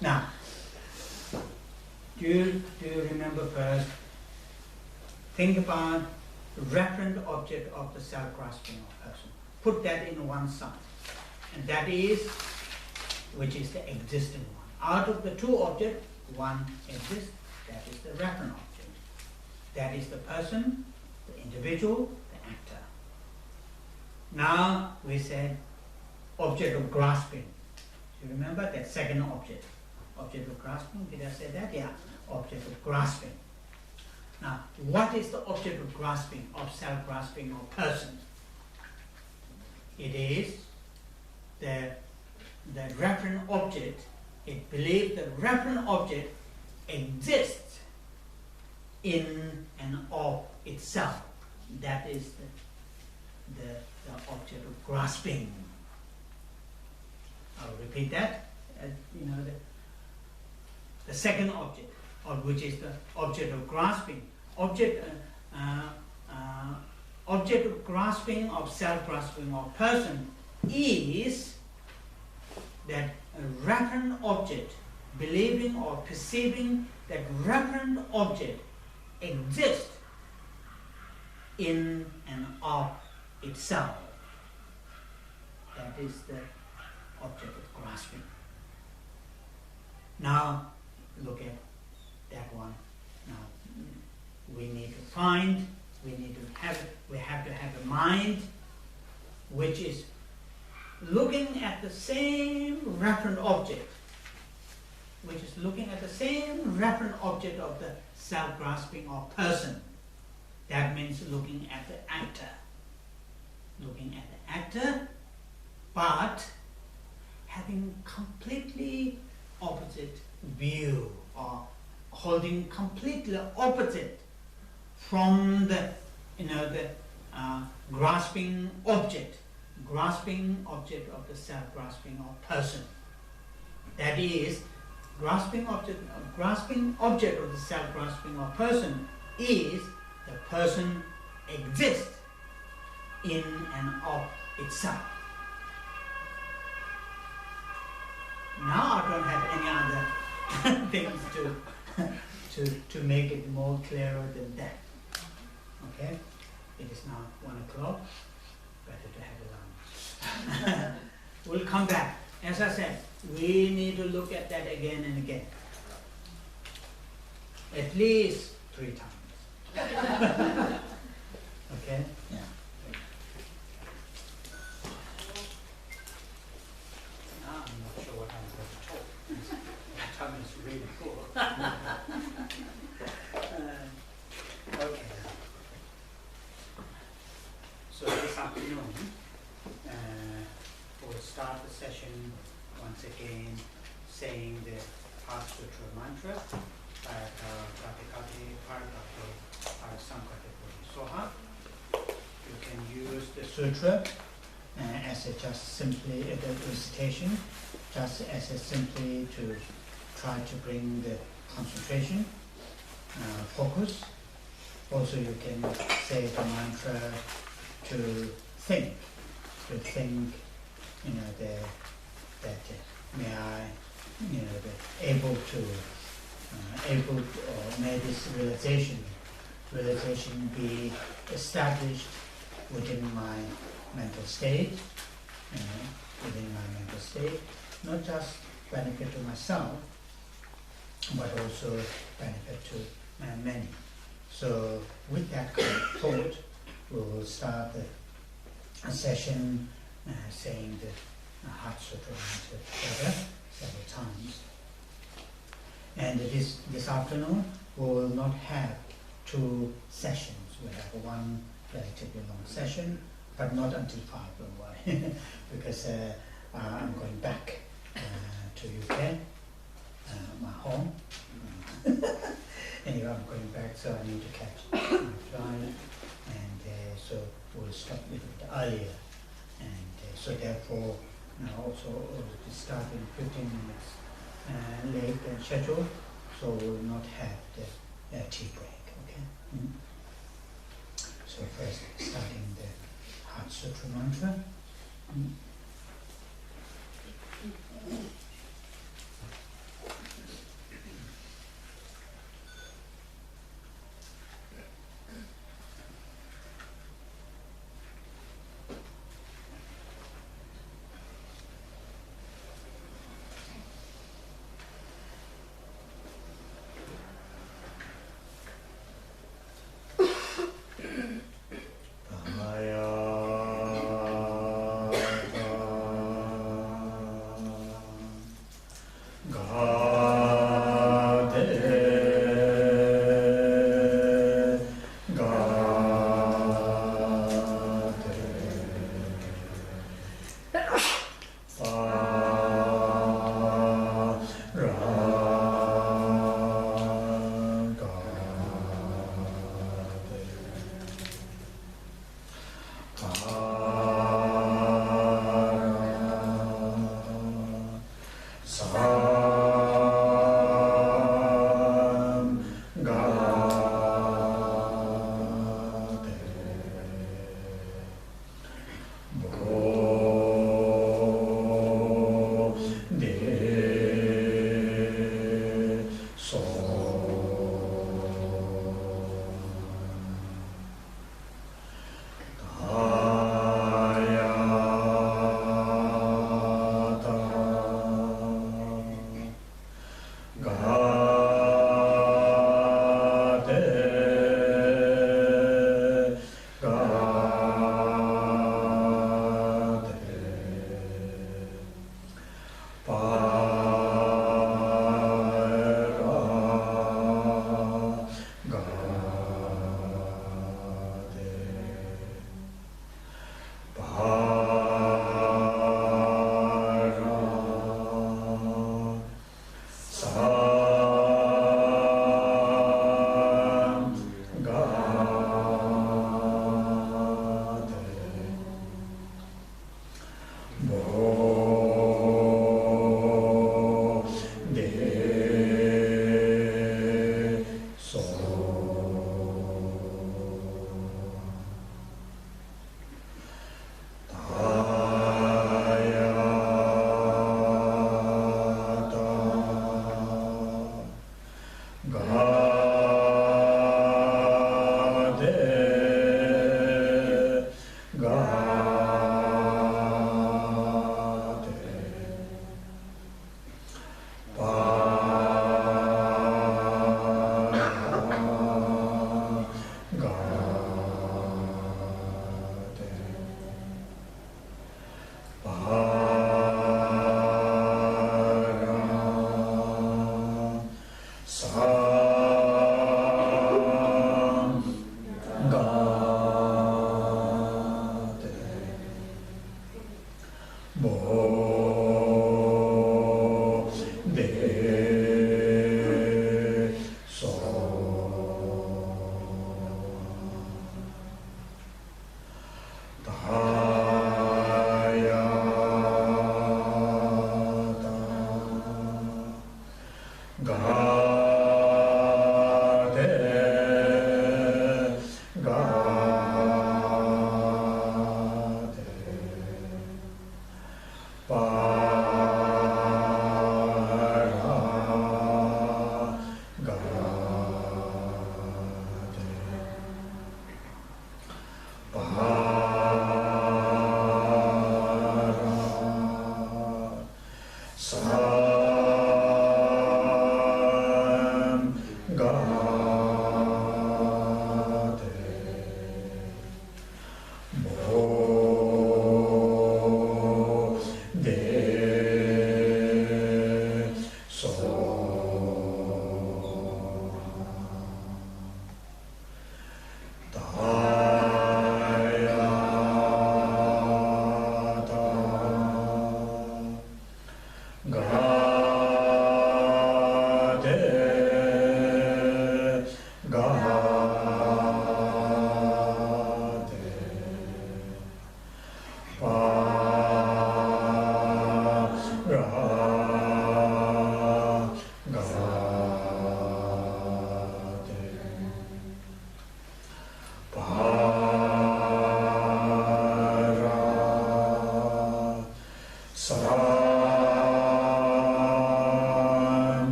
Speaker 1: Now, do you remember first? Think about the referent object of the self-grasping of person. Put that in one side. And that is, which is the existing one. Out of the two objects, one exists, that is the referent object. That is the person, the individual, the actor. Now we said object of grasping. Do you remember that second object? Object of grasping, did I say that? Yeah, object of grasping. Now, what is the object of grasping, of self-grasping of person? It is the it believes the referent object exists in and of itself. That is the object of grasping. I'll repeat that. The second object, or which is the object of grasping. Object of grasping, of self-grasping, of person is that a referent object, believing or perceiving that referent object exists in and of itself. That is the object of grasping. Now, look at that one. Now, we have to have a mind which is looking at the same referent object, of the self-grasping or person. That means looking at the actor, but having completely opposite view, or holding completely opposite from the grasping object of the self-grasping or person. That is, grasping object of the self-grasping or person is the person exists in and of itself. Now I don't have any other things to make it more clearer than that. Okay? It is now 1 o'clock. Better to have a lunch. We'll come back. As I said, we need to look at that again and again. At least 3 times. Okay? Yeah. Now I'm not sure what I'm going to talk. My tongue is really full. Okay. So this afternoon, we'll start the session once again saying the Heart Sutra mantra by Pratikati Parasankata Soha. You can use the sutra as a just simply the recitation, just as a simply to try to bring the concentration, focus. Also, you can say the mantra to think, may I, able to, may this realization be established within my mental state, not just benefit to myself, but also benefit to many. So with that kind of thought, we will start the session saying the Heart Sutra together several times. And this afternoon, we will not have 2 sessions. We'll have one relatively long session, but not until 5, don't worry, because I'm going back to UK, my home. Anyway, I'm going back, so I need to catch my flight, and so we'll stop a little bit earlier. And so therefore, now also we'll start in 15 minutes late than scheduled, so we'll not have the tea break, okay? Mm-hmm. So first, starting the Heart Sutra mantra. Mm-hmm.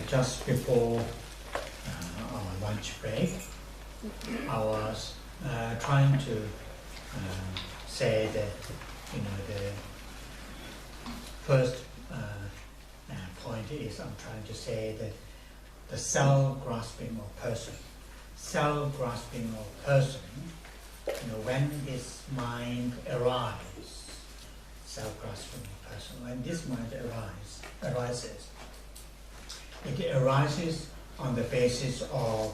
Speaker 1: Just before our lunch break, I was trying to say that, the first point is I'm trying to say that the self-grasping of person, when this mind arises, self-grasping of person, when this mind arises, it arises on the basis of,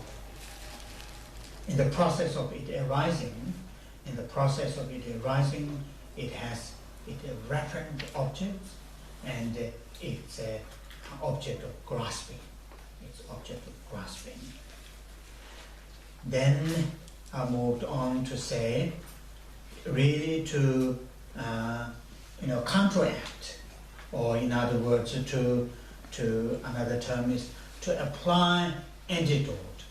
Speaker 1: in the process of it arising, it has a referent object, and it's an object of grasping. Then I moved on to say, really to counteract, or in other words, to another term is to apply antidote.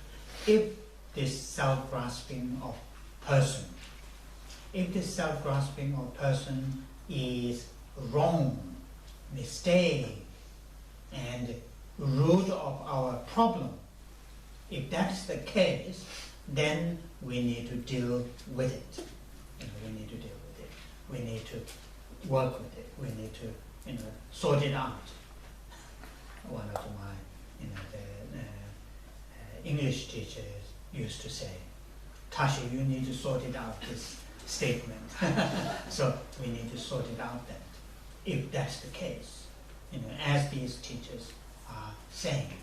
Speaker 1: If this self-grasping of person is wrong, mistake, and root of our problem, if that's the case, then we need to deal with it. We need to work with it. We need to sort it out. One of my English teachers used to say, Tashi, you need to sort it out, this statement. So we need to sort it out then, if that's the case. As these teachers are saying,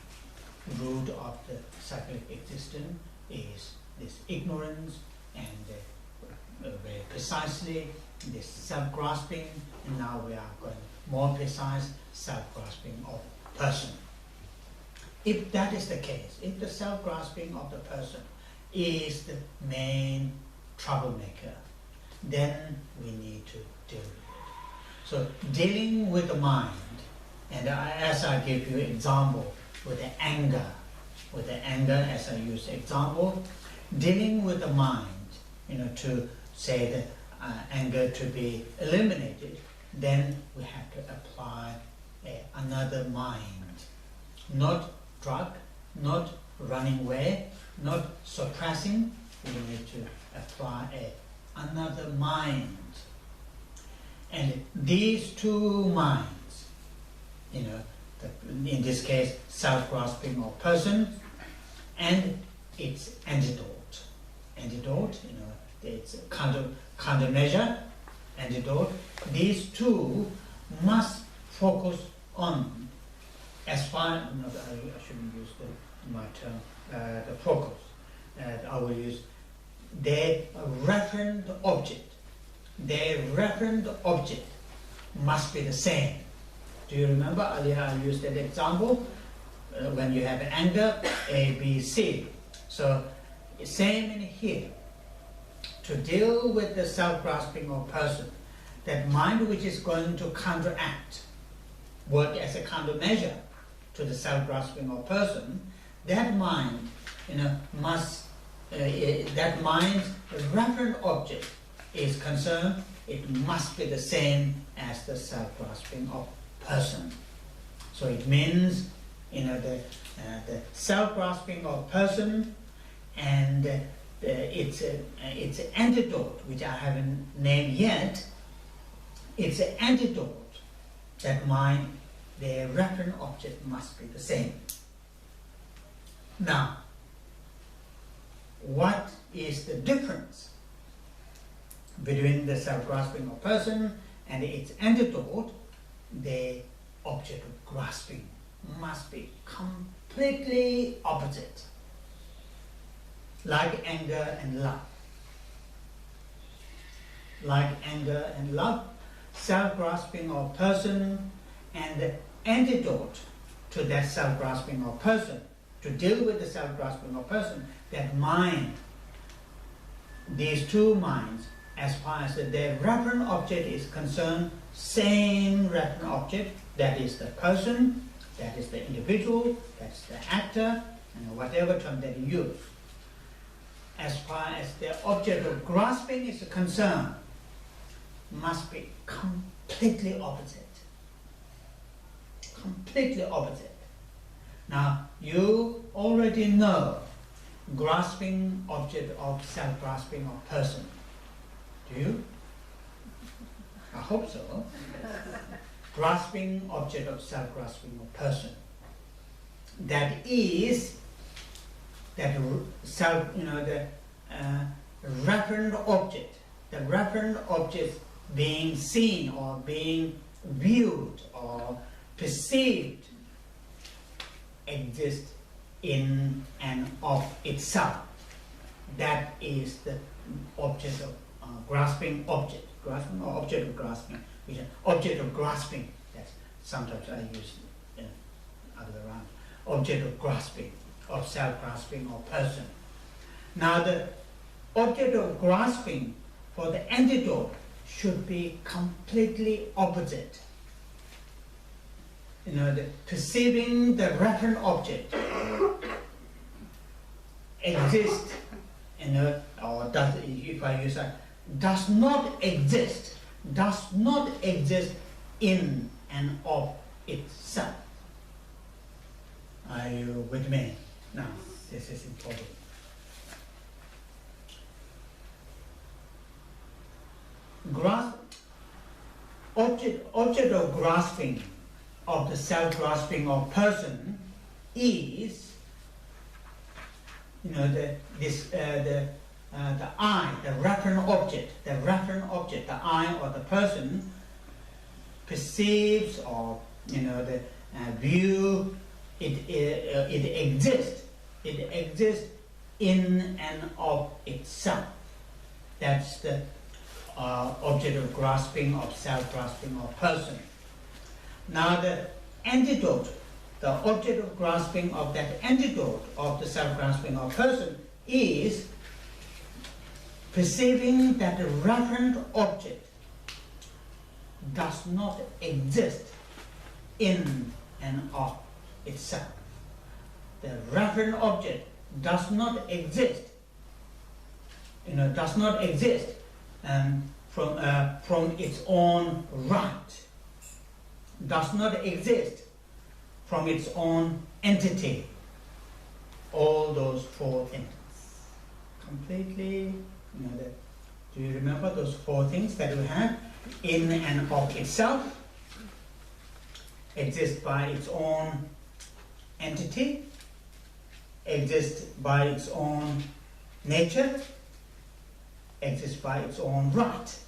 Speaker 1: root of the cyclic existence is this ignorance, and very precisely this self-grasping, and now we are going more precise, self-grasping of person. If that is the case, if the self-grasping of the person is the main troublemaker, then we need to deal with it. So dealing with the mind, and as I give you example with the anger, as I use example, dealing with the mind, to say that anger to be eliminated, then we have to apply another mind, not drug, not running away, not suppressing. We need to apply another mind. And these two minds, in this case, self-grasping or person, and its antidote. Antidote, it's a countermeasure, antidote. These two must focus on, as far, I shouldn't use my term, the focus. I will use their referent object. Their referent object must be the same. Do you remember earlier I used that example? When you have anger, A, B, C. So, same in here. To deal with the self-grasping of person, that mind which is going to counteract, work as a countermeasure to the self-grasping of person, that mind, must, that mind's referent object is concerned, it must be the same as the self-grasping of person. So it means, the self-grasping of person and its antidote, which I haven't named yet, it's an antidote. That mind, their referent object must be the same. Now, what is the difference between the self-grasping of person and its antidote? The object of grasping must be completely opposite, like anger and love. Like anger and love, self-grasping of person and the antidote to that self-grasping of person, to deal with the self-grasping of person, that mind, these two minds, as far as their referent object is concerned, same referent object, that is the person, that is the individual, that's the actor, and whatever term that you use. As far as the object of grasping is concerned, must be completely opposite. Completely opposite. Now, you already know grasping object of self-grasping of person. Do you? I hope so. Grasping object of self-grasping of person. That is that self, the referent object. The referent object being seen or being viewed or perceived exists in and of itself. That is the object of grasping object. Grasping or object of grasping. Which is object of grasping. That's sometimes I use other way around. Object of grasping, of self-grasping or person. Now the object of grasping for the antidote should be completely opposite. The perceiving the referent object exists, or does, if I use that, does not exist in and of itself. Are you with me? Now, this is important. Object of grasping of the self-grasping of person is, the I, the referent object, the I or the person perceives or view. It exists in and of itself. That's the object of grasping of self-grasping of person. Now the antidote, the object of grasping of that antidote of the self-grasping of person is perceiving that the referent object does not exist in and of itself. The referent object does not exist, from its own right, does not exist from its own entity. all those four things. Completely, do you remember those four things that we have? In and of itself, exists by its own entity, exists by its own nature, exists by its own right.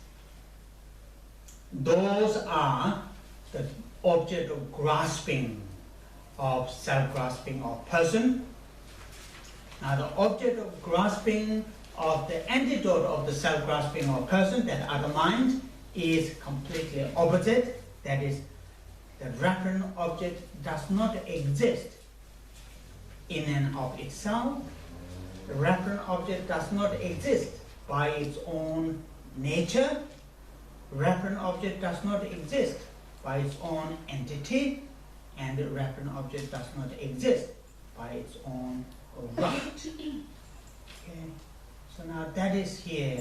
Speaker 1: Those are the object of grasping, of self-grasping of person. Now the object of grasping of the antidote of the self-grasping of person, that other mind, is completely opposite. That is, the referent object does not exist in and of itself. The referent object does not exist by its own nature. Referent object does not exist by its own entity, and the referent object does not exist by its own right. Okay. So now that is here.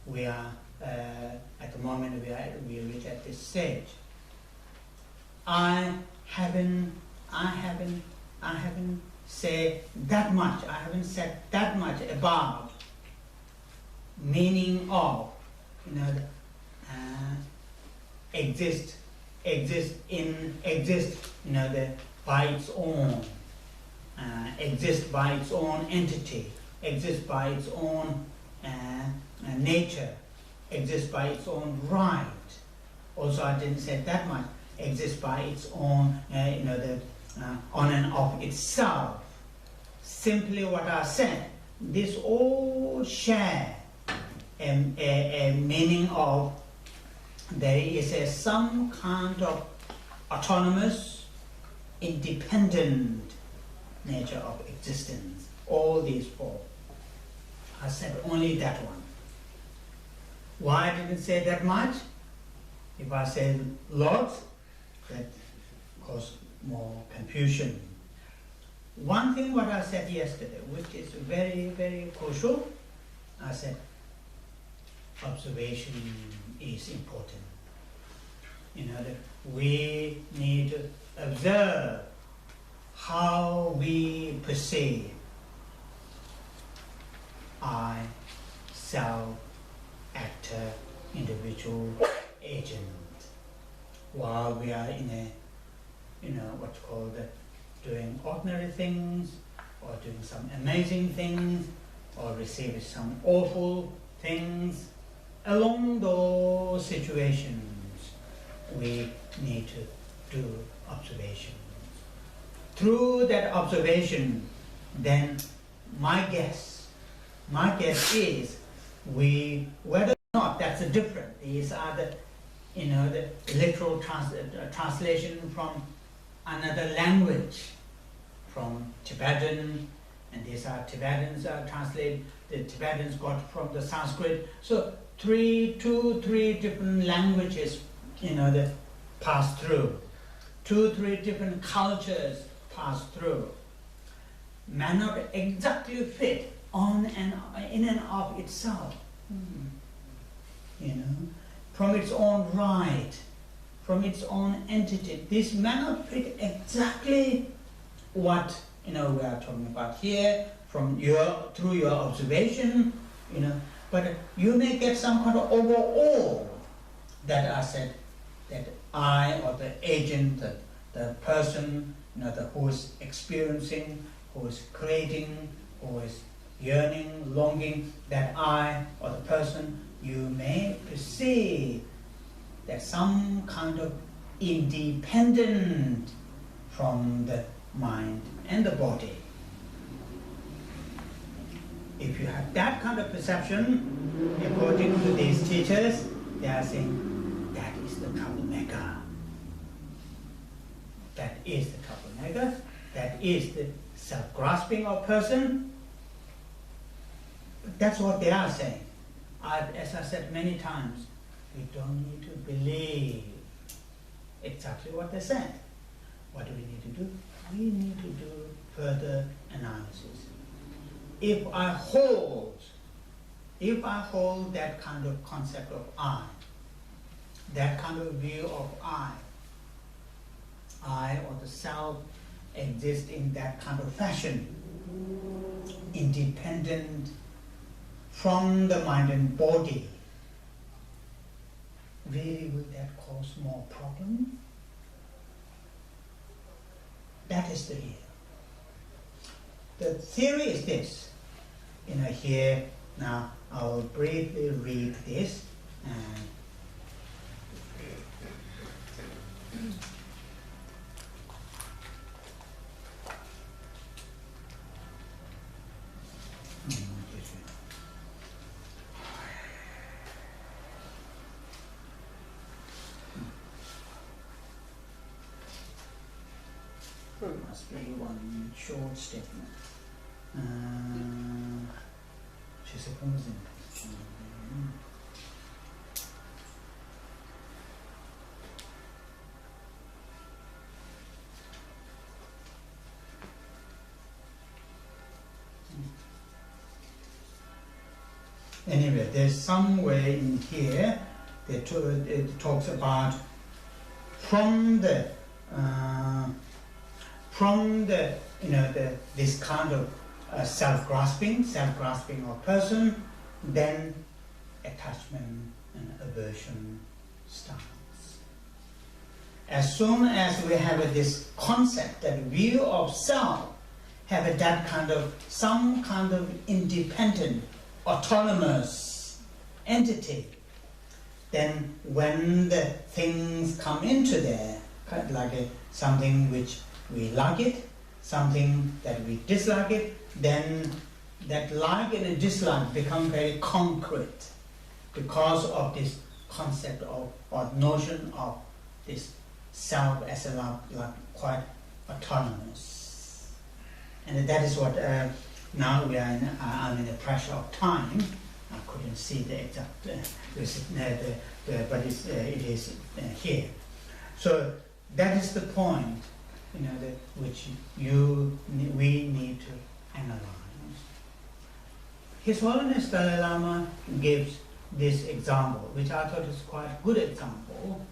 Speaker 1: We are at the moment we reach at this stage. I haven't said that much. I haven't said that much about meaning of exist by its own, exist by its own entity, exist by its own nature, exist by its own right. Also, I didn't say that much. Exist by its own, on and of itself. Simply what I said. This all share a meaning of there is some kind of autonomous, independent nature of existence. All these four. I said only that one. Why I didn't say that much? If I say lots, that causes more confusion. One thing what I said yesterday, which is very, very crucial, I said observation is important. That we need to observe how we perceive I, self, actor, individual, agent, while we are in a, what's called doing ordinary things, or doing some amazing things, or receiving some awful things. Along those situations, we need to do observations. Through that observation, then my guess is whether or not that's a different. These are the literal translation from another language, from Tibetan, and these are Tibetans translate. The Tibetans got from the Sanskrit. So two, three different languages, that pass through. 2, 3 different cultures pass through. May not exactly fit on and in and of itself. From its own right, from its own entity. This may not fit exactly what we are talking about here through your observation, but you may get some kind of overall that I said that I, or the agent, the person, who is experiencing, who is creating, who is yearning, longing, that I, or the person, you may perceive that some kind of independent from the mind and the body. If you have that kind of perception, according to these teachers, they are saying that is the troublemaker. That is the troublemaker. That is the self-grasping of person. That's what they are saying. As I said many times, we don't need to believe exactly what they said. What do we need to do? We need to do further analysis. If I hold that kind of concept of I, that kind of view of I or the self exist in that kind of fashion, independent from the mind and body, really would that cause more problem? That is the real. The theory is this. Here, now I'll briefly read this. Must be one short statement. She's supposing. Anyway, there's some way in here that it talks about from the this kind of self-grasping of person, then attachment and aversion starts. As soon as we have this concept, that view of self, have that kind of some kind of independent, autonomous entity, then when the things come into there, kind of like something which we like it, something that we dislike it, then that like and dislike become very concrete because of this concept of or notion of this self as a like quite autonomous. And that is what now we are I'm in the pressure of time. I couldn't see the exact but it is here. So that is the point, which we need to analyze. His Holiness Dalai Lama gives this example, which I thought is quite a good example.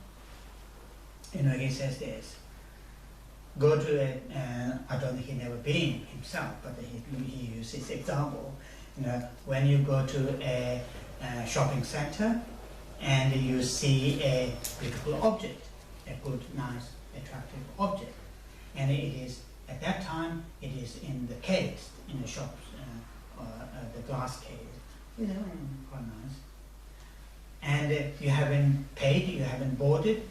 Speaker 1: He says this: go to I don't think he never been himself, but he uses this example. When you go to a shopping center and you see a beautiful object, a good, nice, attractive object, and it is at that time it is in the case, in the shops, the glass case, quite nice, and you haven't paid, you haven't bought it,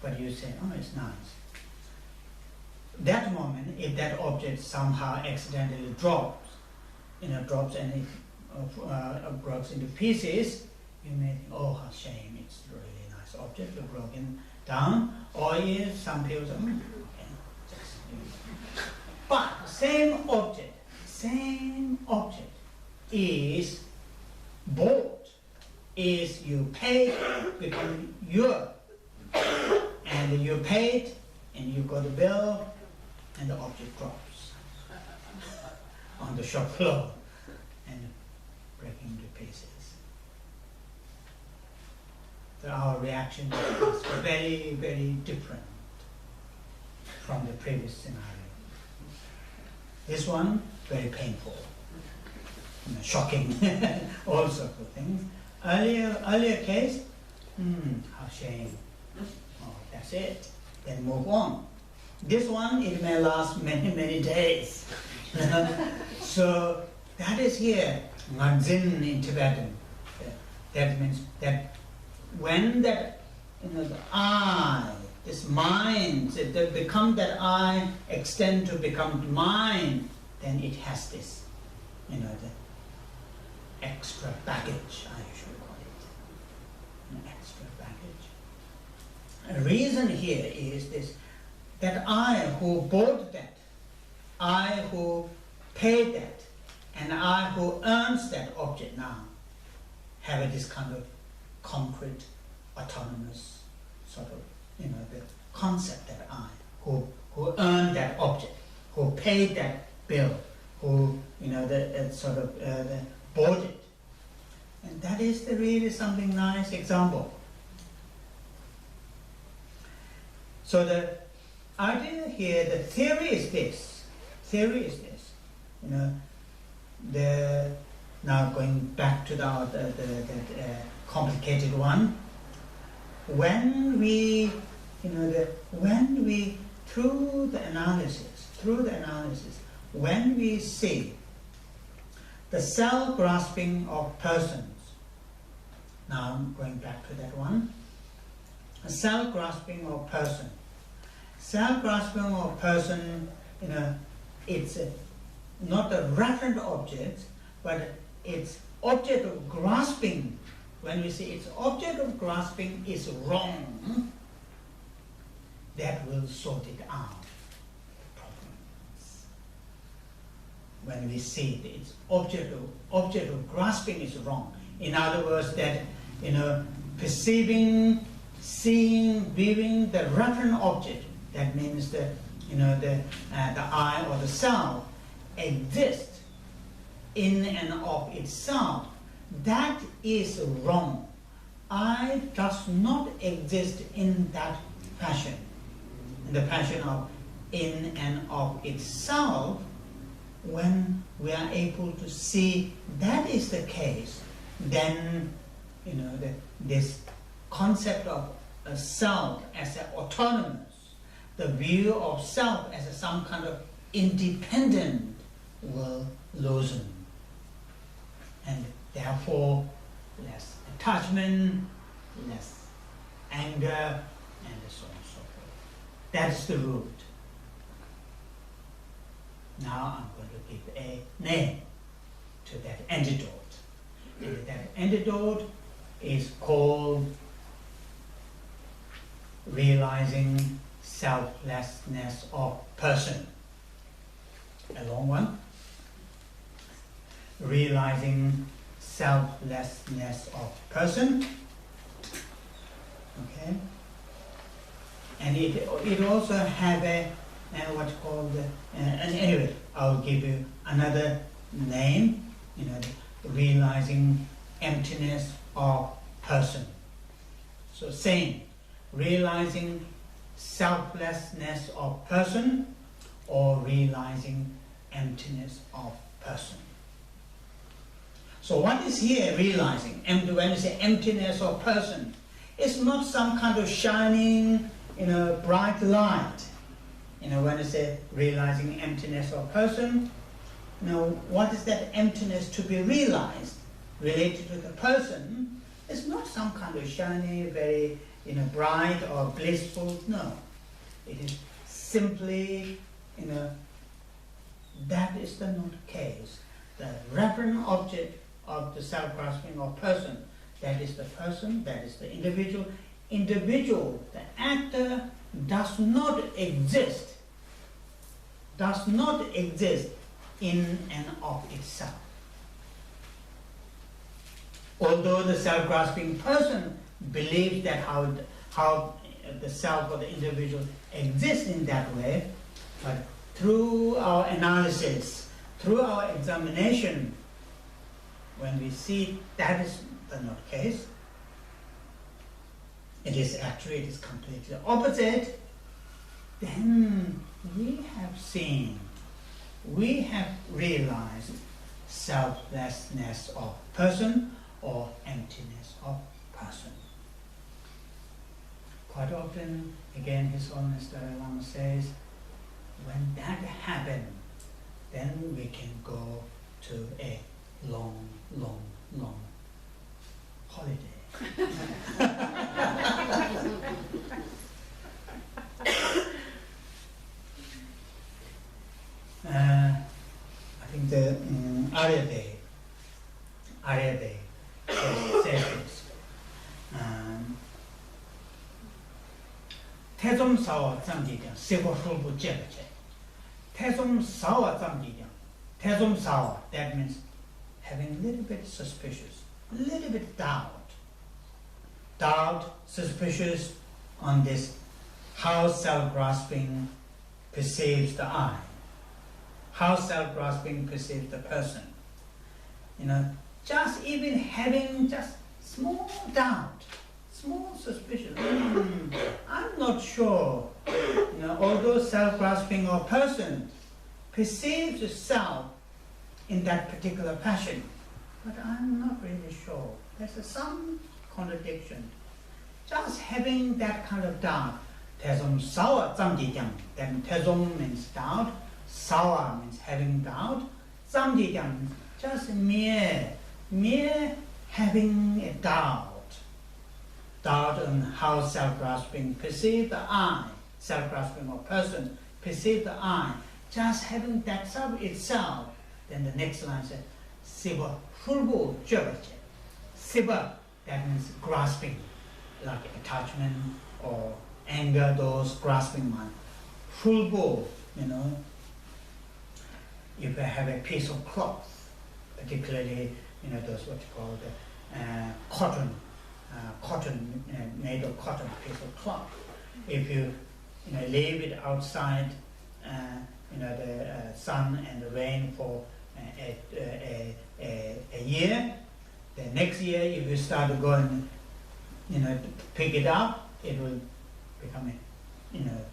Speaker 1: but you say, oh, it's nice. That moment, if that object somehow accidentally drops and it breaks into pieces, you may think, oh, how shame, it's a really nice object, it's broken down. Or if some people say, okay, just but same object is bought, is you paid, become your, and you paid, and you got the bill, and the object drops on the shop floor and breaking into pieces. So our reaction is very, very different from the previous scenario. This one, very painful, shocking, all sorts of things. Earlier case, how shame. Oh, that's it. Then move on. This one, it may last many, many days. So that is here, Ngadzin in Tibetan. That means that when that, the I, this mind, that become that I, extend to become mind, then it has this, the extra baggage, I usually call it, an extra baggage. A reason here is this, that I who bought that, I who paid that, and I who earns that object now, have this kind of concrete, autonomous sort of, the concept that I, who earned that object, who paid that bill, who, bought it. And that is really something nice example. So idea here, the theory is this. Theory is this. Now going back to the complicated one. When we, through the analysis, when we see the self-grasping of persons. Now I'm going back to that one. A self-grasping of person. Self-grasping of person, it's not a referent object, but it's object of grasping. When we say its object of grasping is wrong, that will sort it out. Problems. When we see that its object of grasping is wrong. In other words, that perceiving, seeing, viewing the referent object. That means the I or the self exists in and of itself. That is wrong. I does not exist in that fashion. In the fashion of in and of itself. When we are able to see that is the case, then this concept of a self as an autonomous, the view of self as some kind of independent will loosen. And therefore, less attachment, less anger, and so on and so forth. That's the root. Now I'm going to give a name to that antidote. And that antidote is called realizing selflessness of person. A long one. Realizing selflessness of person. Okay. And it also have a what's called and anyway, I'll give you another name. Realizing emptiness of person. So same, realizing selflessness of person or realizing emptiness of person. So what is here realizing? When you say emptiness of person, it's not some kind of shining, bright light. When you say realizing emptiness of person, what is that emptiness to be realized related to the person? It's not some kind of shiny, very bright or blissful. No, it is simply that is the not case. The referent object of the self-grasping of person, that is the person, that is the individual. Individual, the actor, does not exist in and of itself. Although the self-grasping person believes that how the self or the individual exists in that way, but through our analysis, through our examination, when we see that is the not case, it is completely opposite, then we have realized selflessness of person or emptiness of person. Quite often, again, His Holiness Dalai Lama says, when that happens, then we can go to a long, long, long holiday. I think the Arya Day says this. 태좀 사와 짱지장 세고술부 제베체. 태좀 사와 짱지장. 태좀 사와. That means having a little bit suspicious, a little bit doubt, suspicious on this, how self-grasping perceives the I, how self-grasping perceives the person. Just even having just small doubt, small suspicion. I'm not sure. Although self-grasping or person perceives the self in that particular passion, but I'm not really sure. There's some contradiction. Just having that kind of doubt. Tezom sawa zamdidyam. Then tezom means doubt. Sawa means having doubt. Zamdidyam means just mere having a doubt. Doubt on how self-grasping perceive the I, self-grasping or person perceive the I. Just having that self itself. Then the next line says, Siva fulbu jevache. Siva, that means grasping, like attachment or anger, those grasping mind. Fulbu, if you have a piece of cloth, particularly, those what you call the cotton, made of cotton, piece of cloth. If you, leave it outside, the sun and the rain for a year, the next year, if you start to go and, to pick it up, it will become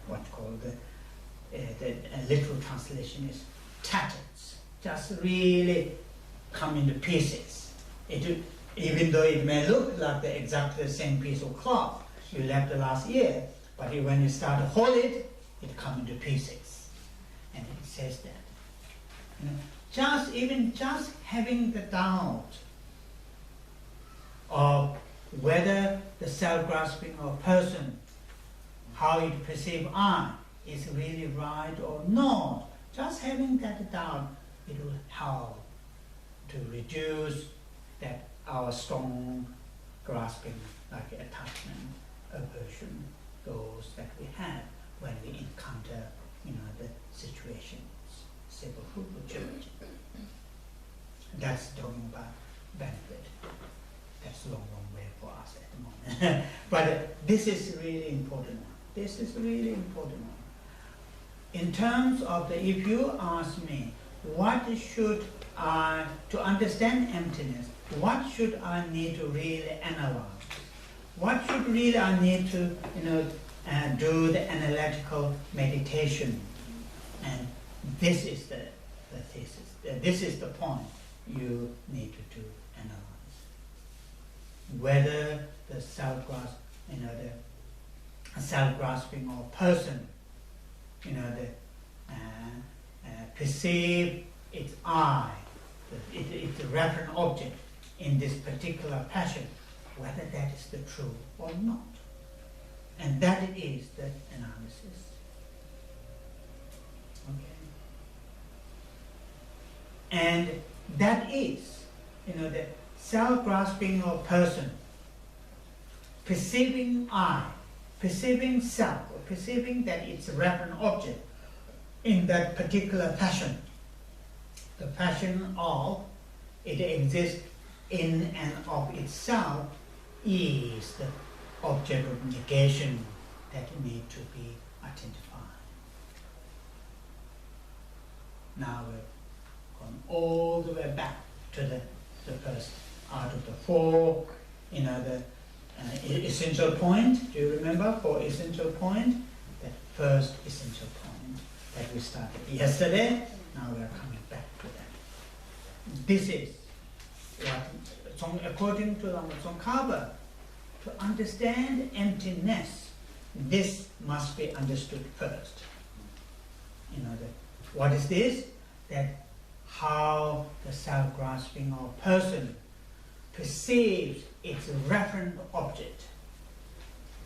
Speaker 1: what you call the literal translation is tattered, just really come into pieces. Even though it may look like the exactly the same piece of cloth you left the last year, but when you start to hold it, it comes into pieces. And it says that. Just having the doubt of whether the self-grasping or person, how it perceives I, is really right or not. Just having that doubt, it will help to reduce that our strong grasping, like attachment, aversion, those that we have when we encounter, the situations. That's talking about benefit. That's a long way for us at the moment. But this is really important one. This is really important one. In terms of if you ask me, what should I, to understand emptiness, what should I need to really analyze? What should really I need to, do the analytical meditation? And this is the thesis. This is the point you need to do, analyze. Whether the self-grasp, the self-grasping or person, perceive its I, its referent object in this particular passion, whether that is the true or not. And that is the analysis. Okay. And that is, the self-grasping of person, perceiving I, perceiving self, or perceiving that it's a referent object in that particular passion. The passion of it exists in and of itself is the object of negation that need to be identified. Now we're going all the way back to the first out of the four, the essential point. Do you remember 4 essential points? That first essential point that we started yesterday. Now we are coming back to that. This is what, according to Lama Tsongkhapa, to understand emptiness, this must be understood first. What is this? That how the self-grasping or person perceives its referent object.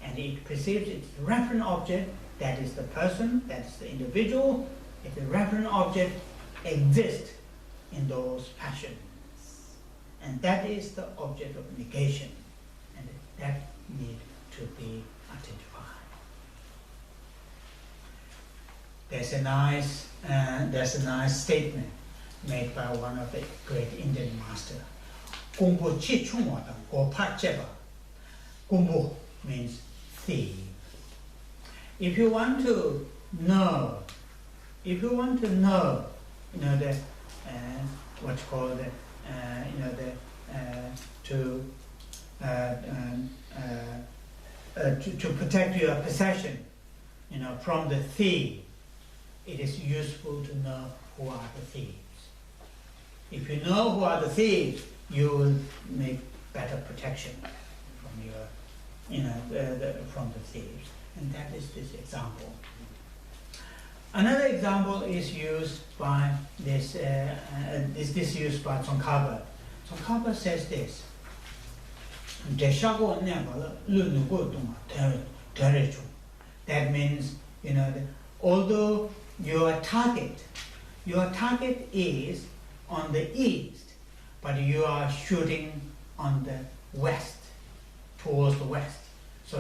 Speaker 1: And it perceives its referent object, that is the person, that is the individual, if the referent object exists in those passions. And that is the object of negation. And that need to be identified. There's a nice statement made by one of the great Indian masters. Kumbu chi chungwa dang go pa cheba. Kumbu means thief. If you want to know, the what's called to protect your possession, from the thief, it is useful to know who are the thieves. If you know who are the thieves, you will make better protection from your, from the thieves. And that is this example. Another example is used by this used by Tsongkhapa. Tsongkhapa says this. That means, although your target is on the east, but you are shooting on the west, towards the west. So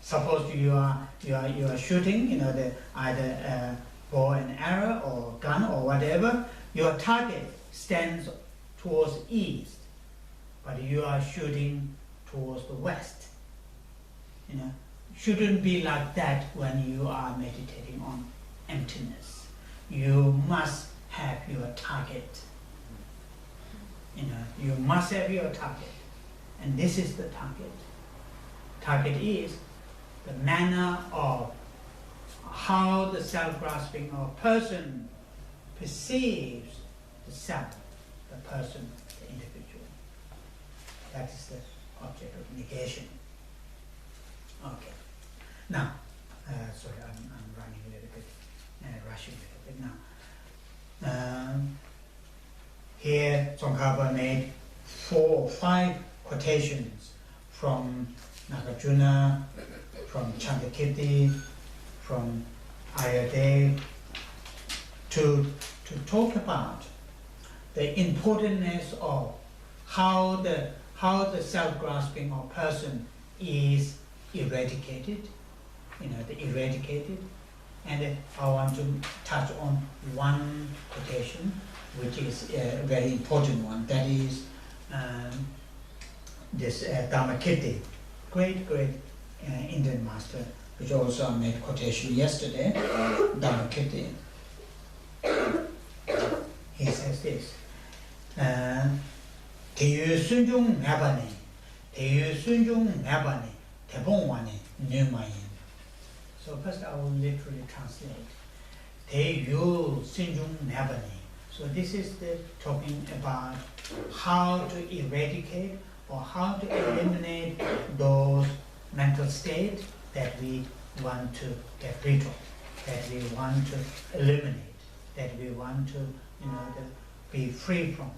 Speaker 1: suppose you are shooting, the either bow and arrow or gun or whatever. Your target stands towards east, but you are shooting towards the west. Shouldn't be like that when you are meditating on emptiness. You must have your target. You must have your target, and this is the target. Target is the manner of how the self-grasping or person perceives the self, the person, the individual. That is the object of negation. Okay. Now, sorry, I'm running a little bit, rushing a little bit now. Here, Tsongkhapa made 4 or 5 quotations from Nagarjuna, from Chandrakirti, from Ayurveda, to talk about the importance of how the self-grasping of person is eradicated, and I want to touch on one quotation, which is a very important one. That is this Dharmakirti, great Indian master, which also made quotation yesterday. Dharmakirti. He says this. Teyu sunjung mabani, teyu sunjung mabani, tebongwani numayin. So first I will literally translate. Teyu sunjung mabani. So this is the talking about how to eradicate or how to eliminate those mental states that we want to get rid of, that we want to eliminate, that we want to be free from.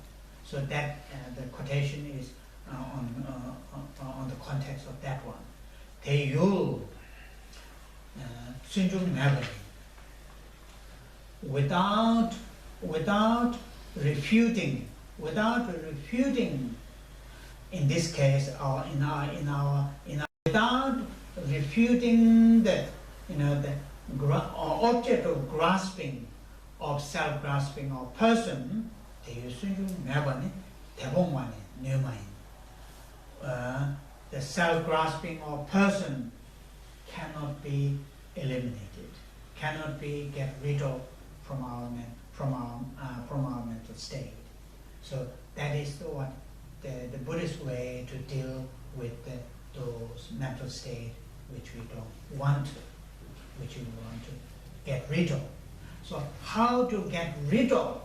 Speaker 1: So that the quotation is on the context of that one. Teyu sunjung mabani. Without refuting, in this case, or without refuting the object of grasping, of self-grasping of person, the self-grasping of person cannot be eliminated, cannot be get rid of from our mental state. So that is what the Buddhist way to deal with those mental states which we don't want to, which we want to get rid of. So how to get rid of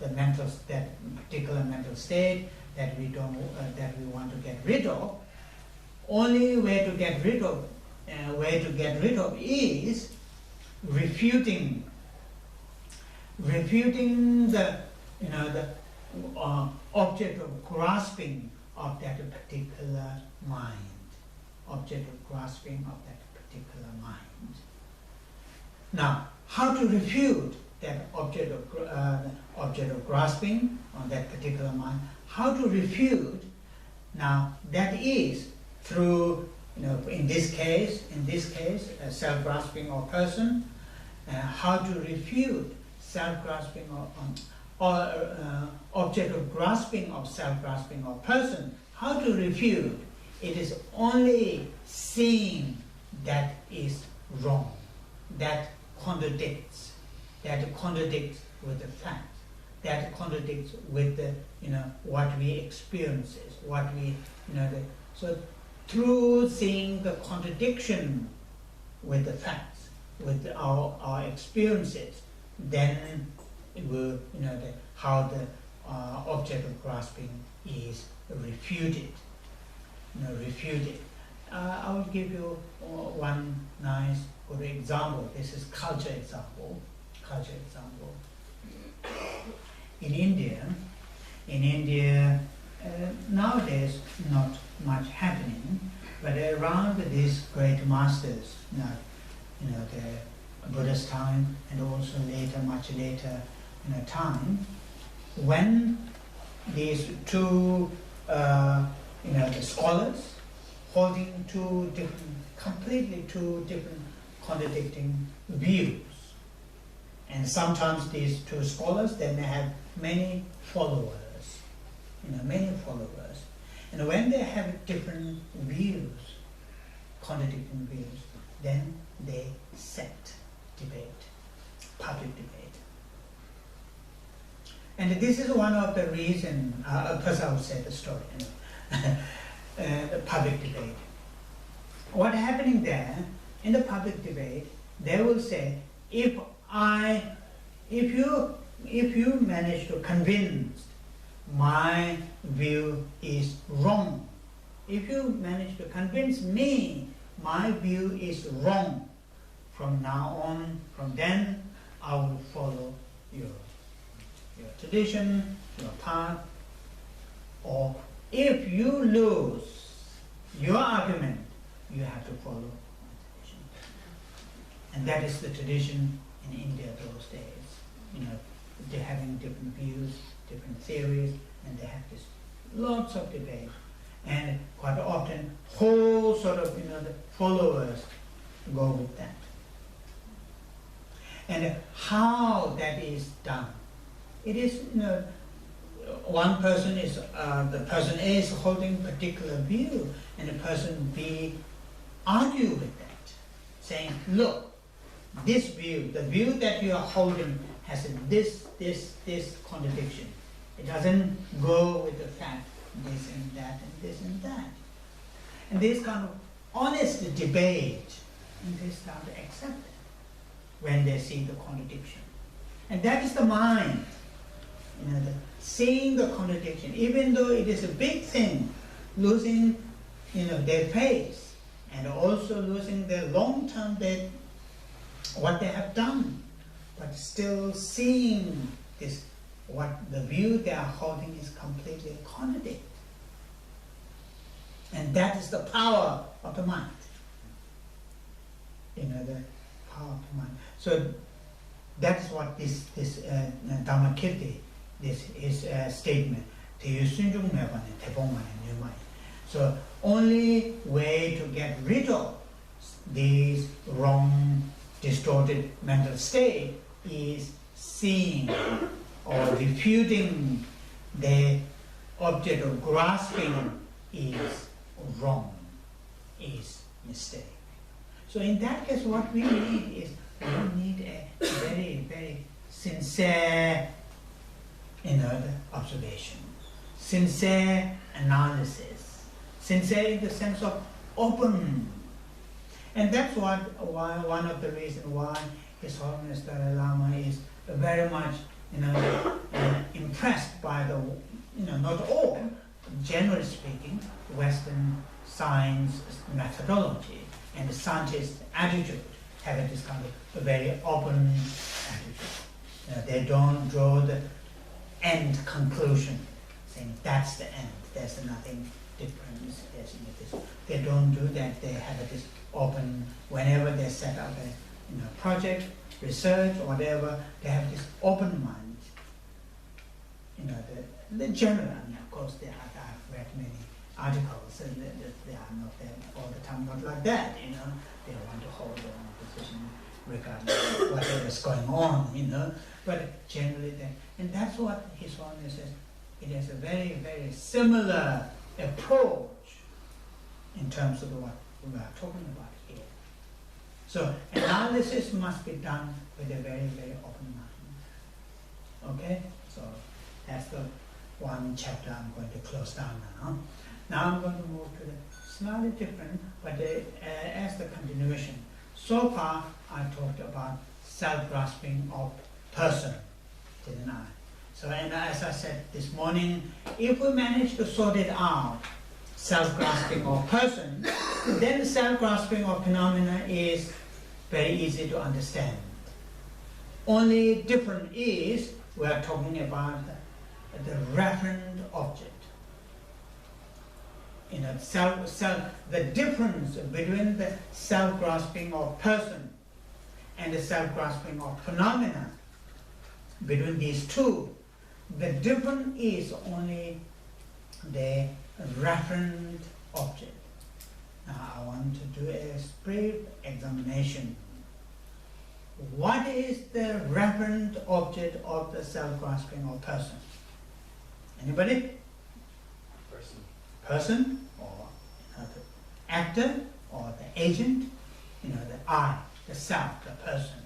Speaker 1: that particular mental state that we don't that we want to get rid of? Only way to get rid of is refuting the object of grasping of that particular mind. Object of grasping of that particular mind. Now, how to refute that object of grasping on that particular mind? How to refute? Now, that is through, in this case, a self-grasping of person. How to refute self-grasping or object of grasping of self-grasping of person? How to refute? It is only seeing that is wrong, that contradicts with the fact, that contradicts with the what we experience, what we so through seeing the contradiction with the facts, with our experiences, then it will, how the object of grasping is refuted. Refuted. I will give you one nice good example. This is culture example. In India, nowadays not much happening, but around these great masters, the Buddhist time and also later, much later, time, when these two, the scholars holding completely two different contradicting views, and sometimes these two scholars, then they have many followers, and when they have different views, contradicting views, then they set debate, public debate. And this is one of the reasons, first I will say the story, the public debate. What happening there, in the public debate, they will say, if you manage to convince my view is wrong, if you manage to convince me my view is wrong, from now on, from then, I will follow your tradition, your path. Or if you lose your argument, you have to follow my tradition. And that is the tradition in India those days. They're having different views, different theories, and they have this lots of debate. And quite often, whole sort of, the followers go with that. And how that is done, it is, one person is, the person A is holding a particular view, and the person B argue with that, saying, look, this view, the view that you are holding has this contradiction. It doesn't go with the fact, this and that, and this and that. And this kind of honest debate, and they start to accept it when they see the contradiction. And that is the mind, seeing the contradiction, even though it is a big thing, losing, their faith, and also losing their long-term, what they have done, but still seeing this, what the view they are holding is completely contradictory. And that is the power of the mind. The power of the mind. So that is what this Dhammakirti, this is statement. So only way to get rid of these wrong, distorted mental state is seeing or refuting the object of grasping is wrong, is mistake. So in that case, what we need is, we need a very, very sincere, observation, sincere analysis, sincere in the sense of open. And that's why one of the reasons why His Holiness Dalai Lama is very much, impressed by the, not all, generally speaking, Western science methodology and the scientist attitude, having this kind of a very open attitude. They don't draw the end conclusion, saying that's the end, there's nothing different, there's this. They don't do that. They have this open, whenever they set up a project, research, or whatever, they have this open mind. The general, of course, I've read many articles, and they are not there all the time, not like that, they want to hold their own position regardless of whatever is going on, but generally and that's what His Holiness says. It is a very, very similar approach in terms of what we are talking about here. So analysis must be done with a very, very open mind. Okay? So that's the one chapter I'm going to close down now. Now I'm going to move to the slightly different, but as the continuation. So far, I talked about self-grasping of person, didn't I? So, and as I said this morning, if we manage to sort it out, self-grasping of person, then the self-grasping of phenomena is very easy to understand. Only different is we are talking about the referent object. You know, the difference between the self-grasping of person and the self-grasping of phenomena, between these two, the difference is only the referent object. Now I want to do a brief examination. What is the referent object of the self-grasping of person? Anybody?
Speaker 2: Person.
Speaker 1: Person, or the actor, or the agent, the I, the self, the person.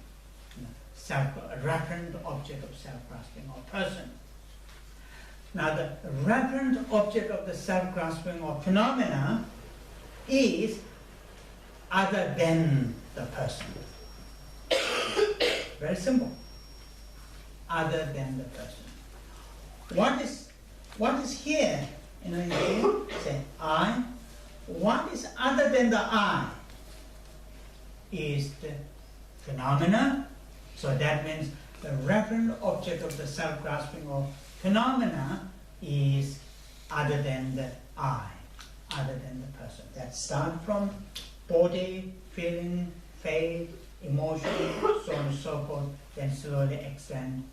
Speaker 1: Referent object of self-grasping or person. Now the referent object of the self-grasping or phenomena is other than the person. Very simple. Other than the person. What is here? You say I. What is other than the I? Is the phenomena. So that means the referent object of the self-grasping of phenomena is other than the I, other than the person. That starts from body, feeling, faith, emotion, so on and so forth, then slowly extend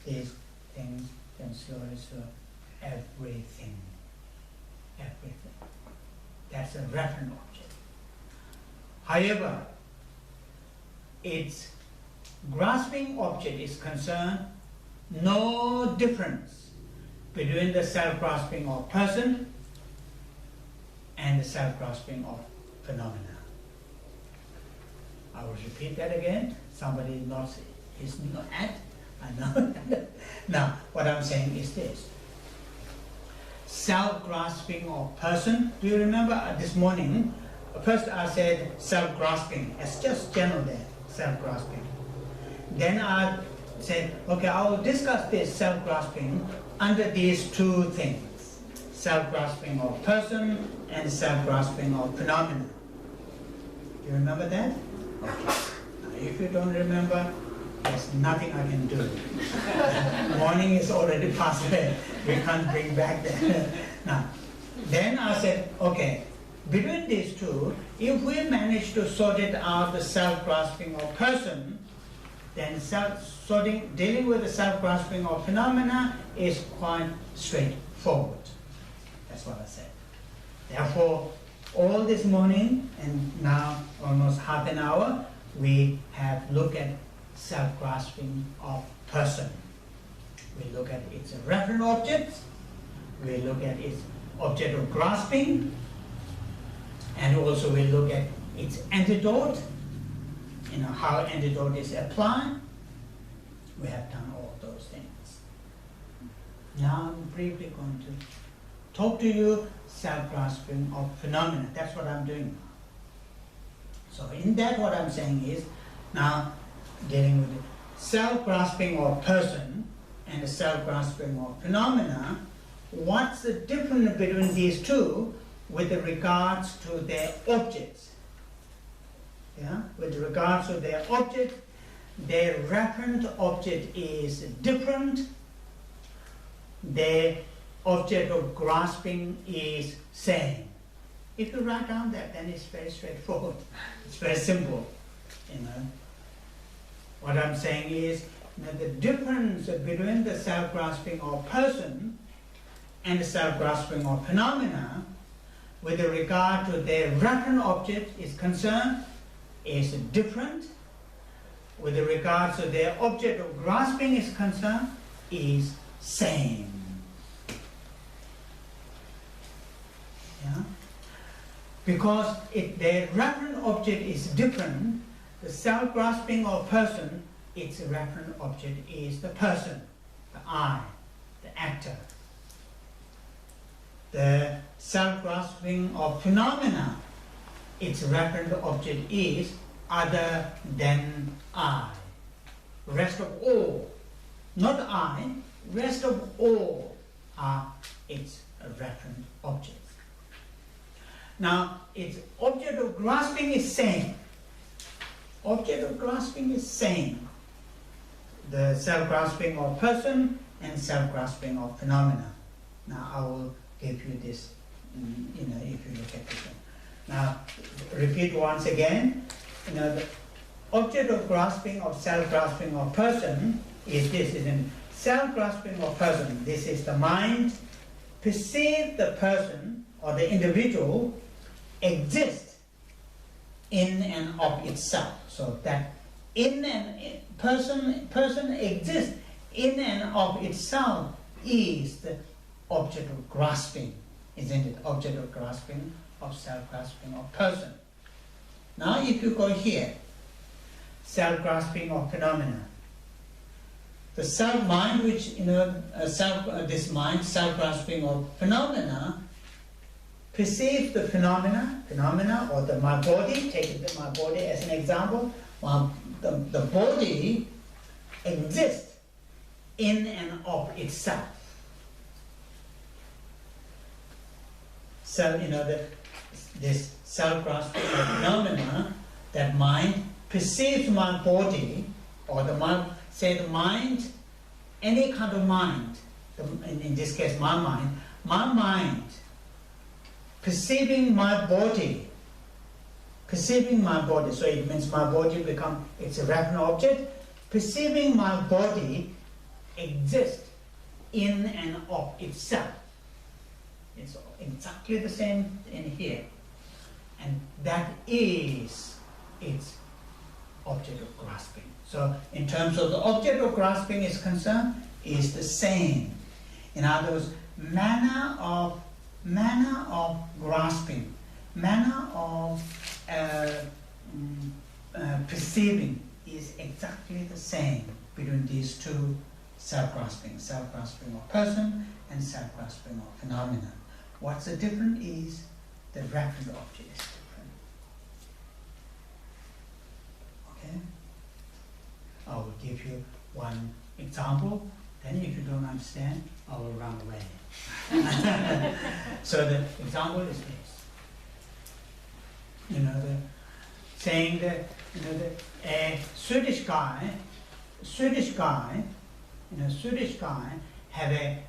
Speaker 1: these things, then slowly everything. Everything. That's a referent object. However, its grasping object is concerned, no difference between the self-grasping of person and the self-grasping of phenomena. I will repeat that again. Somebody nods his head. I know. Now, what I'm saying is this. Self-grasping of person. Do you remember this morning? First I said self-grasping. It's just general there, self-grasping. Then I said, okay, I will discuss this self-grasping under these two things. Self-grasping of person and self-grasping of phenomena. Do you remember that? Okay. Now, if you don't remember, there's nothing I can do. Morning is already past away. We can't bring back that. Now, then I said, okay, between these two, if we manage to sort it out, the self-grasping of person, then dealing with the self-grasping of phenomena is quite straightforward. That's what I said. Therefore, all this morning and now almost half an hour, we have looked at self-grasping of person. We look at its referent object, we look at its object of grasping, and also we look at its antidote, how antidote is applied. We have done all those things. Now I'm briefly going to talk to you self-grasping of phenomena. That's what I'm doing now. So in that what I'm saying is, now dealing with the self-grasping of person and the self-grasping of phenomena, what's the difference between these two with regards to their objects? Yeah? With regards to their object, their referent object is different, their object of grasping is same. If you write down that, then it's very straightforward. It's very simple. What I'm saying is the difference between the self-grasping of person and the self-grasping of phenomena with regard to their referent object is concerned is different. With regards to their object of grasping is concerned is same. Yeah? Because if their referent object is different, the self-grasping of person, its referent object is the person, the I, the actor. The self-grasping of phenomena, its referent object is other than I. Rest of all, not I, rest of all are its referent objects. Now, its object of grasping is same. Object of grasping is same. The self-grasping of person and self-grasping of phenomena. Now, I will give you this, if you look at this one. Now, repeat once again. The object of grasping of self-grasping of person is this, isn't it? Self-grasping of person, this is the mind, perceive the person or the individual exist in and of itself. So that person exists in and of itself is the object of grasping, isn't it? Object of grasping of self-grasping of person. Now if you go here, self-grasping of phenomena. The self-mind, which, this mind, self-grasping of phenomena, perceives the phenomena or my body, take my body as an example, the body exists in and of itself. So, this self-grasping of phenomena, that mind perceives my body, or the mind, the mind, any kind of mind, in this case my mind, perceiving my body, so it means my body become its a reference object, perceiving my body exists in and of itself. It's exactly the same in here. And that is its object of grasping. So in terms of the object of grasping is concerned, is the same. In other words, manner of grasping, manner of perceiving is exactly the same between these two self-grasping of person and self-grasping of phenomena. What's the difference is the reference object is different. Okay? I will give you one example, then if you don't understand, I will run away. So the example is this. Saying that a Swedish guy have a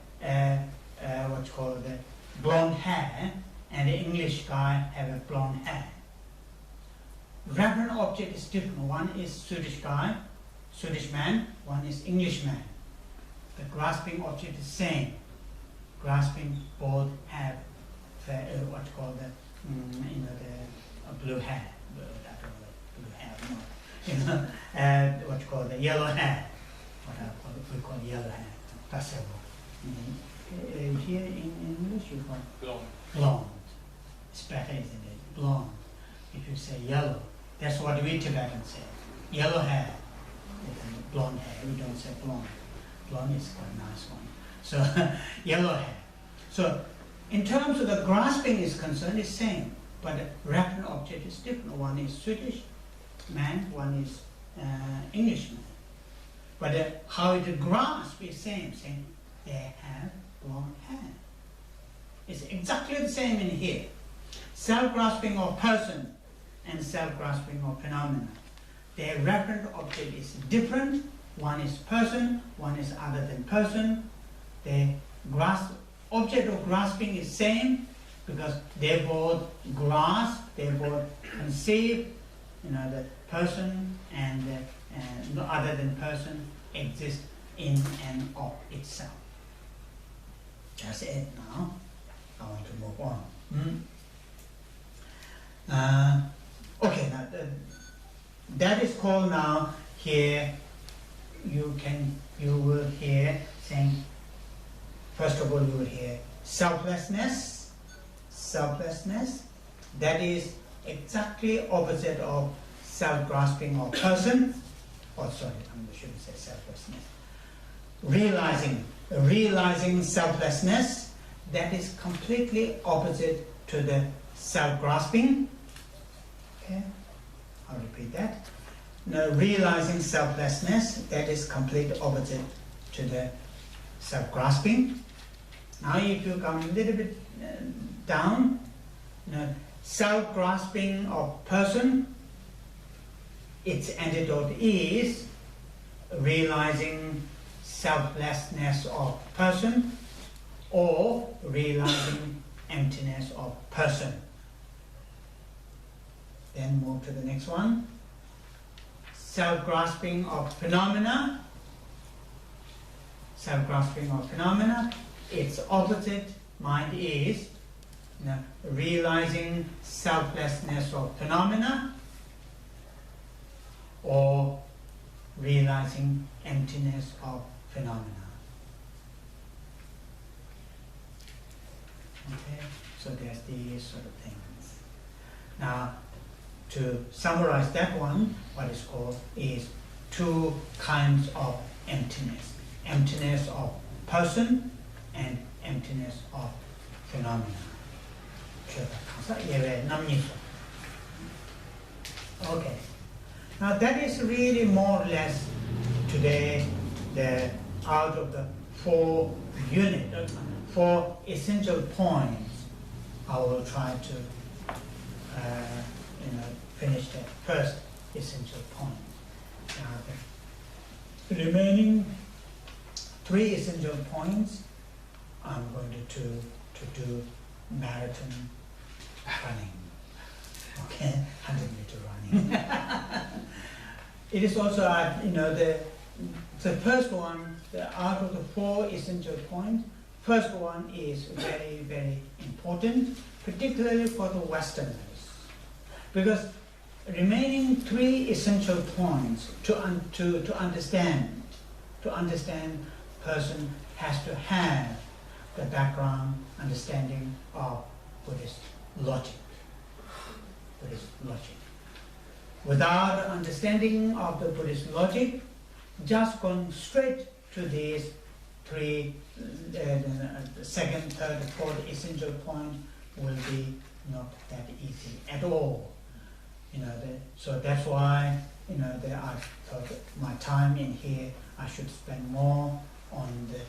Speaker 1: what's called the blonde hair, and the English guy have a blonde hair. Reference object is different. One is Swedish man, one is English man. The grasping object is same. Grasping both have what's called the blue hair. Blue hair, what's called the yellow hair. What we call yellow hair. Passable. Here in English you call
Speaker 2: Blonde.
Speaker 1: Blonde. It's better, isn't it? Blonde. If you say yellow, that's what we Tibetans say. Yellow hair. Blonde hair. We don't say blonde. Blonde is quite a nice one. So yellow hair. So in terms of the grasping is concerned, it's same, but the reference object is different. One is Swedish man, one is Englishman. But how it grasp is same. They have blonde hair. It's exactly the same in here. Self-grasping of person and self-grasping of phenomena. Their reference object is different. One is person, one is other than person. The object of grasping is same because they both grasp, they both conceive, the person and the other than person exist in and of itself. That's it now. I want to move on. Okay, now that is called now here. You will hear saying. First of all, you will hear selflessness. Selflessness. That is exactly opposite of self-grasping of person. Oh, sorry, I shouldn't say selflessness. Realizing selflessness. that is completely opposite to the self-grasping. Okay, I'll repeat that. Now, realizing selflessness, that is complete opposite to the self-grasping. Now if you come a little bit down, self-grasping of person, its antidote is realizing selflessness of person or realizing emptiness of person. Then move to the next one. Self-grasping of phenomena. Self-grasping of phenomena, its opposite mind is realizing selflessness of phenomena or realizing emptiness of phenomena. Okay, so there's these sort of things. Now, to summarize that one, what is called is two kinds of emptiness. Emptiness of person and emptiness of phenomena. Okay. Now that is really more or less today the out of the four essential points. I will try to finish the first essential point. The remaining three essential points, I'm going to do marathon running. Okay, 100-meter running. It is also, the first one, out of the four essential points, first one is very, very important, particularly for the Westerners, because remaining three essential points to understand person has to have the background understanding of Buddhist logic. Buddhist logic. Without understanding of the Buddhist logic, just going straight to these three, the second, third, fourth essential point will be not that easy at all. So that's why I thought my time in here I should spend more on the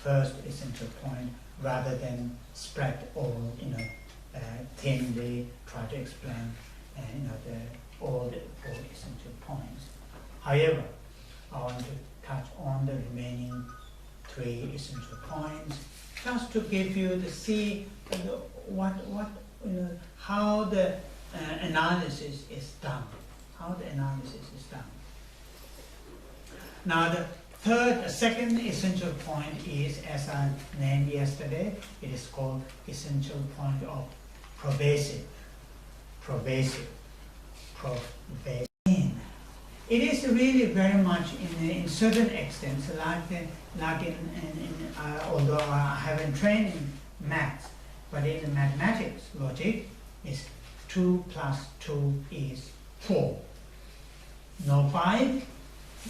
Speaker 1: first essential point rather than spread all thinly try to explain all the four essential points. However, I want to touch on the remaining three essential points just to give you the see how the analysis is done. How the analysis is done. Now the second essential point is, as I named yesterday, it is called essential point of pervasive. It is really very much in certain extents, although I haven't trained in maths, but in the mathematics logic, is 2 plus 2 is 4. No 5,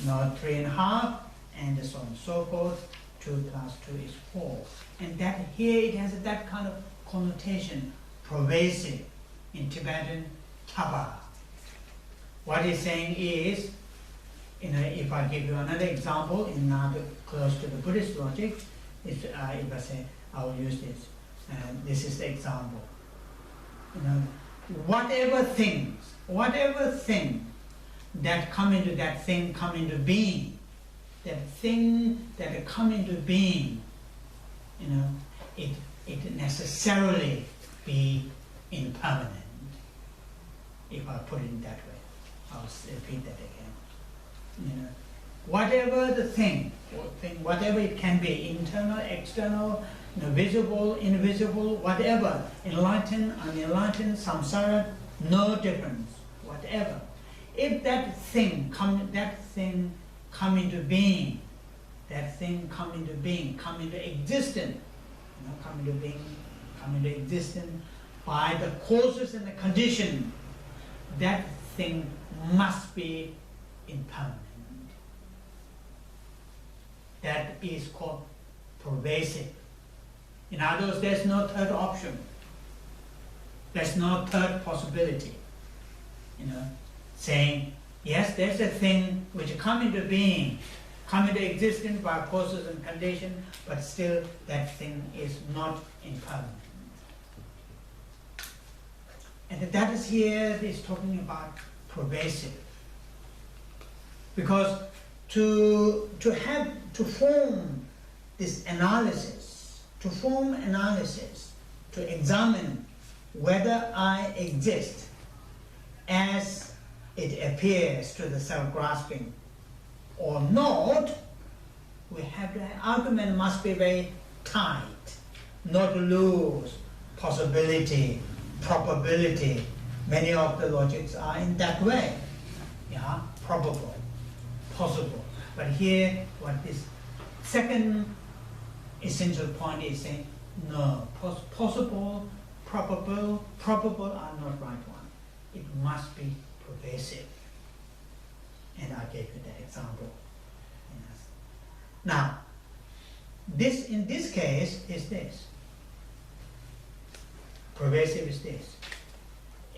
Speaker 1: no 3.5, and so on and so forth. 2 plus 2 is 4. And that here it has that kind of connotation, pervasive, in Tibetan, taba. What it's saying is, if I give you another example, close to the Buddhist logic, if I say, I will use this. This is the example. Whatever thing that come into that thing come into being, that thing that come into being, it necessarily be impermanent. If I put it that way, I'll repeat that again. Whatever the thing, whatever it can be, internal, external, visible, invisible, whatever, enlightened, unenlightened, samsara, no difference, whatever. If that thing come into being, come into existence, come into existence by the causes and the condition, that thing must be impermanent. That is called pervasive. In other words, there's no third option. There's no third possibility. Saying, yes, there's a thing which come into being, come into existence by causes and conditions, but still that thing is not impermanent. And that is here is talking about pervasive. Because to form this analysis, to examine whether I exist as it appears to the self-grasping or not, we have the argument must be very tight, not lose possibility, probability. Many of the logics are in that way. Yeah, probable, possible. But here, what this second essential point is saying, no, possible, probable are not right one. It must be pervasive. And I gave you the example. Now, this in this case is this. Pervasive is this.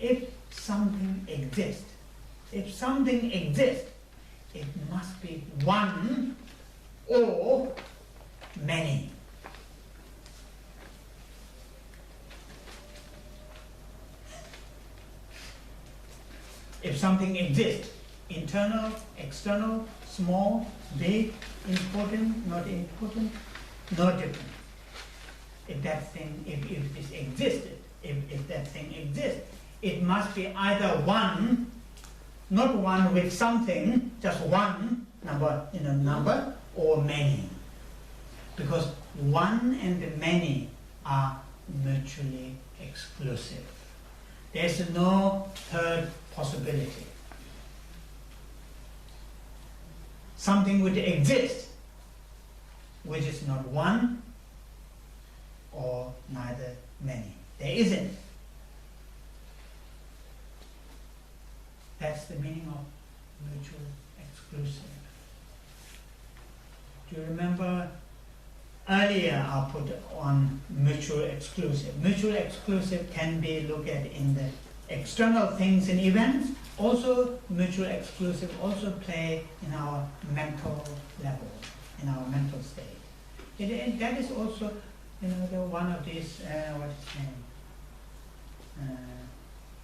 Speaker 1: If something exists, it must be one or many. If something exists, internal, external, small, big, important, not important, no different. If that thing, if it existed, if that thing exists, it must be either one, not one with something, just one number, or many. Because one and the many are mutually exclusive. There's no third possibility. Something would exist which is not one or neither many. There isn't. That's the meaning of mutual exclusive. Do you remember earlier I put on mutual exclusive? Mutual exclusive can be looked at in the external things and events. Also, mutual exclusive also play in our mental level, in our mental state. And that is also, one of these, what is his name?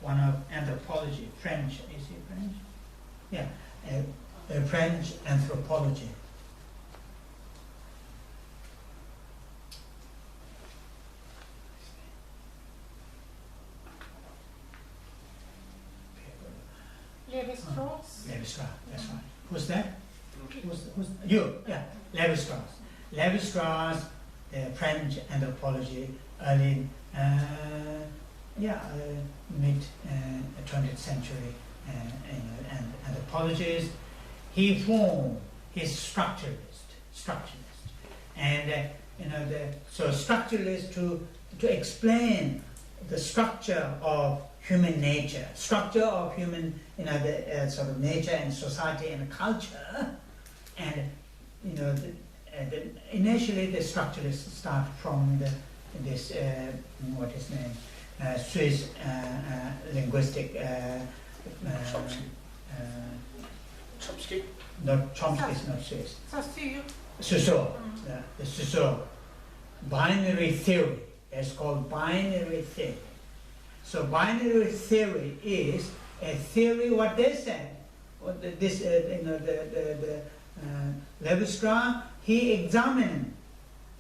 Speaker 1: One of anthropology, French, is he French? Yeah, French anthropology.
Speaker 3: Lévi-Strauss?
Speaker 1: Lévi-Strauss, that's right. Who's that? Who's you? Yeah, Lévi-Strauss. Lévi-Strauss, French anthropology, early, mid 20th century, and anthropologist. He formed his structuralist, and so structuralist to explain the structure of human nature, structure of human, the sort of nature and society and culture, and initially the structuralists start from this what is name, Swiss linguistic.
Speaker 2: Chomsky.
Speaker 1: Not Chomsky is not Swiss.
Speaker 3: Saussure.
Speaker 1: The Saussure. Binary theory. It's called binary theory. So binary theory is a theory. What they said, this Lévi-Strauss, he examined,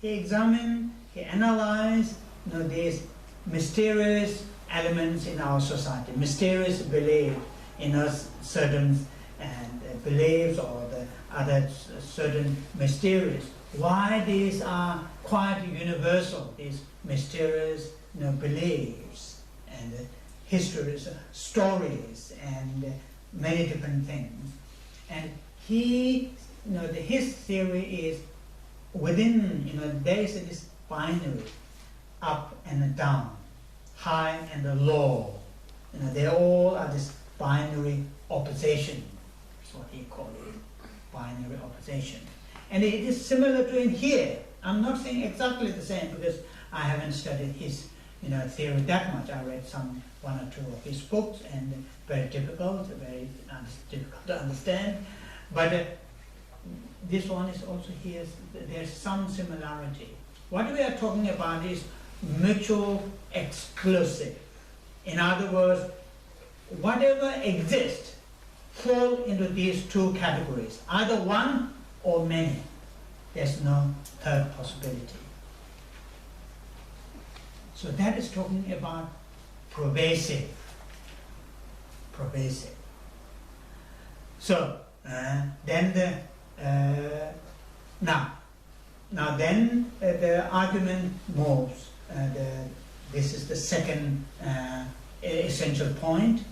Speaker 1: he analyzed these mysterious elements in our society, mysterious belief in us, certain beliefs or the other certain mysterious. Why these are quite universal, these mysterious beliefs and histories, stories, and many different things. And he, his theory is within, there is this binary, up and down, high and low. They all are this binary opposition. That's what he called it, binary opposition. And it is similar to in here. I'm not saying exactly the same because I haven't studied his theory that much. I read one or two of his books, and very difficult to understand. But this one is also here. There's some similarity. What we are talking about is mutual exclusive. In other words, whatever exists fall into these two categories, either one or many. There's no third possibility. So that is talking about pervasive. So then the argument moves. This is the second essential point.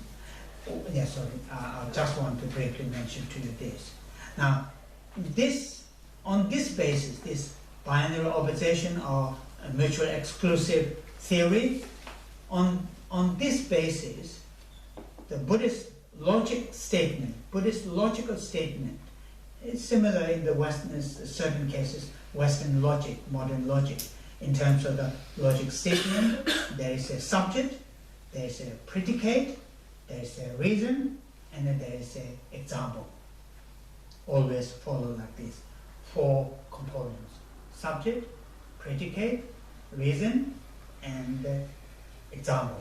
Speaker 1: I just want to briefly mention to you this. Now, on this basis, this binary opposition or mutual exclusive theory, on this basis, the Buddhist logical statement is similar in the Western, certain cases, Western logic, modern logic. In terms of the logic statement, there is a subject, there is a predicate, there is a reason, and then there is an example. Always follow like this. 4 components: subject, predicate, reason, and example.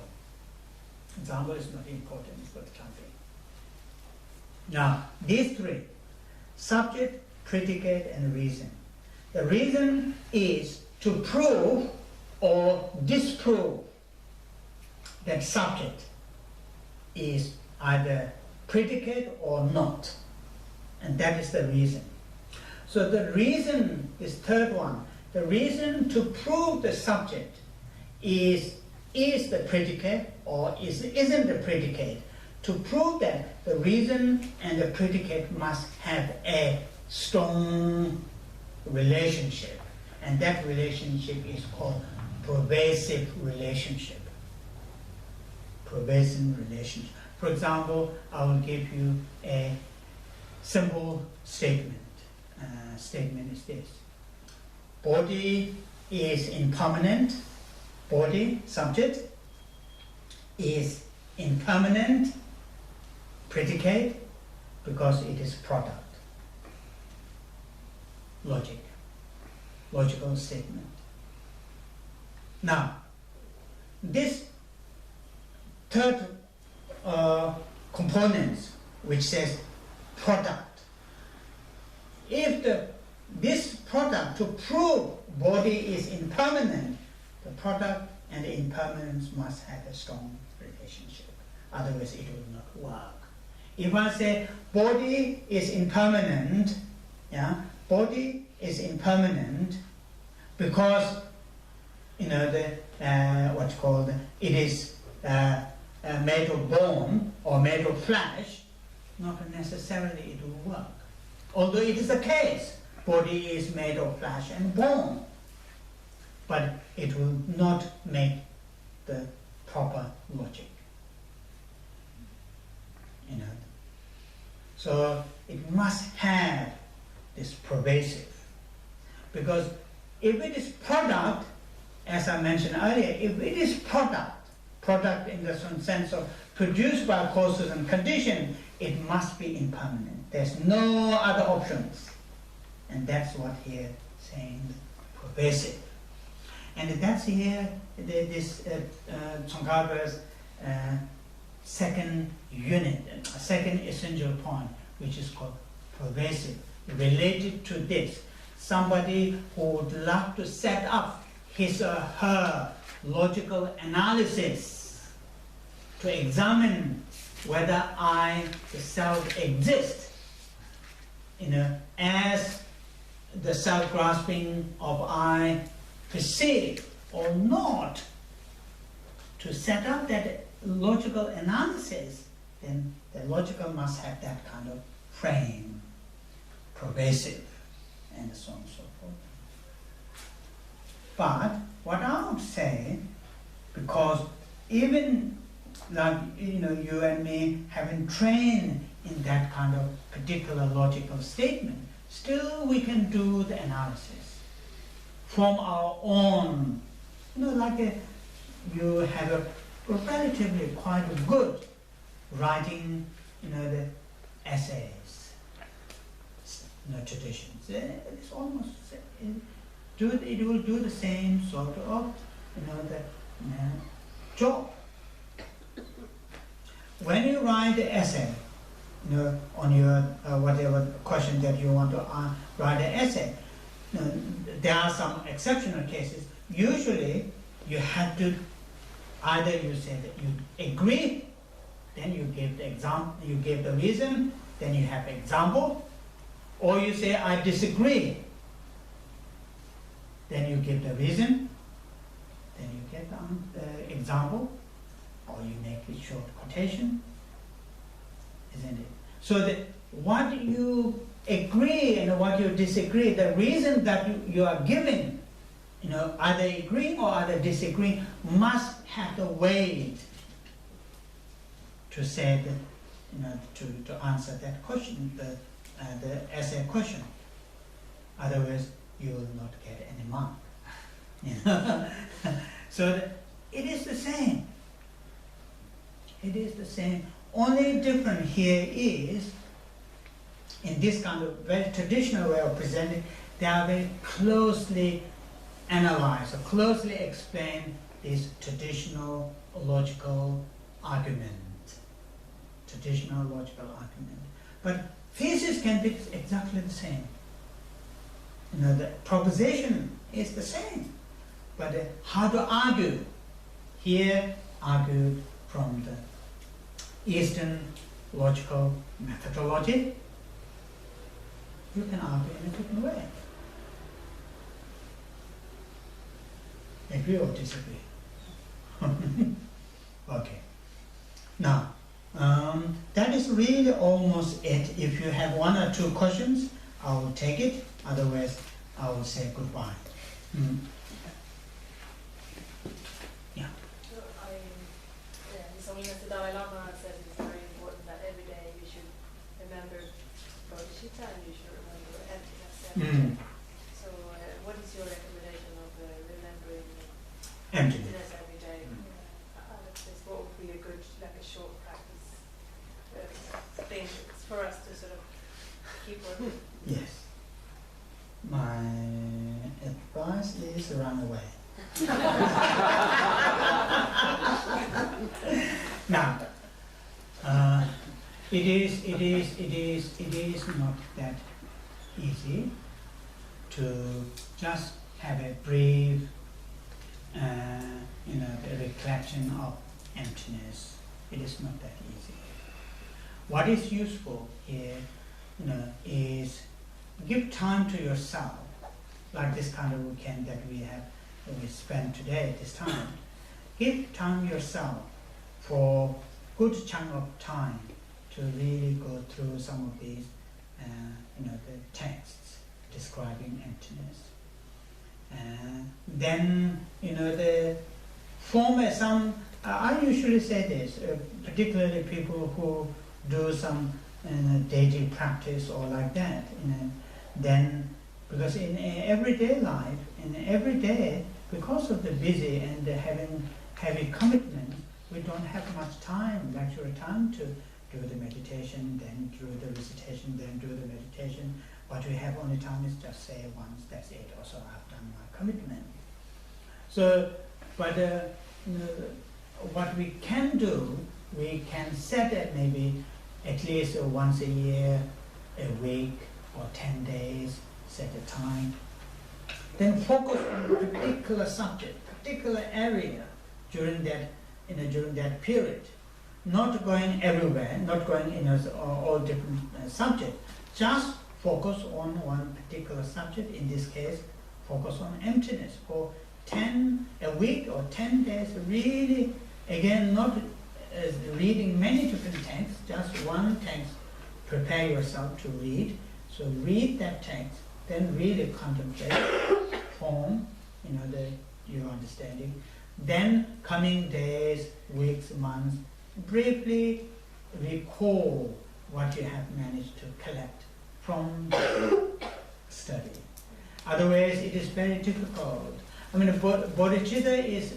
Speaker 1: Example is not important for the time being. Now, these 3, subject, predicate, and reason. The reason is to prove or disprove that subject is either predicate or not. And that is the reason. So the reason, this third one, the reason to prove the subject is the predicate or isn't the predicate. To prove that, the reason and the predicate must have a strong relationship. And that relationship is called pervasive relationship. Pervasive relationship. For example, I will give you a simple statement. Statement is this: body is impermanent. Body, subject, is impermanent. Predicate, because it is product. Logical statement. Now, this third component, which says product, if this product, to prove body is impermanent, the product and the impermanence must have a strong relationship. Otherwise it will not work. If I say body is impermanent, body is impermanent because it is made of bone or made of flesh, not necessarily it will work. Although it is the case, body is made of flesh and bone, but it will not make the proper logic. So it must have this pervasive, because if it is product, as I mentioned earlier, if it is product in the sense of produced by causes and conditions, it must be impermanent. There's no other options. And that's what here saying pervasive. And that's here, this Tsongkhapa's second unit, second essential point, which is called pervasive. Related to this, somebody who would love to set up his or her logical analysis to examine whether I, the self, exist, as the self-grasping of I perceive or not, to set up that logical analysis, then the logical must have that kind of frame, pervasive, and so on and so forth. But what I would say, because even like you and me having trained in that kind of particular logical statement, still we can do the analysis from our own you have a relatively quite good writing, the essays, traditions. It's almost it will do the same sort of job. When you write the essay, on your whatever question that you want to write an essay, there are some exceptional cases. Usually, you have to either you say that you agree, then you give the example, you give the reason, then you have example, or you say I disagree, then you give the reason, then you get the example, or you make a short quotation, isn't it? So that what you agree and what you disagree, the reason that you are giving, either agreeing or either disagreeing, must have the weight to say that, to answer that question, the essay question. Otherwise, you will not get any mark. So it is the same. It is the same. Only different here is, in this kind of very traditional way of presenting, they are very closely analyzed or closely explain this traditional logical argument. Traditional logical argument. But thesis can be exactly the same. The proposition is the same. But how to argue? Here, argued from the Eastern logical methodology. You can argue in a different way. Agree or disagree? Okay. Now, that is really almost it. If you have one or two questions, I will take it. Otherwise, I will say goodbye. Yeah.
Speaker 4: The Dalai Lama says it's very important that every day you should remember bodhicitta and you should remember emptiness every day. So, what is your recommendation of remembering emptiness every day? What would be a good, a short practice thing for us to sort of keep working?
Speaker 1: Yes. My advice is run away. Now, it is not that easy to just have a brief, the reflection of emptiness. It is not that easy. What is useful here, is give time to yourself, like this kind of weekend that we spend today at this time. Give time yourself for good chunk of time to really go through some of these, the texts describing emptiness. Then, the form some. I usually say this, particularly people who do some daily practice or like that. Then, because in everyday life, every day, because of the busy and the having heavy commitment, we don't have much time, lecture time to do the meditation, then do the recitation, then do the meditation. What we have only time is just say once, that's it, also I've done my commitment. So, but what we can do, we can set it maybe at least once a year, a week, or 10 days, set a time. Then focus on a particular subject, particular area during that period. Not going everywhere, not going in all different subjects. Just focus on one particular subject. In this case, focus on emptiness for a week or 10 days. Really, again, not reading many different texts, just one text. Prepare yourself to read. So read that text, then really contemplate, form, your understanding. Then coming days, weeks, months, briefly recall what you have managed to collect from study. Otherwise, it is very difficult. I mean, bodhicitta is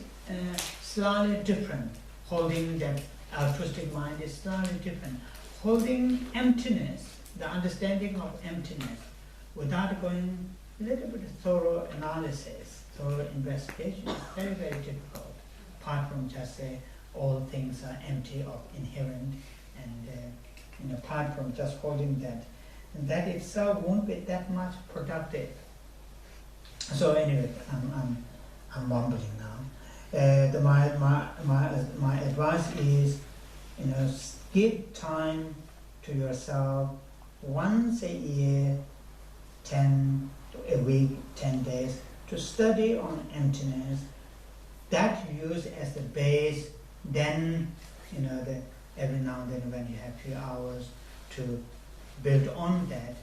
Speaker 1: slightly different. Holding that altruistic mind is slightly different. Holding emptiness, the understanding of emptiness, without going a little bit of thorough analysis, thorough investigation, is very, very difficult. Apart from just say all things are empty of inherent, and apart from just holding that, and that itself won't be that much productive. So anyway, I'm mumbling now. My advice is, give time to yourself once a year, a week, 10 days, to study on emptiness. That use as the base. Then, every now and then when you have few hours to build on that,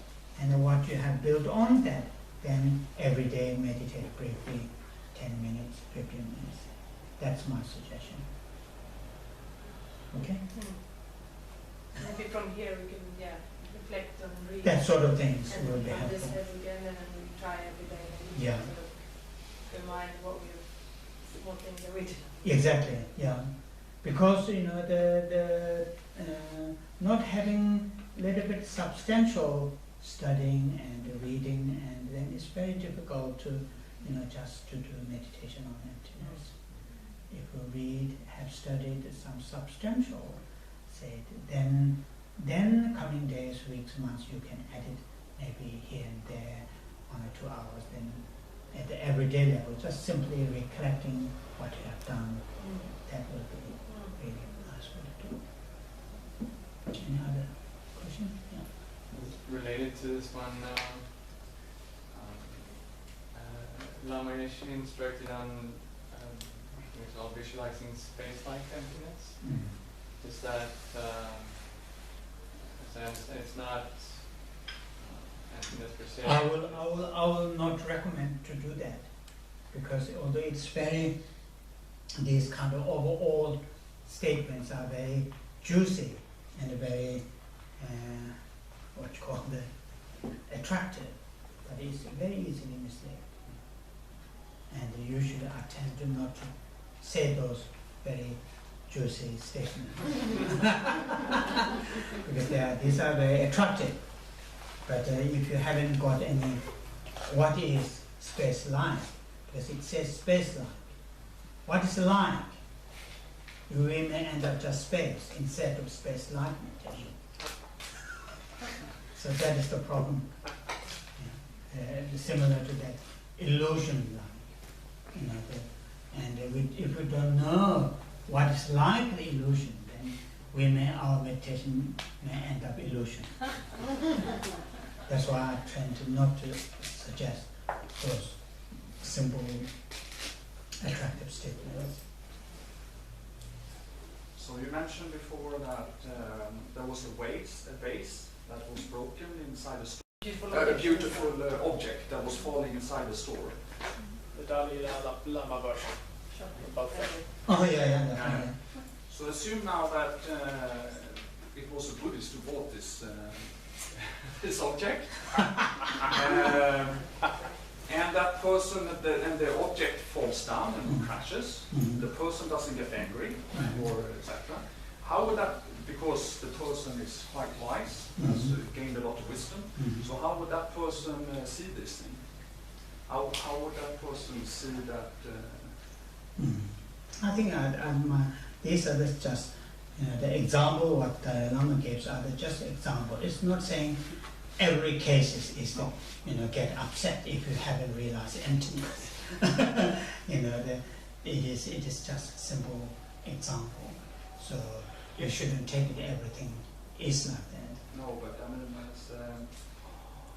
Speaker 1: and what you have built on that, then every day meditate briefly, 10 minutes, 15 minutes. That's my suggestion. Okay?
Speaker 4: Maybe from here we can, reflect on read.
Speaker 1: That sort of things
Speaker 4: And
Speaker 1: will be
Speaker 4: on this
Speaker 1: helpful.
Speaker 4: again, and then we try every day. And
Speaker 1: Yeah.
Speaker 4: sort of remind what small things that we do.
Speaker 1: Exactly, yeah. Because, not having a little bit substantial studying and reading, and then it's very difficult to, just to do meditation on emptiness. If we read, have studied some substantial, say, then coming days, weeks, months, you can edit maybe here and there, 1 or 2 hours, then at the everyday level, just simply recollecting what you have done, that will be really nice way to do. Any other question? Yeah.
Speaker 2: Related to this one, Lama Yeshe instructed on it's all visualizing space-like emptiness. Is that, as I understand, it's not emptiness per se?
Speaker 1: I will not recommend to do that, because although it's very, these kind of overall statements are very juicy and very, what you call attractive, but it's very easily misled. And usually I tend to not to say those very juicy statements because these are very attractive. But if you haven't got any, what is space like? Because it says space like. What is like? You may end up just space instead of space like meditation. So that is the problem. Similar to that illusion like. If we don't know what is like the illusion, then our meditation may end up illusion. That's why I try to not to suggest those simple, attractive statements.
Speaker 5: So you mentioned before that there was a vase that was broken inside a store. A beautiful object that was falling inside the store.
Speaker 2: The Dalai Lama version.
Speaker 1: Oh yeah.
Speaker 5: So assume now that it was a Buddhist who bought this this object, and that person and the object falls down and crashes. The person doesn't get angry or etc. How would that? Because the person is quite wise, has gained a lot of wisdom. So how would that person see this thing? How would that person see that?
Speaker 1: I think these are just the example what the Lama gives are just example. It's not saying every case is get upset if you haven't realized emptiness. It is just a simple example. So you shouldn't take it everything is like that.
Speaker 5: No, but I mean,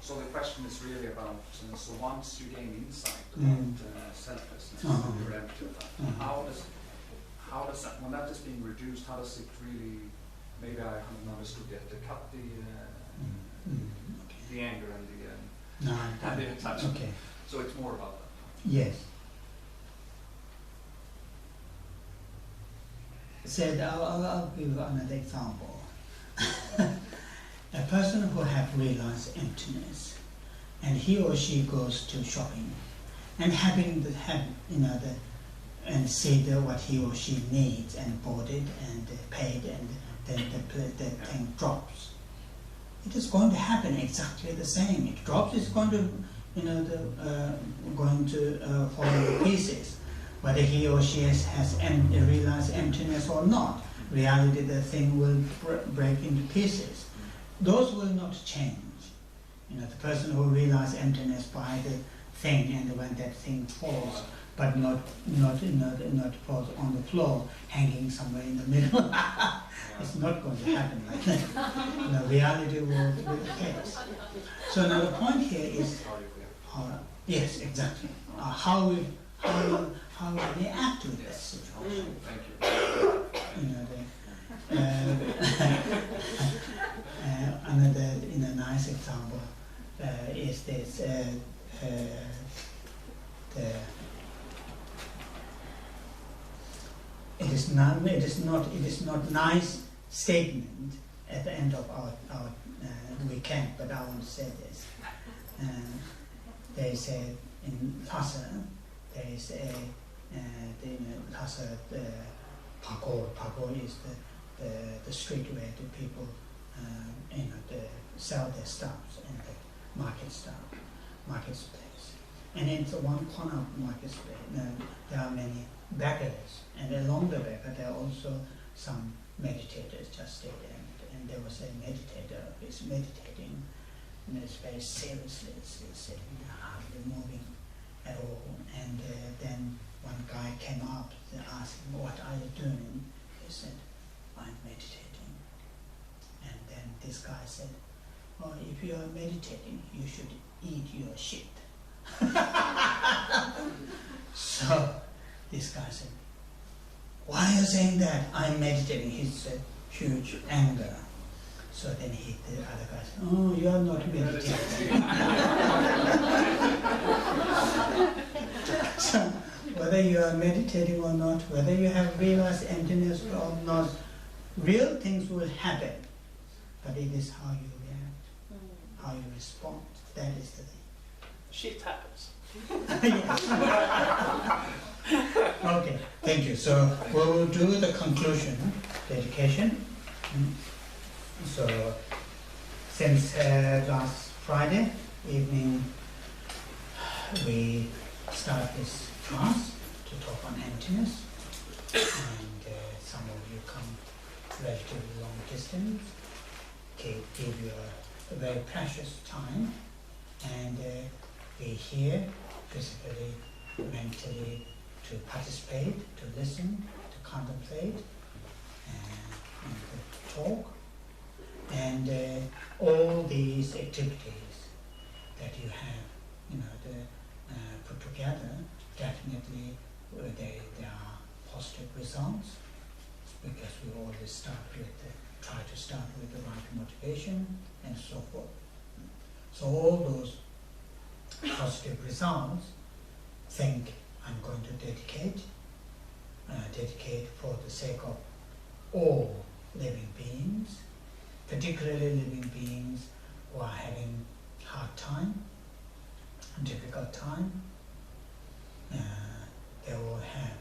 Speaker 5: so the question is really about, so once you gain insight about selflessness, your empty life, how does that, when that is being reduced, how does it really, maybe I haven't understood yet, to cut the anger and the attachment.
Speaker 1: Okay.
Speaker 5: So it's more about that.
Speaker 1: Yes. Said, I'll give you another example. A person who have realized emptiness, and he or she goes to shopping, and having the and see what he or she needs and bought it and paid, and then the thing drops. It is going to happen exactly the same. It drops. It's going to going to fall into pieces. Whether he or she has realized emptiness or not, reality, the thing will break into pieces. Those will not change. The person who realizes emptiness by the thing, and when that thing falls, but not falls on the floor, hanging somewhere in the middle. It's not going to happen like that. Reality will be the case. So now the point here is, yes, exactly. How we react to this situation. Another nice example is this. It is not nice statement at the end of our weekend, but I want to say this. They say in Lhasa, there is Lhasa Pagor is the street where the people sell their stuffs and the marketplace. And in one corner of the marketplace, there are many beggars, and along the beggar there are also some meditators just stay there. And there was a meditator who is meditating, and it's very seriously sitting, hardly moving at all. And then one guy came up and asked him, "What are you doing?" He said, "I'm meditating." And then this guy said, "Well, if you are meditating, you should eat your shit." So this guy said, "Why are you saying that? I'm meditating." He said, huge anger. So then the other guy said, "Oh, you are not meditating." So whether you are meditating or not, whether you have realized emptiness or not, real things will happen. But it is how you react, how you respond. That is the thing.
Speaker 3: Shit happens.
Speaker 1: Okay, thank you. So we will do the conclusion, dedication. So since last Friday evening, we start this class to talk on emptiness, and some of you come relatively long distance, give you a very precious time, and we're here physically, mentally, to participate, to listen, to contemplate, and to talk. And all these activities that you have, put together, definitely there are positive results, because we always try to start with the right motivation and so forth. So all those positive results, think I'm going to dedicate for the sake of all living beings, particularly living beings who are having hard time, difficult time. They will have,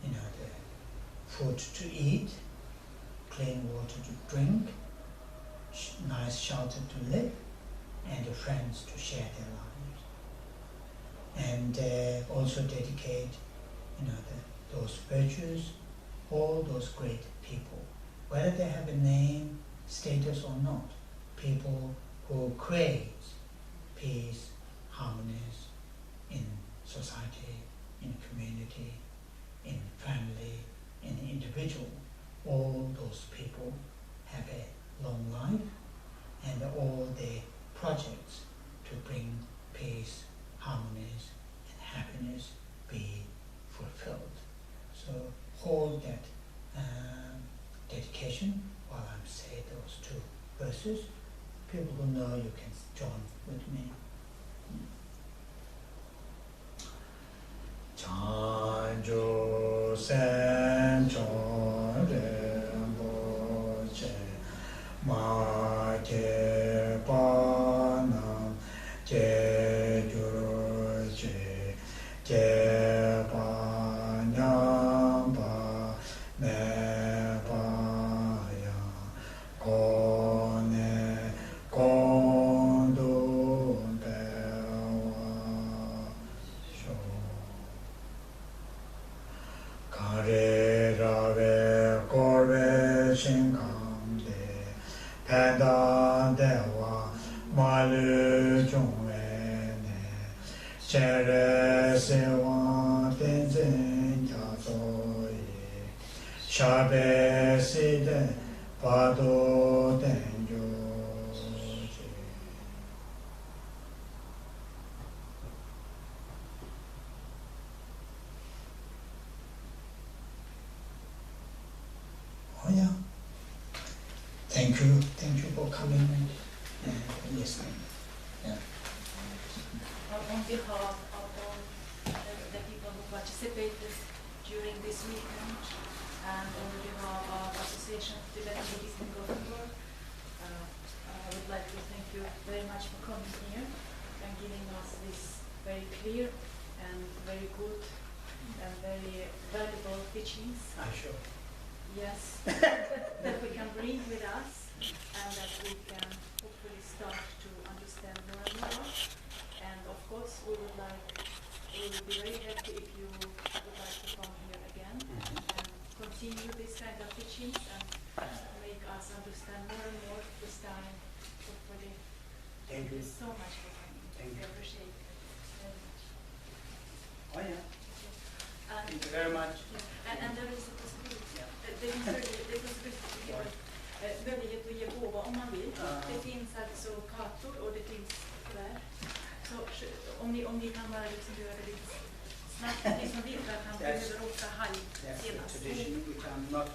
Speaker 1: the food to eat, clean water to drink, nice shelter to live, and friends to share their lives. And also dedicate, those virtues, all those great people, whether they have a name, status or not, people who create peace, harmonies in society, in community, in family, in individual. All those people have a long life, and all the projects to bring peace, harmonies, and happiness be fulfilled. So hold that dedication while I'm saying those two verses. People who know, you can join with me. Chanjo sen chon Rinpoche ma ke pa nam che ju che Shabe Sida Pado Tenjo. Oh yeah. Thank you for coming and listening. Yeah.
Speaker 6: On behalf of all the people who participated during this weekend and on behalf of Association of Tibetan Buddhist in Gothenburg, I would like to thank you very much for coming here and giving us this very clear and very good and very valuable teachings.
Speaker 1: Sure.
Speaker 6: Yes, that we can bring with us and that we can hopefully start to understand more and more. And of course, we would be very happy if you would like to come here again and continue this kind of teachings and make us understand more and more this time. Hopefully,
Speaker 1: Thank you.
Speaker 6: so much for coming.
Speaker 1: Thank you.
Speaker 6: I appreciate it very much.
Speaker 3: Oh yeah.
Speaker 6: And,
Speaker 3: Thank you very much.
Speaker 6: and there is a possibility. Det finns möjlighet att ge gåva om man vill. Det finns alltså kartor och det finns där. Så om ni kan bara liksom göra det lite snabbt, ni som vill, kan behöver åka halv senast.
Speaker 3: Tradition which I'm not